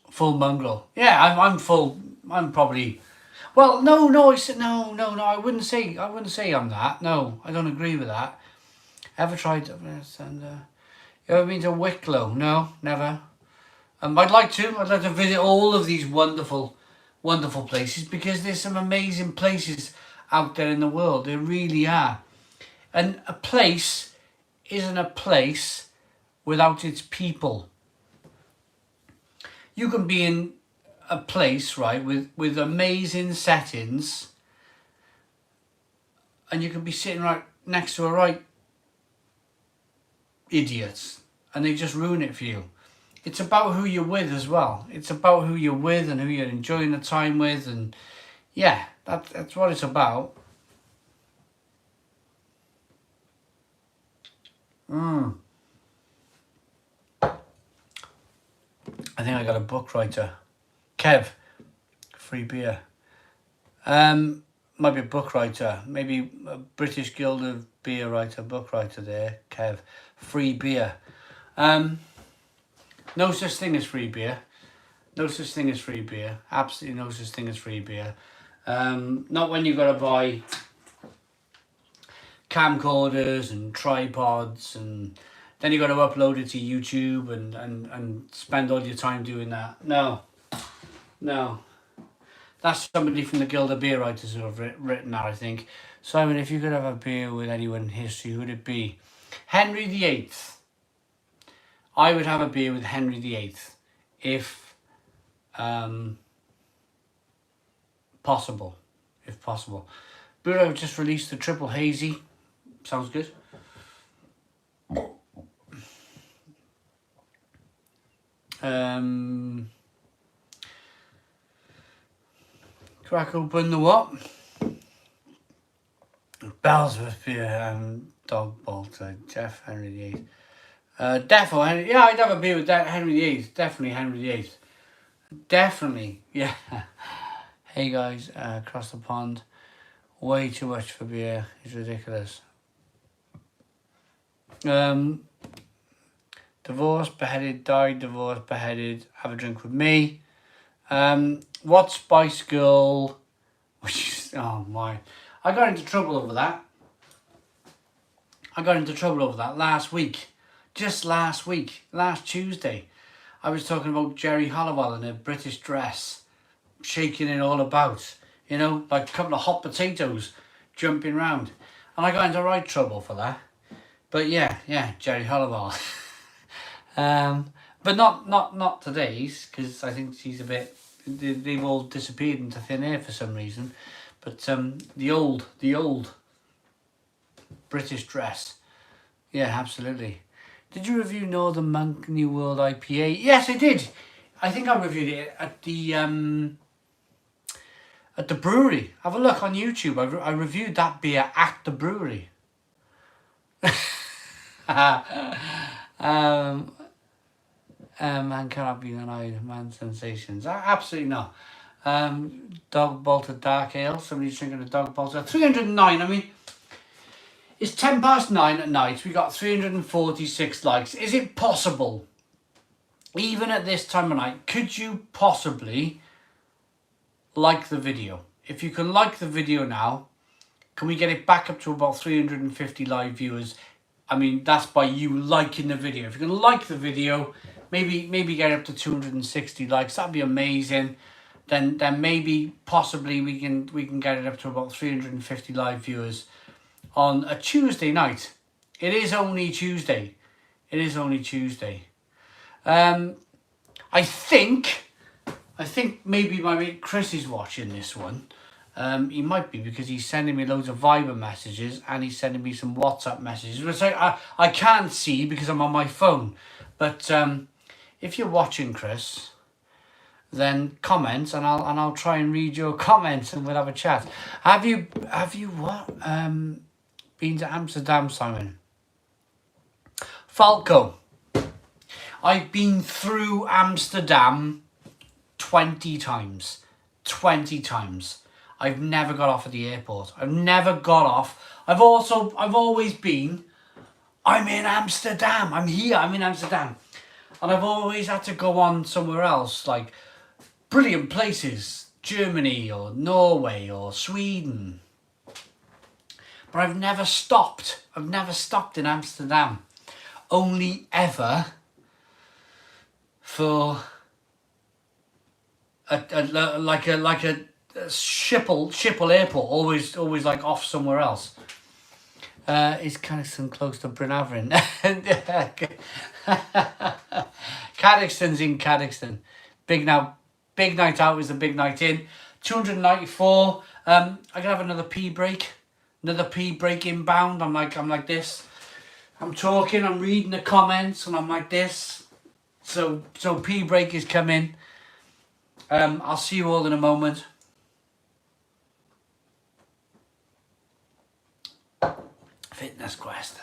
Full mongrel. Yeah, I'm full. I'm probably. Well, no. I said no. I wouldn't say I'm that. No, I don't agree with that. Ever tried? And you ever been to Wicklow? No, never. I'd like to visit all of these wonderful places because there's some amazing places out there in the world. There really are. And a place isn't a place without its people. You can be in a place, right, with amazing settings and you can be sitting right next to a right idiots and they just ruin it for you. It's about who you're with as well. It's about who you're with and who you're enjoying the time with, and yeah, that's what it's about. I think I got a book writer. Kev, free beer. Might be a book writer, maybe a British Guild of Beer writer, book writer there, Kev. Free beer. No such thing as free beer. No such thing as free beer. Absolutely no such thing as free beer. Not when you've got to buy camcorders and tripods, and then you've got to upload it to YouTube and spend all your time doing that. No. That's somebody from the Guild of Beer Writers who have written that, I think. Simon, if you could have a beer with anyone in history, who would it be? Henry VIII. I would have a beer with Henry VIII if possible. If possible. Brewery have just released the Triple Hazy. Sounds good. Crack open the what? Bellsworth beer, Dog Bolt, Jeff Henry VIII. Definitely, Henry, yeah, I'd have a beer with Henry VIII. Definitely Henry VIII. Definitely, yeah. Hey guys, across the pond. Way too much for beer. It's ridiculous. Divorced, beheaded, died, divorced, beheaded. Have a drink with me. What Spice Girl? Which is, oh my! I got into trouble over that. Last week. Just last week, last Tuesday. I was talking about Jerry Halliwell in a British dress, shaking it all about. You know, like a couple of hot potatoes jumping round. And I got into right trouble for that. But yeah, Jerry Halliwell. But not today's, because I think she's a bit, they've all disappeared into thin air for some reason. But the old British dress. Yeah, absolutely. Did you review Northern Monk New World IPA? Yes, I did. I think I reviewed it at the brewery. Have a look on YouTube. I reviewed that beer at the brewery. Man cannot be denied. Man sensations. Absolutely not. Dog Bolted Dark Ale. Somebody's drinking a Dog Bolted. 309. I mean, it's 9:10 at night. We got 346 likes. Is it possible, even at this time of night, could you possibly like the video? If you can like the video now, can we get it back up to about 350 live viewers? I mean, that's by you liking the video. If you can like the video, maybe get up to 260 likes. That'd be amazing. Then maybe possibly we can get it up to about 350 live viewers on a Tuesday night. It is only Tuesday. I think maybe my mate Chris is watching this one. He might be, because he's sending me loads of Viber messages and he's sending me some WhatsApp messages, which I can't see because I'm on my phone. But if you're watching, Chris, then comment and I'll try and read your comments and we'll have a chat. Have you what? Been to Amsterdam, Simon? Falco. I've been through Amsterdam 20 times. 20 times. I've never got off at the airport. I've never got off. I've always been, I'm in Amsterdam. I'm here, I'm in Amsterdam. And I've always had to go on somewhere else, like brilliant places, Germany or Norway or Sweden. But I've never stopped. I've never stopped in Amsterdam. Only ever for a Schiphol airport. Always like off somewhere else. Is Cadoxton close to Bryn Avon? Cadoxton's in Cadoxton. Big night out is a big night in. 294. I can have another pee break. Another pee break inbound. I'm like this. I'm talking, I'm reading the comments, and I'm like this. So pee break is coming. I'll see you all in a moment. Fitness quest.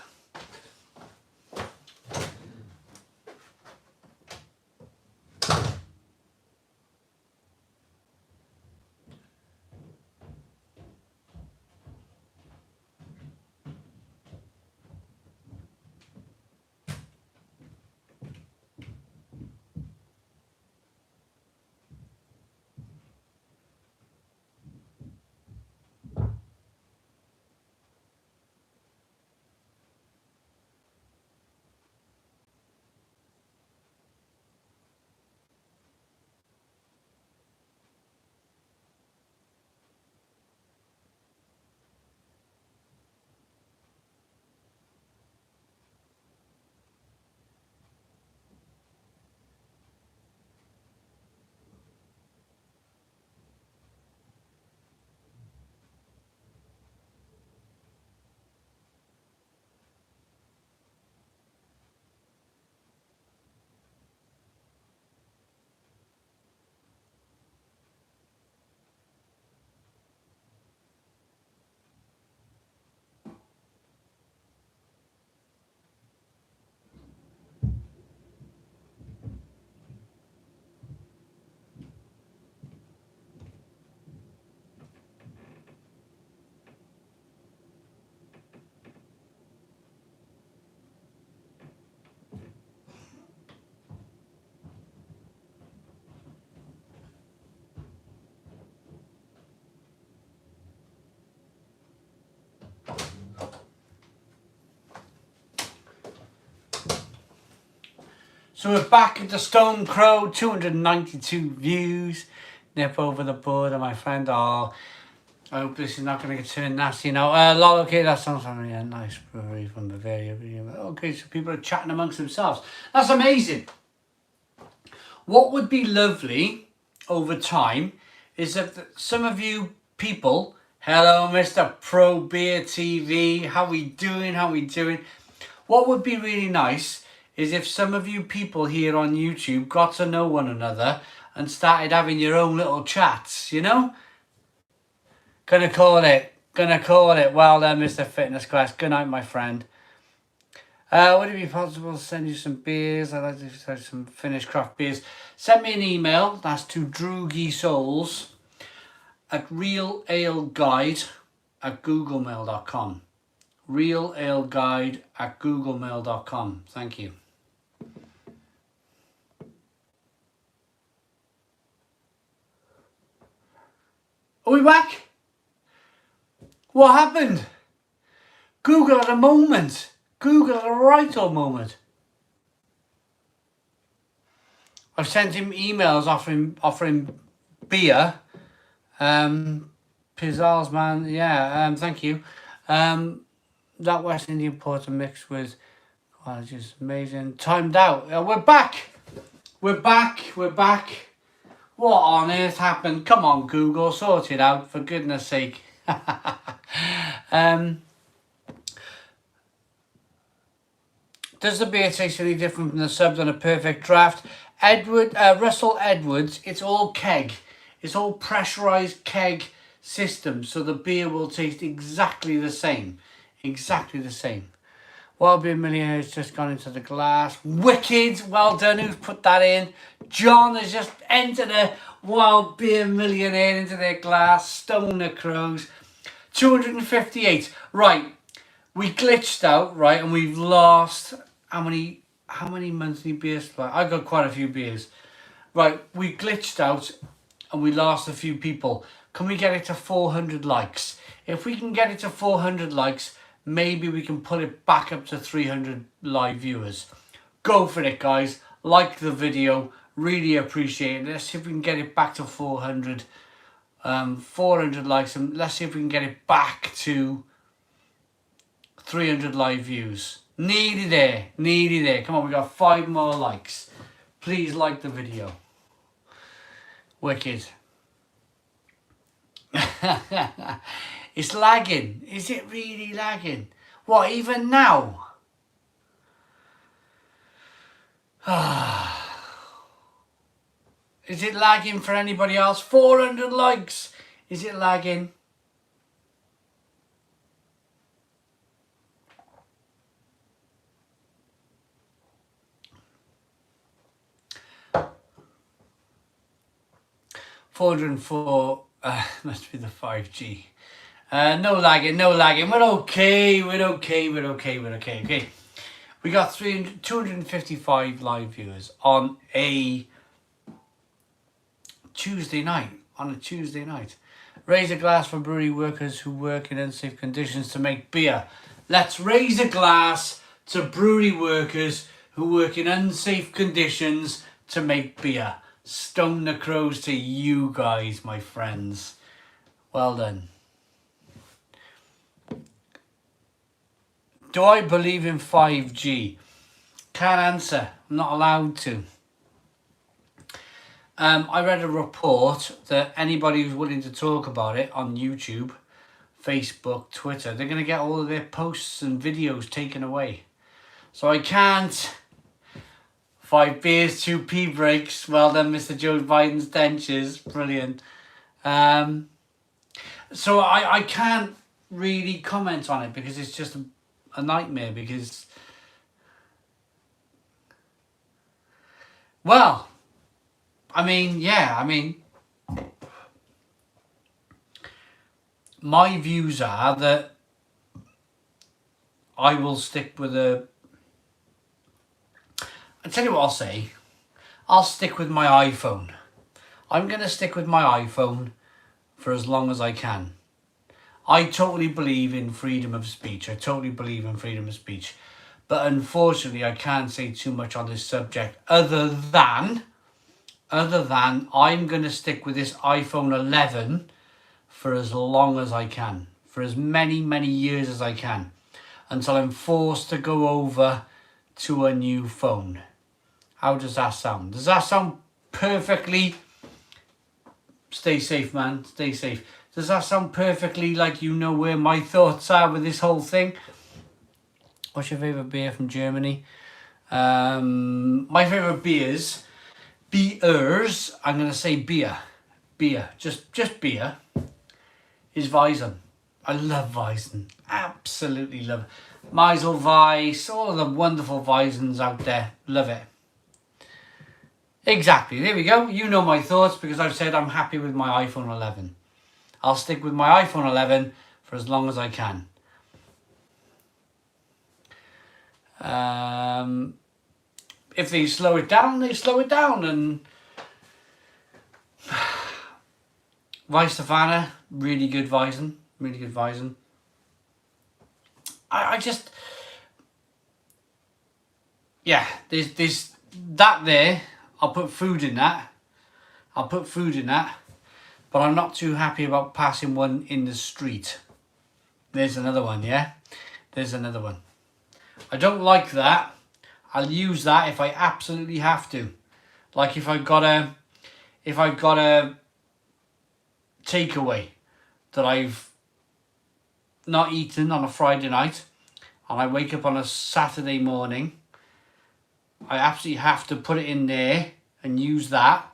So we're back at the Stone Crow, 292 views. Nip over the border, my friend. Oh, I hope this is not going to get turned nasty now. Lol, okay, that sounds like a nice brewery from Bavaria. Okay, so people are chatting amongst themselves. That's amazing. What would be lovely over time is if some of you people, hello, Mr. Pro Beer TV, how we doing? How we doing? What would be really nice is if some of you people here on YouTube got to know one another and started having your own little chats, you know? Gonna call it. Well then, Mr. Fitness Quest. Good night, my friend. Would it be possible to send you some beers? I'd like to have some finished craft beers. Send me an email. That's to droogiesouls at realaleguide@googlemail.com. realaleguide@googlemail.com. Thank you. Are we back? What happened? Google at a moment. Google at a right old moment. I've sent him emails offering beer. Pizzazz, man. Yeah, thank you. That West Indian Porter mixed with, oh, just amazing. Timed out. We're back. We're back. What on earth happened? Come on, Google, sort it out, for goodness sake. Does the beer taste any different from the subs on a perfect draft? Russell Edwards, it's all keg. It's all pressurized keg system, so the beer will taste exactly the same. Exactly the same. Wild Beer Millionaire has just gone into the glass. Wicked, well done. Who's put that in? John has just entered a Wild Beer Millionaire into their glass. Stoner Crows. 258. Right. We glitched out, right, and we've lost how many monthly beers? I got quite a few beers. Right, we glitched out and we lost a few people. Can we get it to 400 likes? If we can get it to 400 likes, maybe we can pull it back up to 300 live viewers. Go for it, guys. Like the video. Really appreciate it. Let's see if we can get it back to 400. 400 likes, and let's see if we can get it back to 300 live views. Nearly there. Come on, we got 5 more likes. Please like the video. Wicked. It's lagging. Is it really lagging? What, even now? Is it lagging for anybody else? 400 likes. Is it lagging? $404 must be the 5G. No lagging. We're okay. Okay. We got 255 live viewers on a Tuesday night. Raise a glass for brewery workers who work in unsafe conditions to make beer. Let's raise a glass to brewery workers who work in unsafe conditions to make beer. Stone the Crows to you guys, my friends. Well done. Do I believe in 5G? Can't answer. I'm not allowed to. I read a report that anybody who's willing to talk about it on YouTube, Facebook, Twitter, they're going to get all of their posts and videos taken away. So I can't. 5 beers, 2 pee breaks. Well done, Mr. Joe Biden's dentures. Brilliant. So I can't really comment on it because it's just a nightmare because... Well... my views are that I will stick with I'll tell you what I'll say. I'll stick with my iPhone. I'm going to stick with my iPhone for as long as I can. I totally believe in freedom of speech. But unfortunately, I can't say too much on this subject other than I'm going to stick with this iPhone 11 for as long as I can, for as many years as I can, until I'm forced to go over to a new phone. How does that sound? Does that sound perfectly? Stay safe, man. Stay safe. Does that sound perfectly like you know where my thoughts are with this whole thing? What's your favourite beer from Germany? My favourite beers, I'm going to say beer, just beer, is Weizen. I love Weizen. Absolutely love it. Weiss, all of the wonderful Weizens out there. Love it. Exactly. There we go. You know my thoughts because I've said I'm happy with my iPhone 11. I'll stick with my iPhone 11 for as long as I can. If they slow it down, they slow it down. And Weiss, really good Weizen. Really good Weizen. I just... Yeah, there's that there. I'll put food in that. But I'm not too happy about passing one in the street. There's another one, yeah? There's another one. I don't like that. I'll use that if I absolutely have to. Like if I've got a takeaway that I've not eaten on a Friday night and I wake up on a Saturday morning, I absolutely have to put it in there and use that.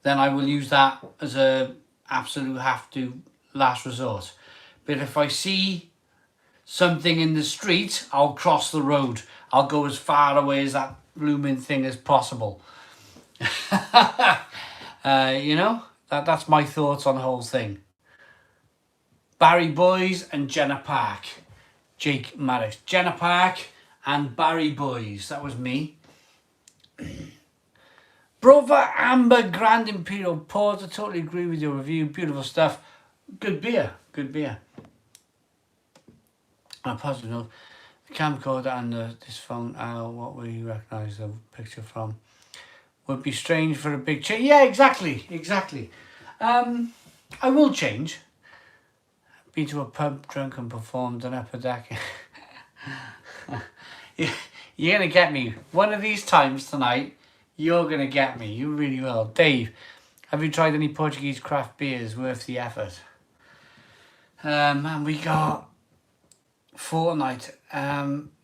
Then I will use that as a absolute have to last resort. But if I see something in the street, I'll cross the road. I'll go as far away as that blooming thing as possible. You know, that's my thoughts on the whole thing. Barry Boys and Jenna Park. Jake Maddox. Jenna Park and Barry Boys. That was me. Brother Amber Grand Imperial Porter. Totally agree with your review. Beautiful stuff. Good beer. Good beer. On a positive note, the camcorder and this phone, what will you recognise the picture from? Would be strange for a big change. Yeah, exactly. I will change. Been to a pub, drunk and performed an upper deck. You're going to get me. One of these times tonight, you're going to get me. You really will. Dave, have you tried any Portuguese craft beers worth the effort? And we got Fortnite.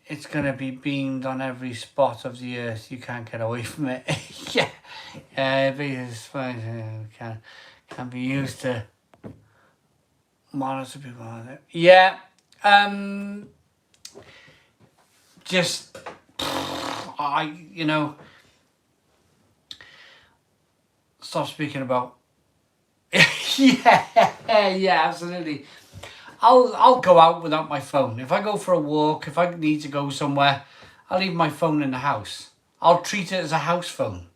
It's going to be beamed on every spot of the earth. You can't get away from it. Yeah. Because can be used to monitor people on it. Yeah. Just, stop speaking about. Yeah, absolutely. I'll go out without my phone. If I go for a walk, if I need to go somewhere, I'll leave my phone in the house. I'll treat it as a house phone.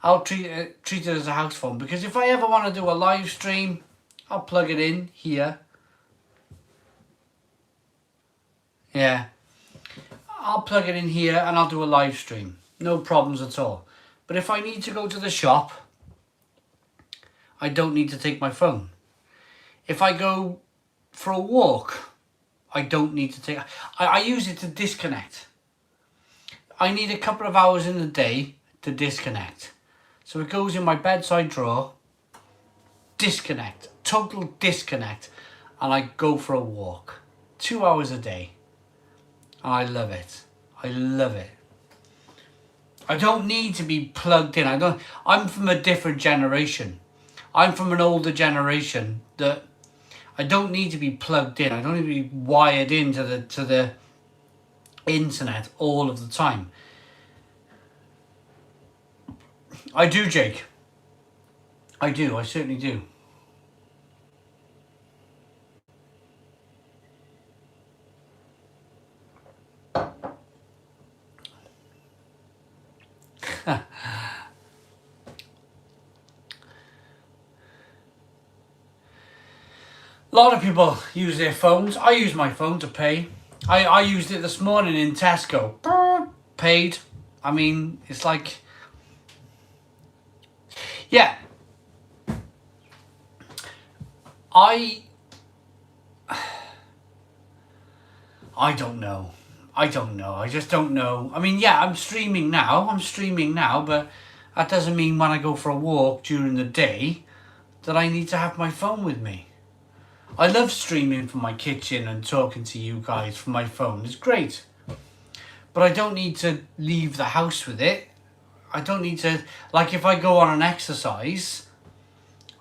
I'll treat it as a house phone because if I ever want to do a live stream, I'll plug it in here. Yeah. I'll plug it in here and I'll do a live stream. No problems at all. But if I need to go to the shop, I don't need to take my phone. If I go for a walk, I don't need to take... I use it to disconnect. I need a couple of hours in the day to disconnect. So it goes in my bedside drawer, disconnect, total disconnect, and I go for a walk. 2 hours a day. And I love it. I love it. I don't need to be plugged in. I'm from a different generation. I'm from an older generation that I don't need to be plugged in. I don't need to be wired into the internet all of the time. I do, Jake. I do. I certainly do. A lot of people use their phones. I use my phone to pay. I used it this morning in Tesco. Paid. I mean, it's like, yeah. I don't know. I don't know. I just don't know. I mean, yeah, I'm streaming now, but that doesn't mean when I go for a walk during the day that I need to have my phone with me. I love streaming from my kitchen and talking to you guys from my phone. It's great. But I don't need to leave the house with it. I don't need to, like if I go on an exercise,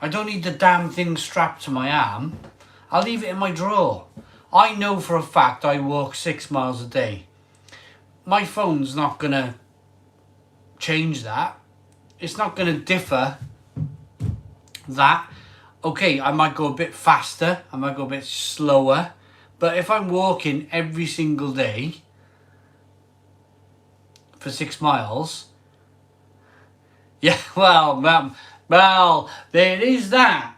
I don't need the damn thing strapped to my arm. I'll leave it in my drawer. I know for a fact I walk 6 miles a day. My phone's not going to change that. It's not going to differ that. Okay, I might go a bit faster. I might go a bit slower. But if I'm walking every single day for 6 miles, yeah, well, there is that.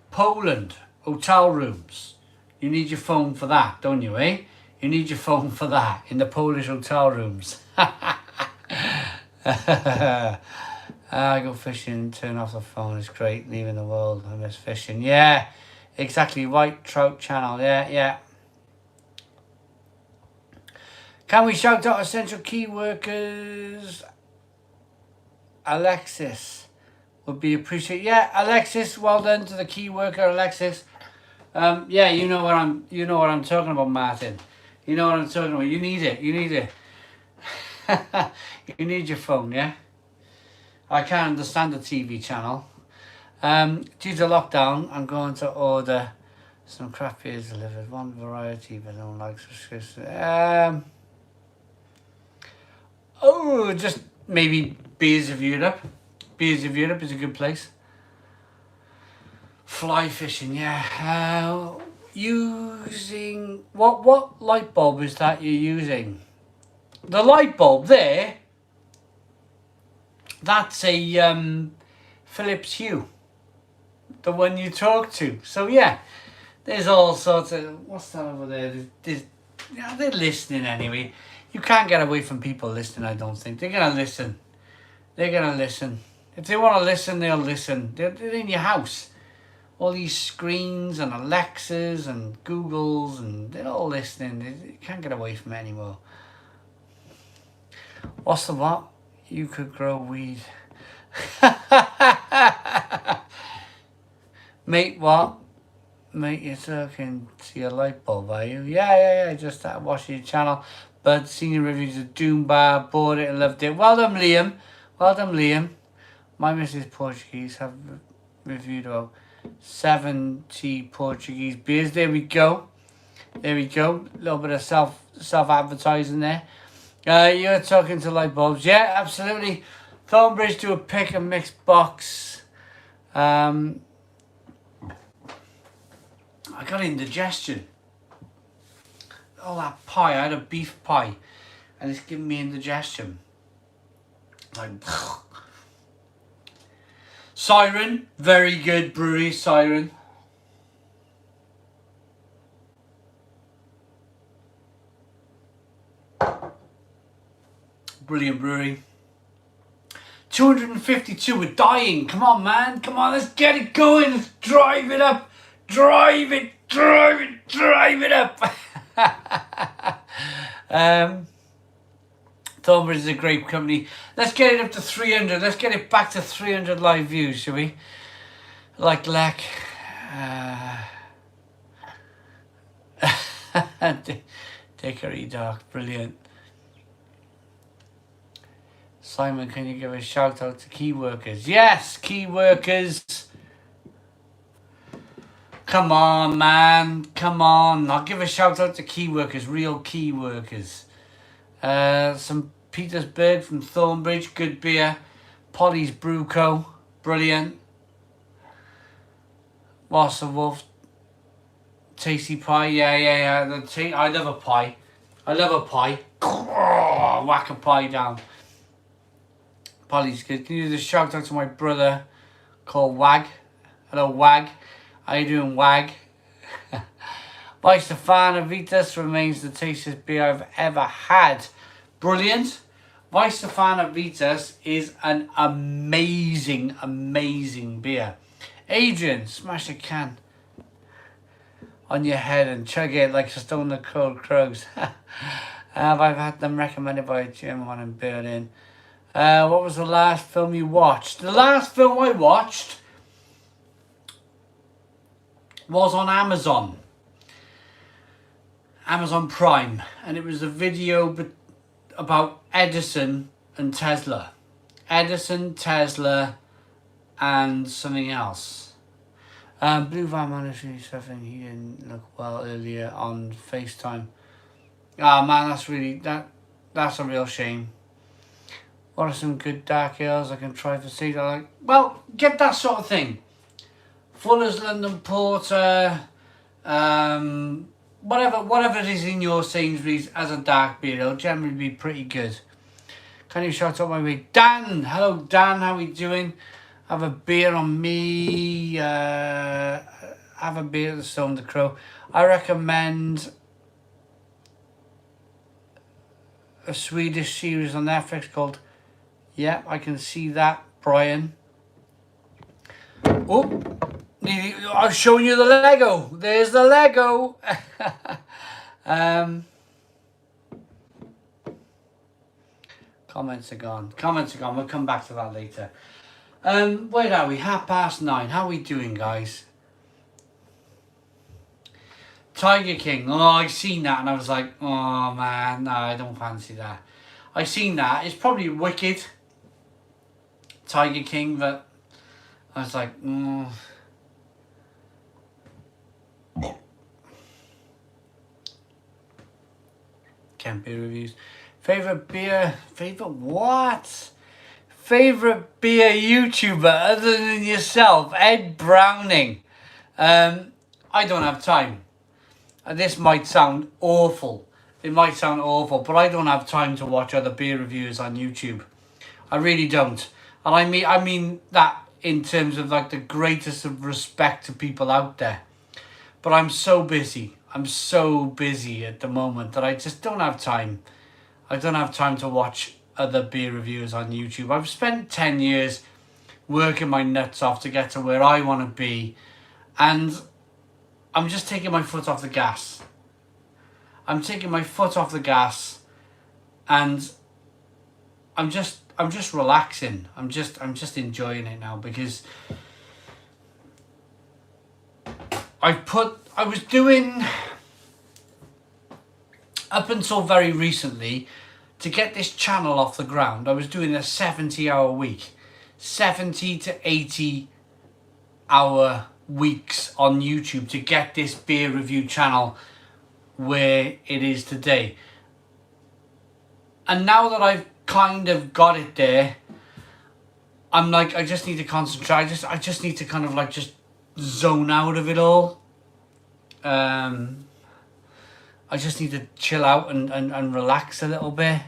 Poland, hotel rooms. You need your phone for that, don't you, eh? You need your phone for that in the Polish hotel rooms. I go fishing, turn off the phone, it's great, leaving the world, I miss fishing. Yeah, exactly, White Trout channel, yeah. Can we shout out essential key workers? Alexis would be appreciated. Yeah, Alexis, well done to the key worker, Alexis. Yeah, you know what I'm talking about, Martin. You know what I'm talking about. You need it. You need your phone, yeah? I can't understand the TV channel. Due to lockdown, I'm going to order some craft beers delivered. One variety, but no like subscription. Just maybe Beers of Europe. Beers of Europe is a good place. Fly fishing, yeah. Using what light bulb is that you're using? The light bulb there. That's a Philips Hue, the one you talk to. So yeah, there's all sorts of what's that over there? They're listening anyway. You can't get away from people listening. I don't think they're gonna listen. They're gonna listen. If they want to listen, they'll listen. They're in your house. All these screens and Alexas and Googles and they're all listening. You can't get away from it anymore. What's the what? You could grow weed. Mate, what? Mate, you're talking to your light bulb, are you? Yeah. Just watching your channel. But senior reviews of Doom Bar, bought it and loved it. Well done, Liam. My Mrs. Portuguese have reviewed about 70 Portuguese beers. There we go. A little bit of self-advertising there. You're talking to light bulbs. Yeah, absolutely. Thornbridge do a pick and mix box. I got indigestion. Oh, that pie. I had a beef pie. And it's giving me indigestion. Like... Siren. Very good brewery, Siren. Brilliant brewery. 252, we're dying. Come on, man. Come on, let's get it going. Let's drive it up. Drive it up. Thornbridge is a great company. Let's get it up to 300. Let's get it back to 300 live views, shall we? Like Leck. Dickory Dark, brilliant. Simon, can you give a shout out to key workers? Yes, key workers. Come on, man. Come on. I'll give a shout out to key workers, real key workers. Some Petersburg from Thornbridge, good beer. Polly's Brew Co, brilliant. Wasser Wolf, tasty pie, yeah. I love a pie. Whack a pie down. Polly's good. Can you do a shout out to my brother called Wag? Hello, Wag. How you doing, Wag? Vitas remains the tastiest beer I've ever had. Brilliant. Vitas is an amazing, amazing beer. Adrian, smash a can on your head and chug it like a stone of cold crows. I've had them recommended by a German one in Berlin. What was the last film you watched? The last film I watched was on Amazon Prime, and it was a video about Edison, Tesla, and something else. Blue Van Monetary something. He didn't look well earlier on FaceTime. Ah man, that's a real shame. What are some good dark ales I can try for seed? Well, get that sort of thing. Fuller's London Porter, whatever it is in your Sainsbury's as a dark beer, it'll generally be pretty good. Can you shout out my way? Dan! Hello Dan, how are we doing? Have a beer on me. Have a beer at the Stone the Crow. I recommend a Swedish series on Netflix called, yeah, I can see that, Brian. Oh, I'm showing you the Lego. There's the Lego. Comments are gone. We'll come back to that later. Where are we? 9:30. How are we doing, guys? Tiger King. Oh, I seen that and I was like, oh man, no, I don't fancy that. I seen that. It's probably wicked. Tiger King, but I was like, Can't beer reviews. Favorite beer YouTuber other than yourself? Ed Browning. I don't have time. This might sound awful. But I don't have time to watch other beer reviews on YouTube. I really don't. And I mean that in terms of like the greatest of respect to people out there. But I'm so busy at the moment that I just don't have time. I don't have time to watch other beer reviews on YouTube. I've spent 10 years working my nuts off to get to where I want to be, and I'm just taking my foot off the gas. And I'm just relaxing. I'm just enjoying it now, because I was doing, up until very recently, to get this channel off the ground, I was doing a 70-hour week. 70 to 80 hour weeks on YouTube to get this beer review channel where it is today. And now that I've kind of got it there, I'm like, I just need to concentrate. I just need to kind of like just zone out of it all. I just need to chill out and relax a little bit.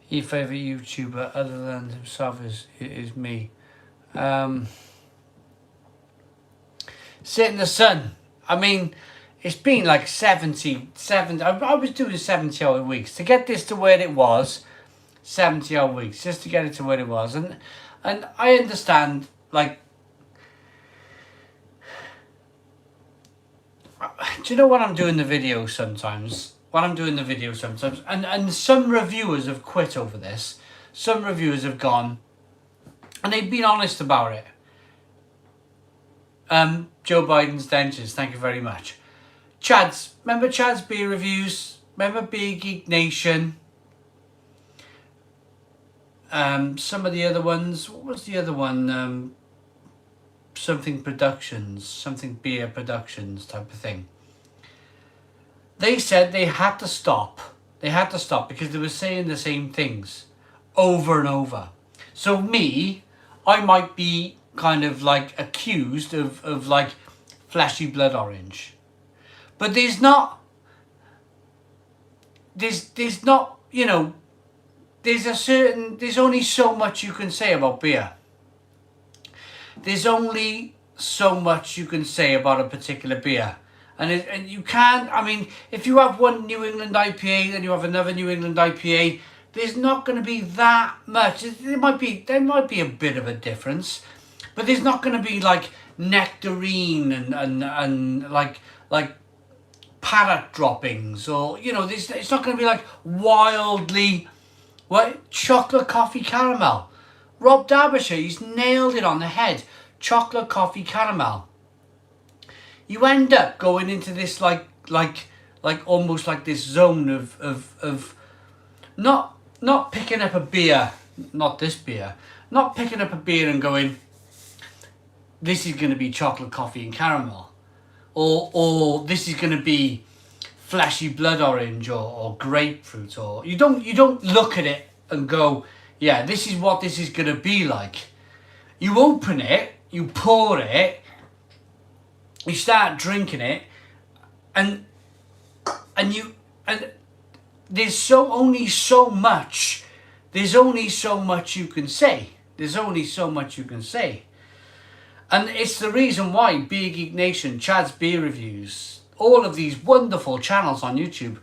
Your favourite YouTuber other than himself is me. Sit in the sun. I mean, it's been like 70. I was doing 70-hour weeks. To get this to where it was, 70-hour weeks, just to get it to where it was. And I understand, like, do you know when I'm doing the video sometimes? And some reviewers have quit over this. Some reviewers have gone, and they've been honest about it. Joe Biden's dentures, thank you very much. Remember Chad's beer reviews? Remember Beer Geek Nation? Some of the other ones, what was the other one? Something Beer Productions type of thing. They said they had to stop. Because they were saying the same things over and over. So me, I might be kind of like accused of like Fleshy Blood Orange. But there's not, you know, there's only so much you can say about beer. There's only so much you can say about a particular beer. And you can't, I mean, if you have one New England IPA, then you have another New England IPA, there's not going to be that much. There might be a bit of a difference, but there's not going to be like nectarine and like parrot droppings, or, you know, it's not going to be like wildly, what, chocolate coffee caramel. Rob Derbyshire, he's nailed it on the head. Chocolate coffee caramel. You end up going into this like almost like this zone of not picking up a beer, not this beer, not picking up a beer and going, this is going to be chocolate coffee and caramel, or this is going to be fleshy blood orange or grapefruit, or you don't look at it and go, yeah, this is what this is going to be like. You open it, you pour it, you start drinking it, and there's only so much you can say. There's only so much you can say. And it's the reason why Beer Geek Nation, Chad's Beer Reviews, all of these wonderful channels on YouTube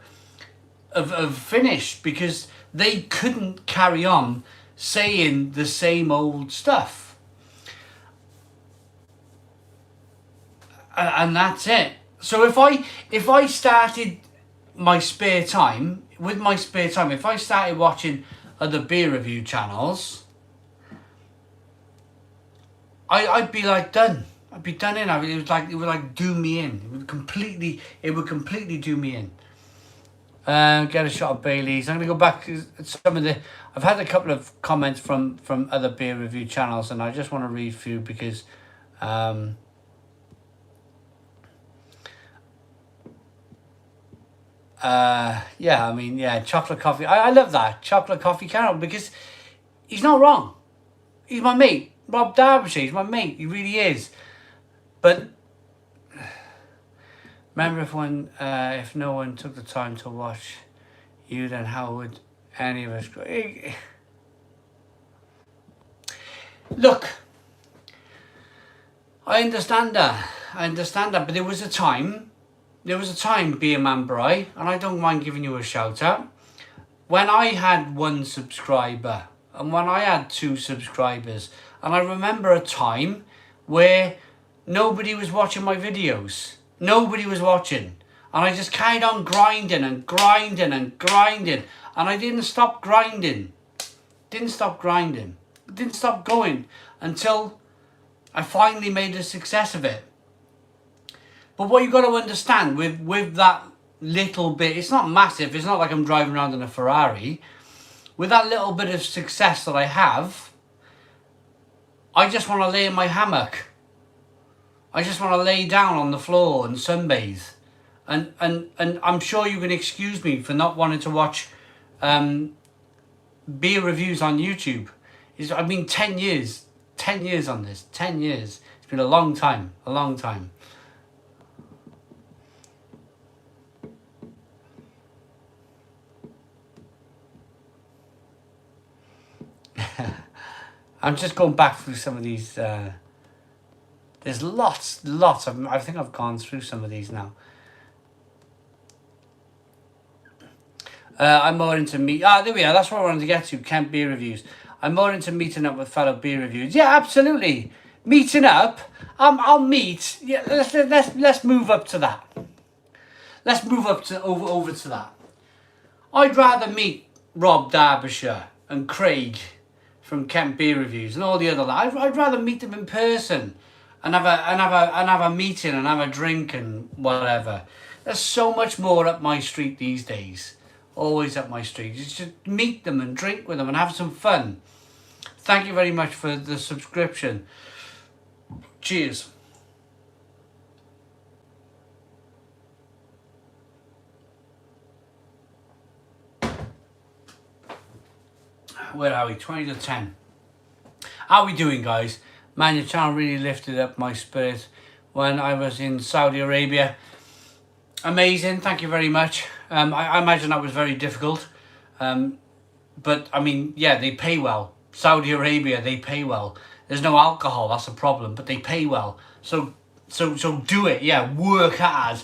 have finished, because they couldn't carry on saying the same old stuff. And that's it. So if I started my spare time, if I started watching other beer review channels, I'd be like done. I'd be done in. It would like do me in. It would completely do me in. Get a shot of Bailey's. I'm going to go back to some of I've had a couple of comments from other beer review channels, and I just want to read a few because chocolate coffee. I love that. Chocolate coffee caramel, because he's not wrong. He's my mate. Rob Derbyshire, he's my mate. He really is. But remember, if no one took the time to watch you, then how would any of us go? Look, I understand that, but there was a time, Beer Man Bry, and I don't mind giving you a shout out, when I had 1 subscriber, and when I had 2 subscribers, and I remember a time where nobody was watching my videos. Nobody was watching. And I just carried on grinding, and I didn't stop grinding. Didn't stop going until I finally made a success of it. But what you got to understand with that little bit, it's not massive, it's not like I'm driving around in a Ferrari. With that little bit of success that I have, I just want to lay in my hammock. I just want to lay down on the floor and sunbathe. And I'm sure you can excuse me for not wanting to watch beer reviews on YouTube. I've been 10 years on this. 10 years. It's been a long time. I'm just going back through some of these. There's lots. I think I've gone through some of these now. I'm more into there we are. That's what I wanted to get to. Kent Beer Reviews. I'm more into meeting up with fellow beer reviews. Yeah, absolutely. Meeting up. I'll meet. Yeah, let's move up to that. Let's move up to over to that. I'd rather meet Rob Derbyshire and Craig from Kent Beer Reviews and all the other lads. I'd rather meet them in person and have a meeting and have a drink and whatever. There's so much more up my street these days. Always up my street. You just meet them and drink with them and have some fun. Thank you very much for the subscription. Cheers. Where are we? 20 to 10. How are we doing, guys? Man, your channel really lifted up my spirit when I was in Saudi Arabia. Amazing. Thank you very much. I imagine that was very difficult. but I mean, yeah, they pay well. Saudi Arabia, they pay well. There's no alcohol, that's a problem, but they pay well. So do it, yeah, work hard,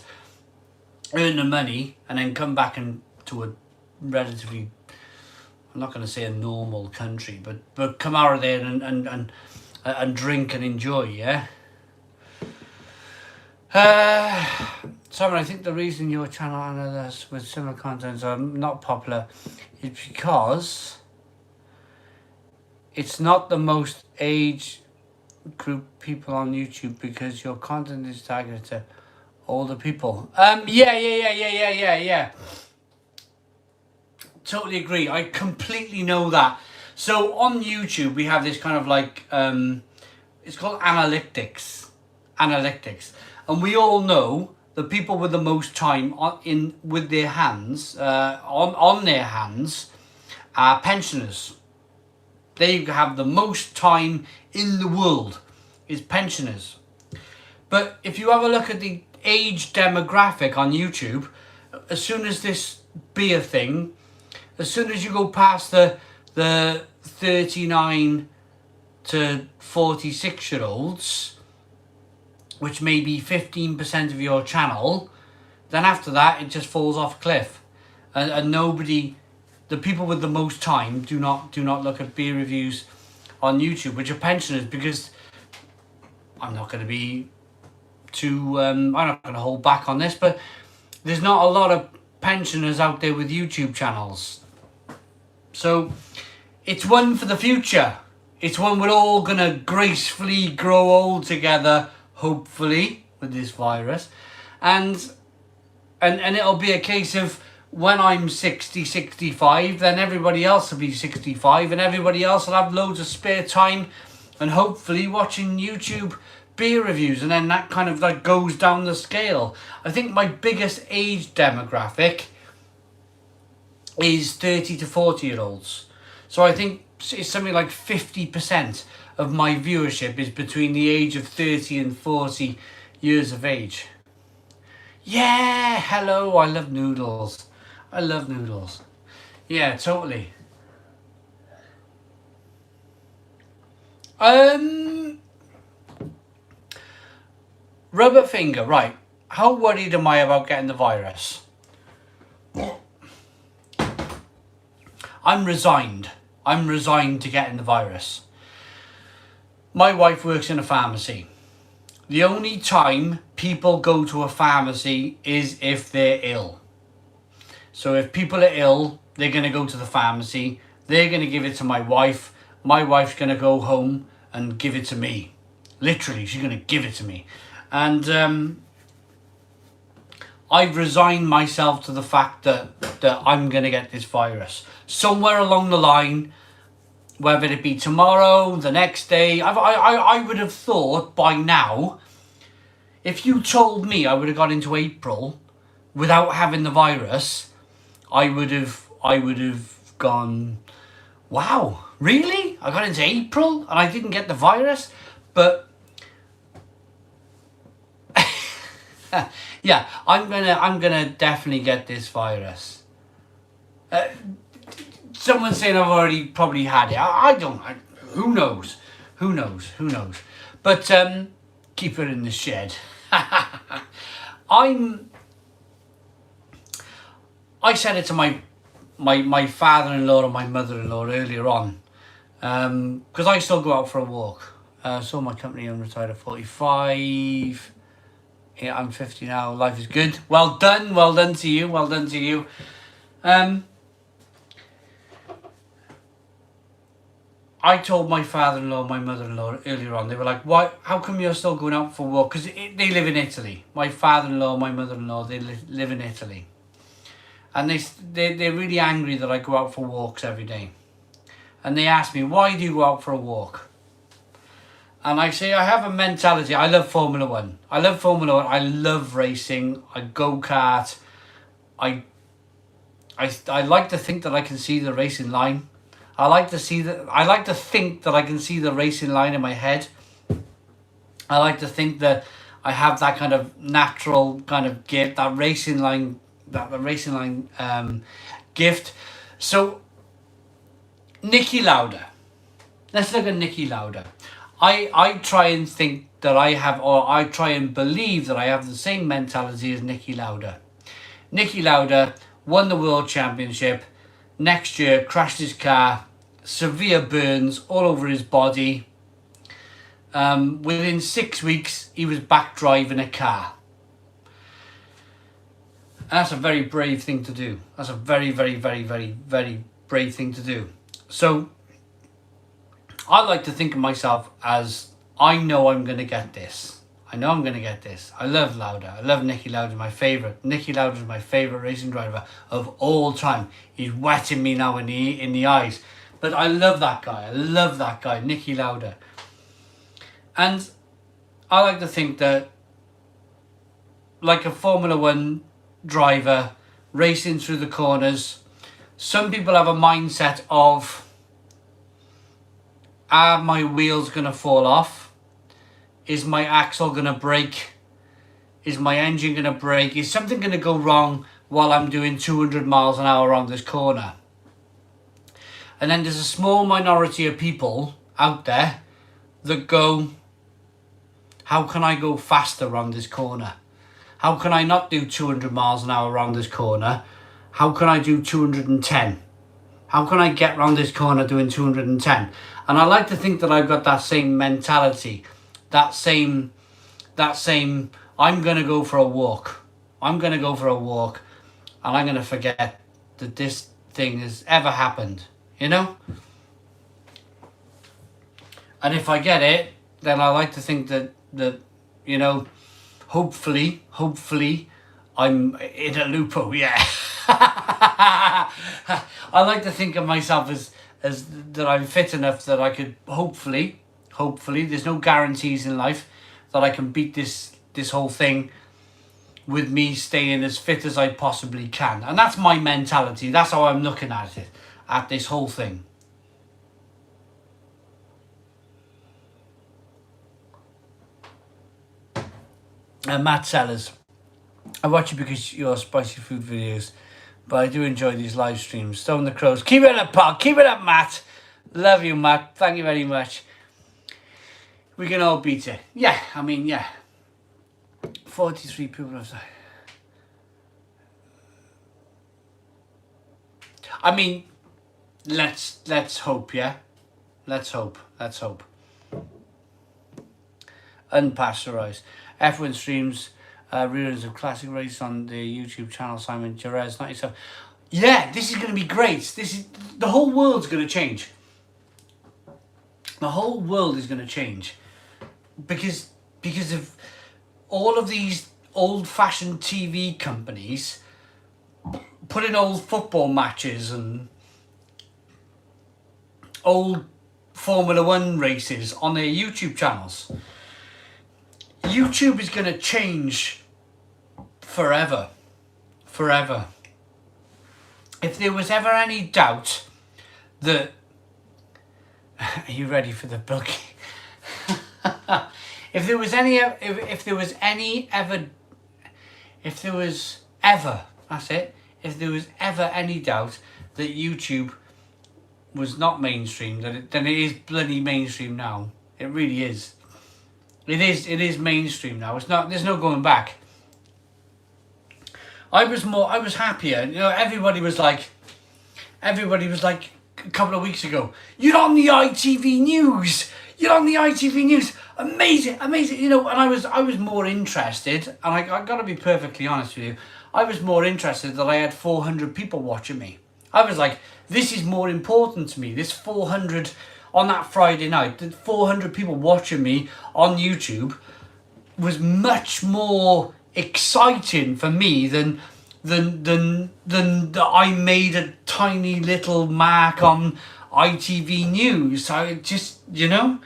earn the money, and then come back and to a relatively, I'm not going to say a normal country, but come out of there and drink and enjoy, yeah? Simon, I think the reason your channel and others with similar contents are not popular is because it's not the most age group people on YouTube, because your content is targeted to older people. Yeah. Totally agree. I completely know that. So on YouTube, we have this kind of like, it's called analytics. And we all know the people with the most time with their hands, on their hands, are pensioners. They have the most time in the world, is pensioners. But if you have a look at the age demographic on YouTube, as soon as this beer thing, as soon as you go past the 39 to 46-year-olds, which may be 15% of your channel, then after that it just falls off a cliff, and nobody, the people with the most time do not look at beer reviews on YouTube, which are pensioners, because I'm not going to be too I'm not going to hold back on this, but there's not a lot of pensioners out there with YouTube channels. So it's one for the future. It's one we're all going to gracefully grow old together, hopefully, with this virus. And it'll be a case of when I'm 60, 65, then everybody else will be 65, and everybody else will have loads of spare time and hopefully watching YouTube beer reviews, and then that kind of like goes down the scale. I think my biggest age demographic is 30 to 40-year-olds. So I think it's something like 50% of my viewership is between the age of 30 and 40 years of age. Yeah, hello, I love noodles. Yeah, totally. Rubber finger, right. How worried am I about getting the virus? I'm resigned to getting the virus. My wife works in a pharmacy. The only time people go to a pharmacy is if they're ill. So if people are ill, they're going to go to the pharmacy. They're going to give it to my wife. My wife's going to go home and give it to me. Literally, she's going to give it to me. And I've resigned myself to the fact that I'm going to get this virus. Somewhere along the line, whether it be tomorrow, the next day, I would have thought by now, if you told me I would have got into April without having the virus, I would have gone, wow, really? I got into April and I didn't get the virus? But yeah, I'm gonna definitely get this virus. Someone's saying I've already probably had it. Who knows? But keep it in the shed. I said it to my father-in-law and my mother-in-law earlier on, because I still go out for a walk. So my company, I'm retired at 45. Yeah, I'm 50 now. Life is good. Well done to you. I told my father-in-law and my mother-in-law earlier on, they were like, "Why? How come you're still going out for a walk?" Because they live in Italy. My father-in-law and my mother-in-law, they live in Italy. And they're really angry that I go out for walks every day. And they ask me, "Why do you go out for a walk?" And I say, I have a mentality. I love Formula 1. I love racing. I go-kart. I like to think that I can see the racing line. I like to think that I can see the racing line in my head. I like to think that I have that kind of natural kind of gift, that racing line gift. So Nicky Lauda. Let's look at Nicky Lauda. I try and think that I have, or I try and believe that I have the same mentality as Nicky Lauda. Nicky Lauda won the World Championship. Next year, crashed his car, severe burns all over his body. Within 6 weeks, he was back driving a car. And that's a very brave thing to do. That's a very, very, very, very, very brave thing to do. So, I like to think of myself as, I know I'm going to get this. I know I'm going to get this. I love Lauda. I love Nicky Lauda, my favourite. Nicky Lauda is my favourite racing driver of all time. He's wetting me now in the eyes. But I love that guy. I love that guy, Nicky Lauda. And I like to think that, like a Formula 1 driver racing through the corners, some people have a mindset of, are my wheels going to fall off? Is my axle going to break? Is my engine going to break? Is something going to go wrong while I'm doing 200 miles an hour around this corner? And then there's a small minority of people out there that go, how can I go faster around this corner? How can I not do 200 miles an hour around this corner? How can I do 210? How can I get around this corner doing 210? And I like to think that I've got that same mentality, that same, I'm going to go for a walk. I'm going to go for a walk and I'm going to forget that this thing has ever happened, you know? And if I get it, then I like to think that you know, hopefully, I'm in a lupo, yeah. I like to think of myself as that I'm fit enough that I could hopefully, there's no guarantees in life, that I can beat this whole thing with me staying as fit as I possibly can. And that's my mentality. That's how I'm looking at it, at this whole thing. Matt Sellers, I watch you because your spicy food videos, but I do enjoy these live streams. Stone the Crows, keep it up, pal. Keep it up, Matt. Love you, Matt. Thank you very much. We can all beat it. Yeah, I mean, yeah. 43 people have died. I mean, let's hope, yeah. Let's hope. Unpasteurized. F1 streams reruns of classic race on the YouTube channel. Simon Jerez 97. Yeah, this is going to be great. The whole world's going to change. The whole world is going to change because of all of these old-fashioned TV companies putting old football matches and old Formula 1 races on their YouTube channels. YouTube is going to change forever. If there was ever any doubt that... Are you ready for the book? If there was ever any doubt that YouTube was not mainstream, then it is bloody mainstream now. It really is. It is mainstream now. It's not. There's no going back. I was happier. You know, everybody was like a couple of weeks ago, you're on the ITV News. Amazing. You know, and I was more interested, and I got to be perfectly honest with you, I was more interested that I had 400 people watching me. I was like, this is more important to me. This 400 on that Friday night, the 400 people watching me on YouTube was much more exciting for me than that I made a tiny little mark on ITV News. I just, you know,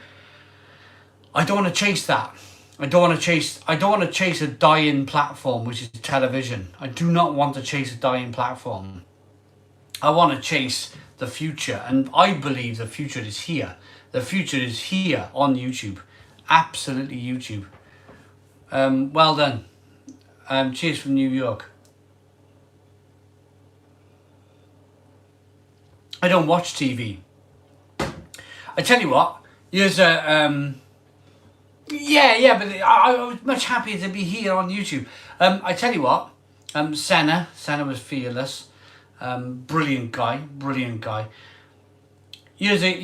I don't want to chase that. I don't want to chase a dying platform, which is television. I do not want to chase a dying platform. I want to chase the future, and I believe the future is here. The future is here on YouTube. Absolutely YouTube. Well done. Cheers from New York. I don't watch TV. I tell you what, here's a yeah, but I was much happier to be here on YouTube. I tell you what, Senna was fearless, brilliant guy. Here's a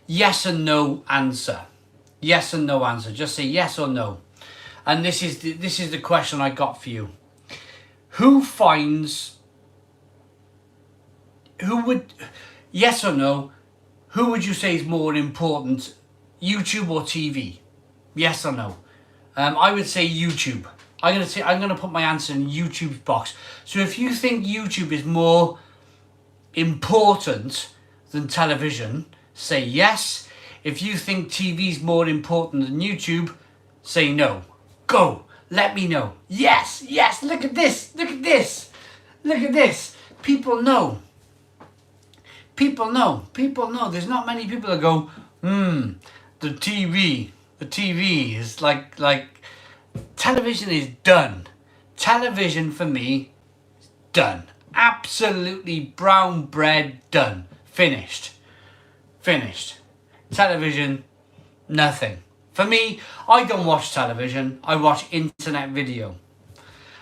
yes and no answer. Yes and no answer. Just say yes or no. And this is the question I got for you. Who would, yes or no, who would you say is more important, YouTube or TV? Yes or no? I would say YouTube. I'm gonna put my answer in YouTube's box. So if you think YouTube is more important than television, say yes. If you think TV is more important than YouTube, say no. Go. Let me know. Yes. Look at this. People know. There's not many people that go, the TV is like television is done. Television for me is done. Absolutely brown bread, done. Finished. Television, nothing. For me, I don't watch television, I watch internet video.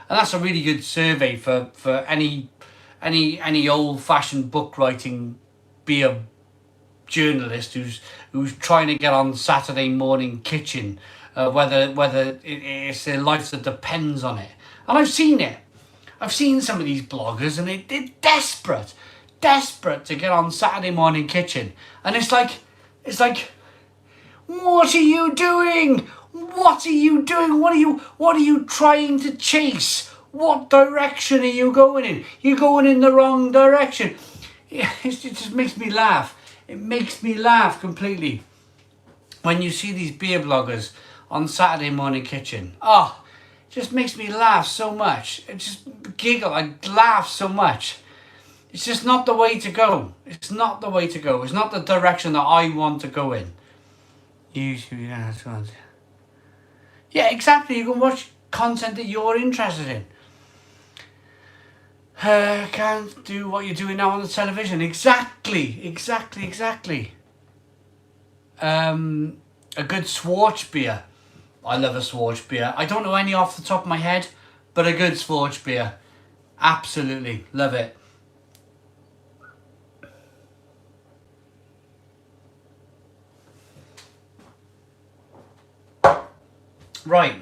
And that's a really good survey for any old-fashioned book writing beer journalist who's trying to get on Saturday morning kitchen, whether it's their life that depends on it. And I've seen it. I've seen some of these bloggers and they're desperate to get on Saturday morning kitchen. And it's like, what are you doing? What are you trying to chase? What direction are you going in? You're going in the wrong direction. Yeah, it just makes me laugh. It makes me laugh completely when you see these beer bloggers on Saturday morning kitchen. Oh, it just makes me laugh so much. It just giggle. I laugh so much. It's just not the way to go. It's not the way to go. It's not the direction that I want to go in. YouTube, yeah, exactly. You can watch content that you're interested in. Can't do what you're doing now on the television. Exactly. A good Schwarz beer. I love a Schwarz beer. I don't know any off the top of my head, but a good Schwarz beer. Absolutely. Love it. Right.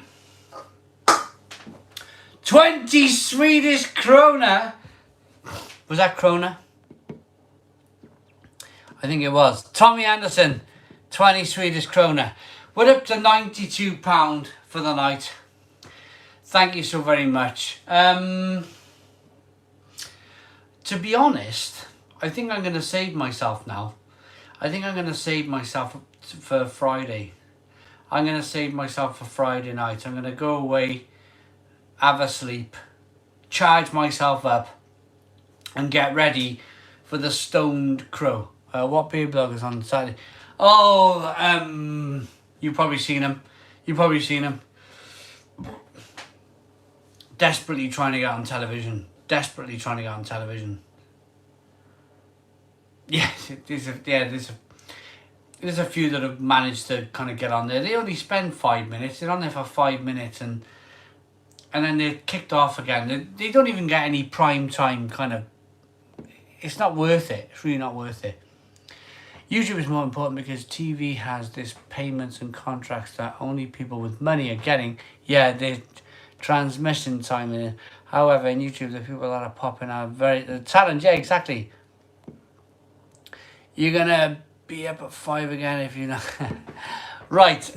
20 Swedish krona. Was that krona? I think it was. Tommy Anderson, 20 Swedish krona. We're up to £92 for the night. Thank you so very much. To be honest, I think I'm going to save myself now. I think I'm going to save myself for Friday. I'm going to save myself for Friday night. I'm going to go away, have a sleep, charge myself up, and get ready for the Stoned Crow. What beer blog is on Saturday? Oh, you've probably seen him. Desperately trying to get on television. Yes, there's a few that have managed to kind of get on there. They only spend 5 minutes. They're on there for 5 minutes and then they're kicked off again. They don't even get any prime time kind of... It's not worth it. It's really not worth it. YouTube is more important because TV has this payments and contracts that only people with money are getting. Yeah, there's transmission time in it. However, in YouTube, the people that are popping are the talent. Yeah, exactly. You're going to be up at 5 again if you know. Right.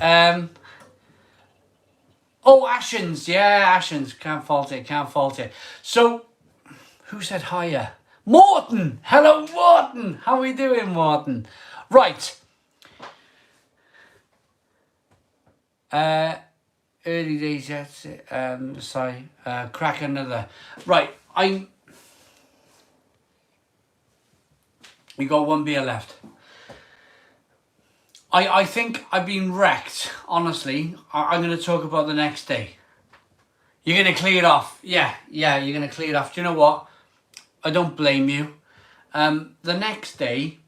Oh, Ashens. Yeah, Ashens. Can't fault it. So, who said hiya? Morton! Hello, Morton! How are we doing, Morton? Right. Early days, that's it. Sorry. Crack another. Right, we got one beer left. I think I've been wrecked, honestly. I'm going to talk about the next day. You're going to clear it off. Yeah, you're going to clear it off. Do you know what? I don't blame you. The next day,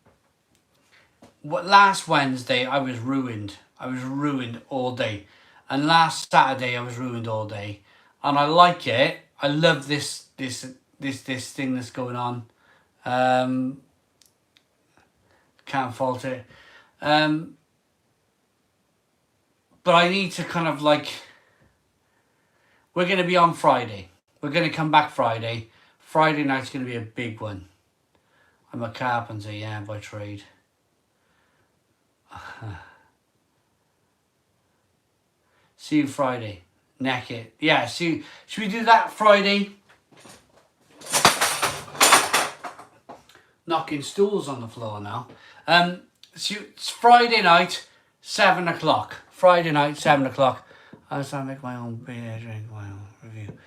last Wednesday I was ruined. I was ruined all day. And last Saturday I was ruined all day. And I like it. I love this thing that's going on. Can't fault it. But I need to kind of like, we're going to be on Friday. We're going to come back Friday. Friday night's going to be a big one. I'm a carpenter, yeah, by trade. See you Friday. Neck it. Yeah, see. Should we do that Friday? Knocking stools on the floor now. So it's Friday night, 7 o'clock. Friday night, 7 o'clock. I make my own beer, drink my own review.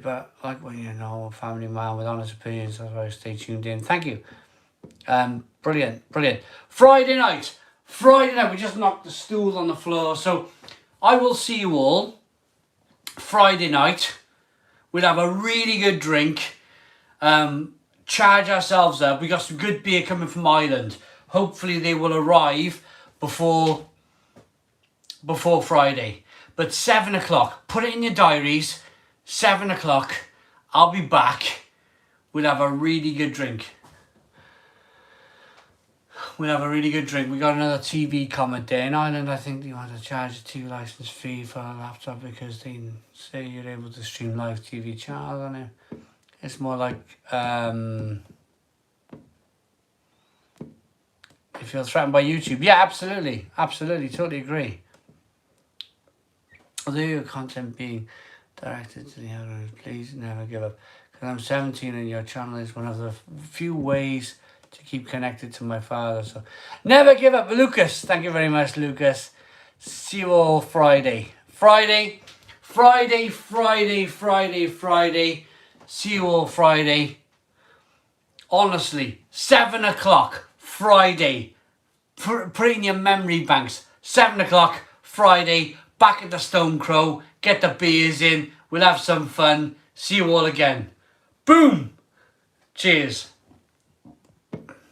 But like when you know, a family man with honest opinions, that's why I stay tuned in. Thank you. Brilliant. Friday night, we just knocked the stool on the floor. So I will see you all Friday night. We'll have a really good drink. Charge ourselves up. We got some good beer coming from Ireland. Hopefully they will arrive before Friday. But 7 o'clock, put it in your diaries. 7 o'clock, I'll be back. We'll have a really good drink. We got another TV comment there. In Ireland, I think they want to charge a TV license fee for a laptop because they say you're able to stream live TV channels on it. It's more like you feel threatened by YouTube. Yeah, absolutely, totally agree. Although your content being directed to the algorithm, please never give up. Because I'm 17 and your channel is one of the few ways to keep connected to my father. So never give up. Lucas, thank you very much, Lucas. See you all Friday. Friday. See you all Friday. Honestly, 7 o'clock, Friday. Put it in your memory banks. 7 o'clock, Friday, back at the Stone Crow. Get the beers in. We'll have some fun. See you all again. Boom. Cheers.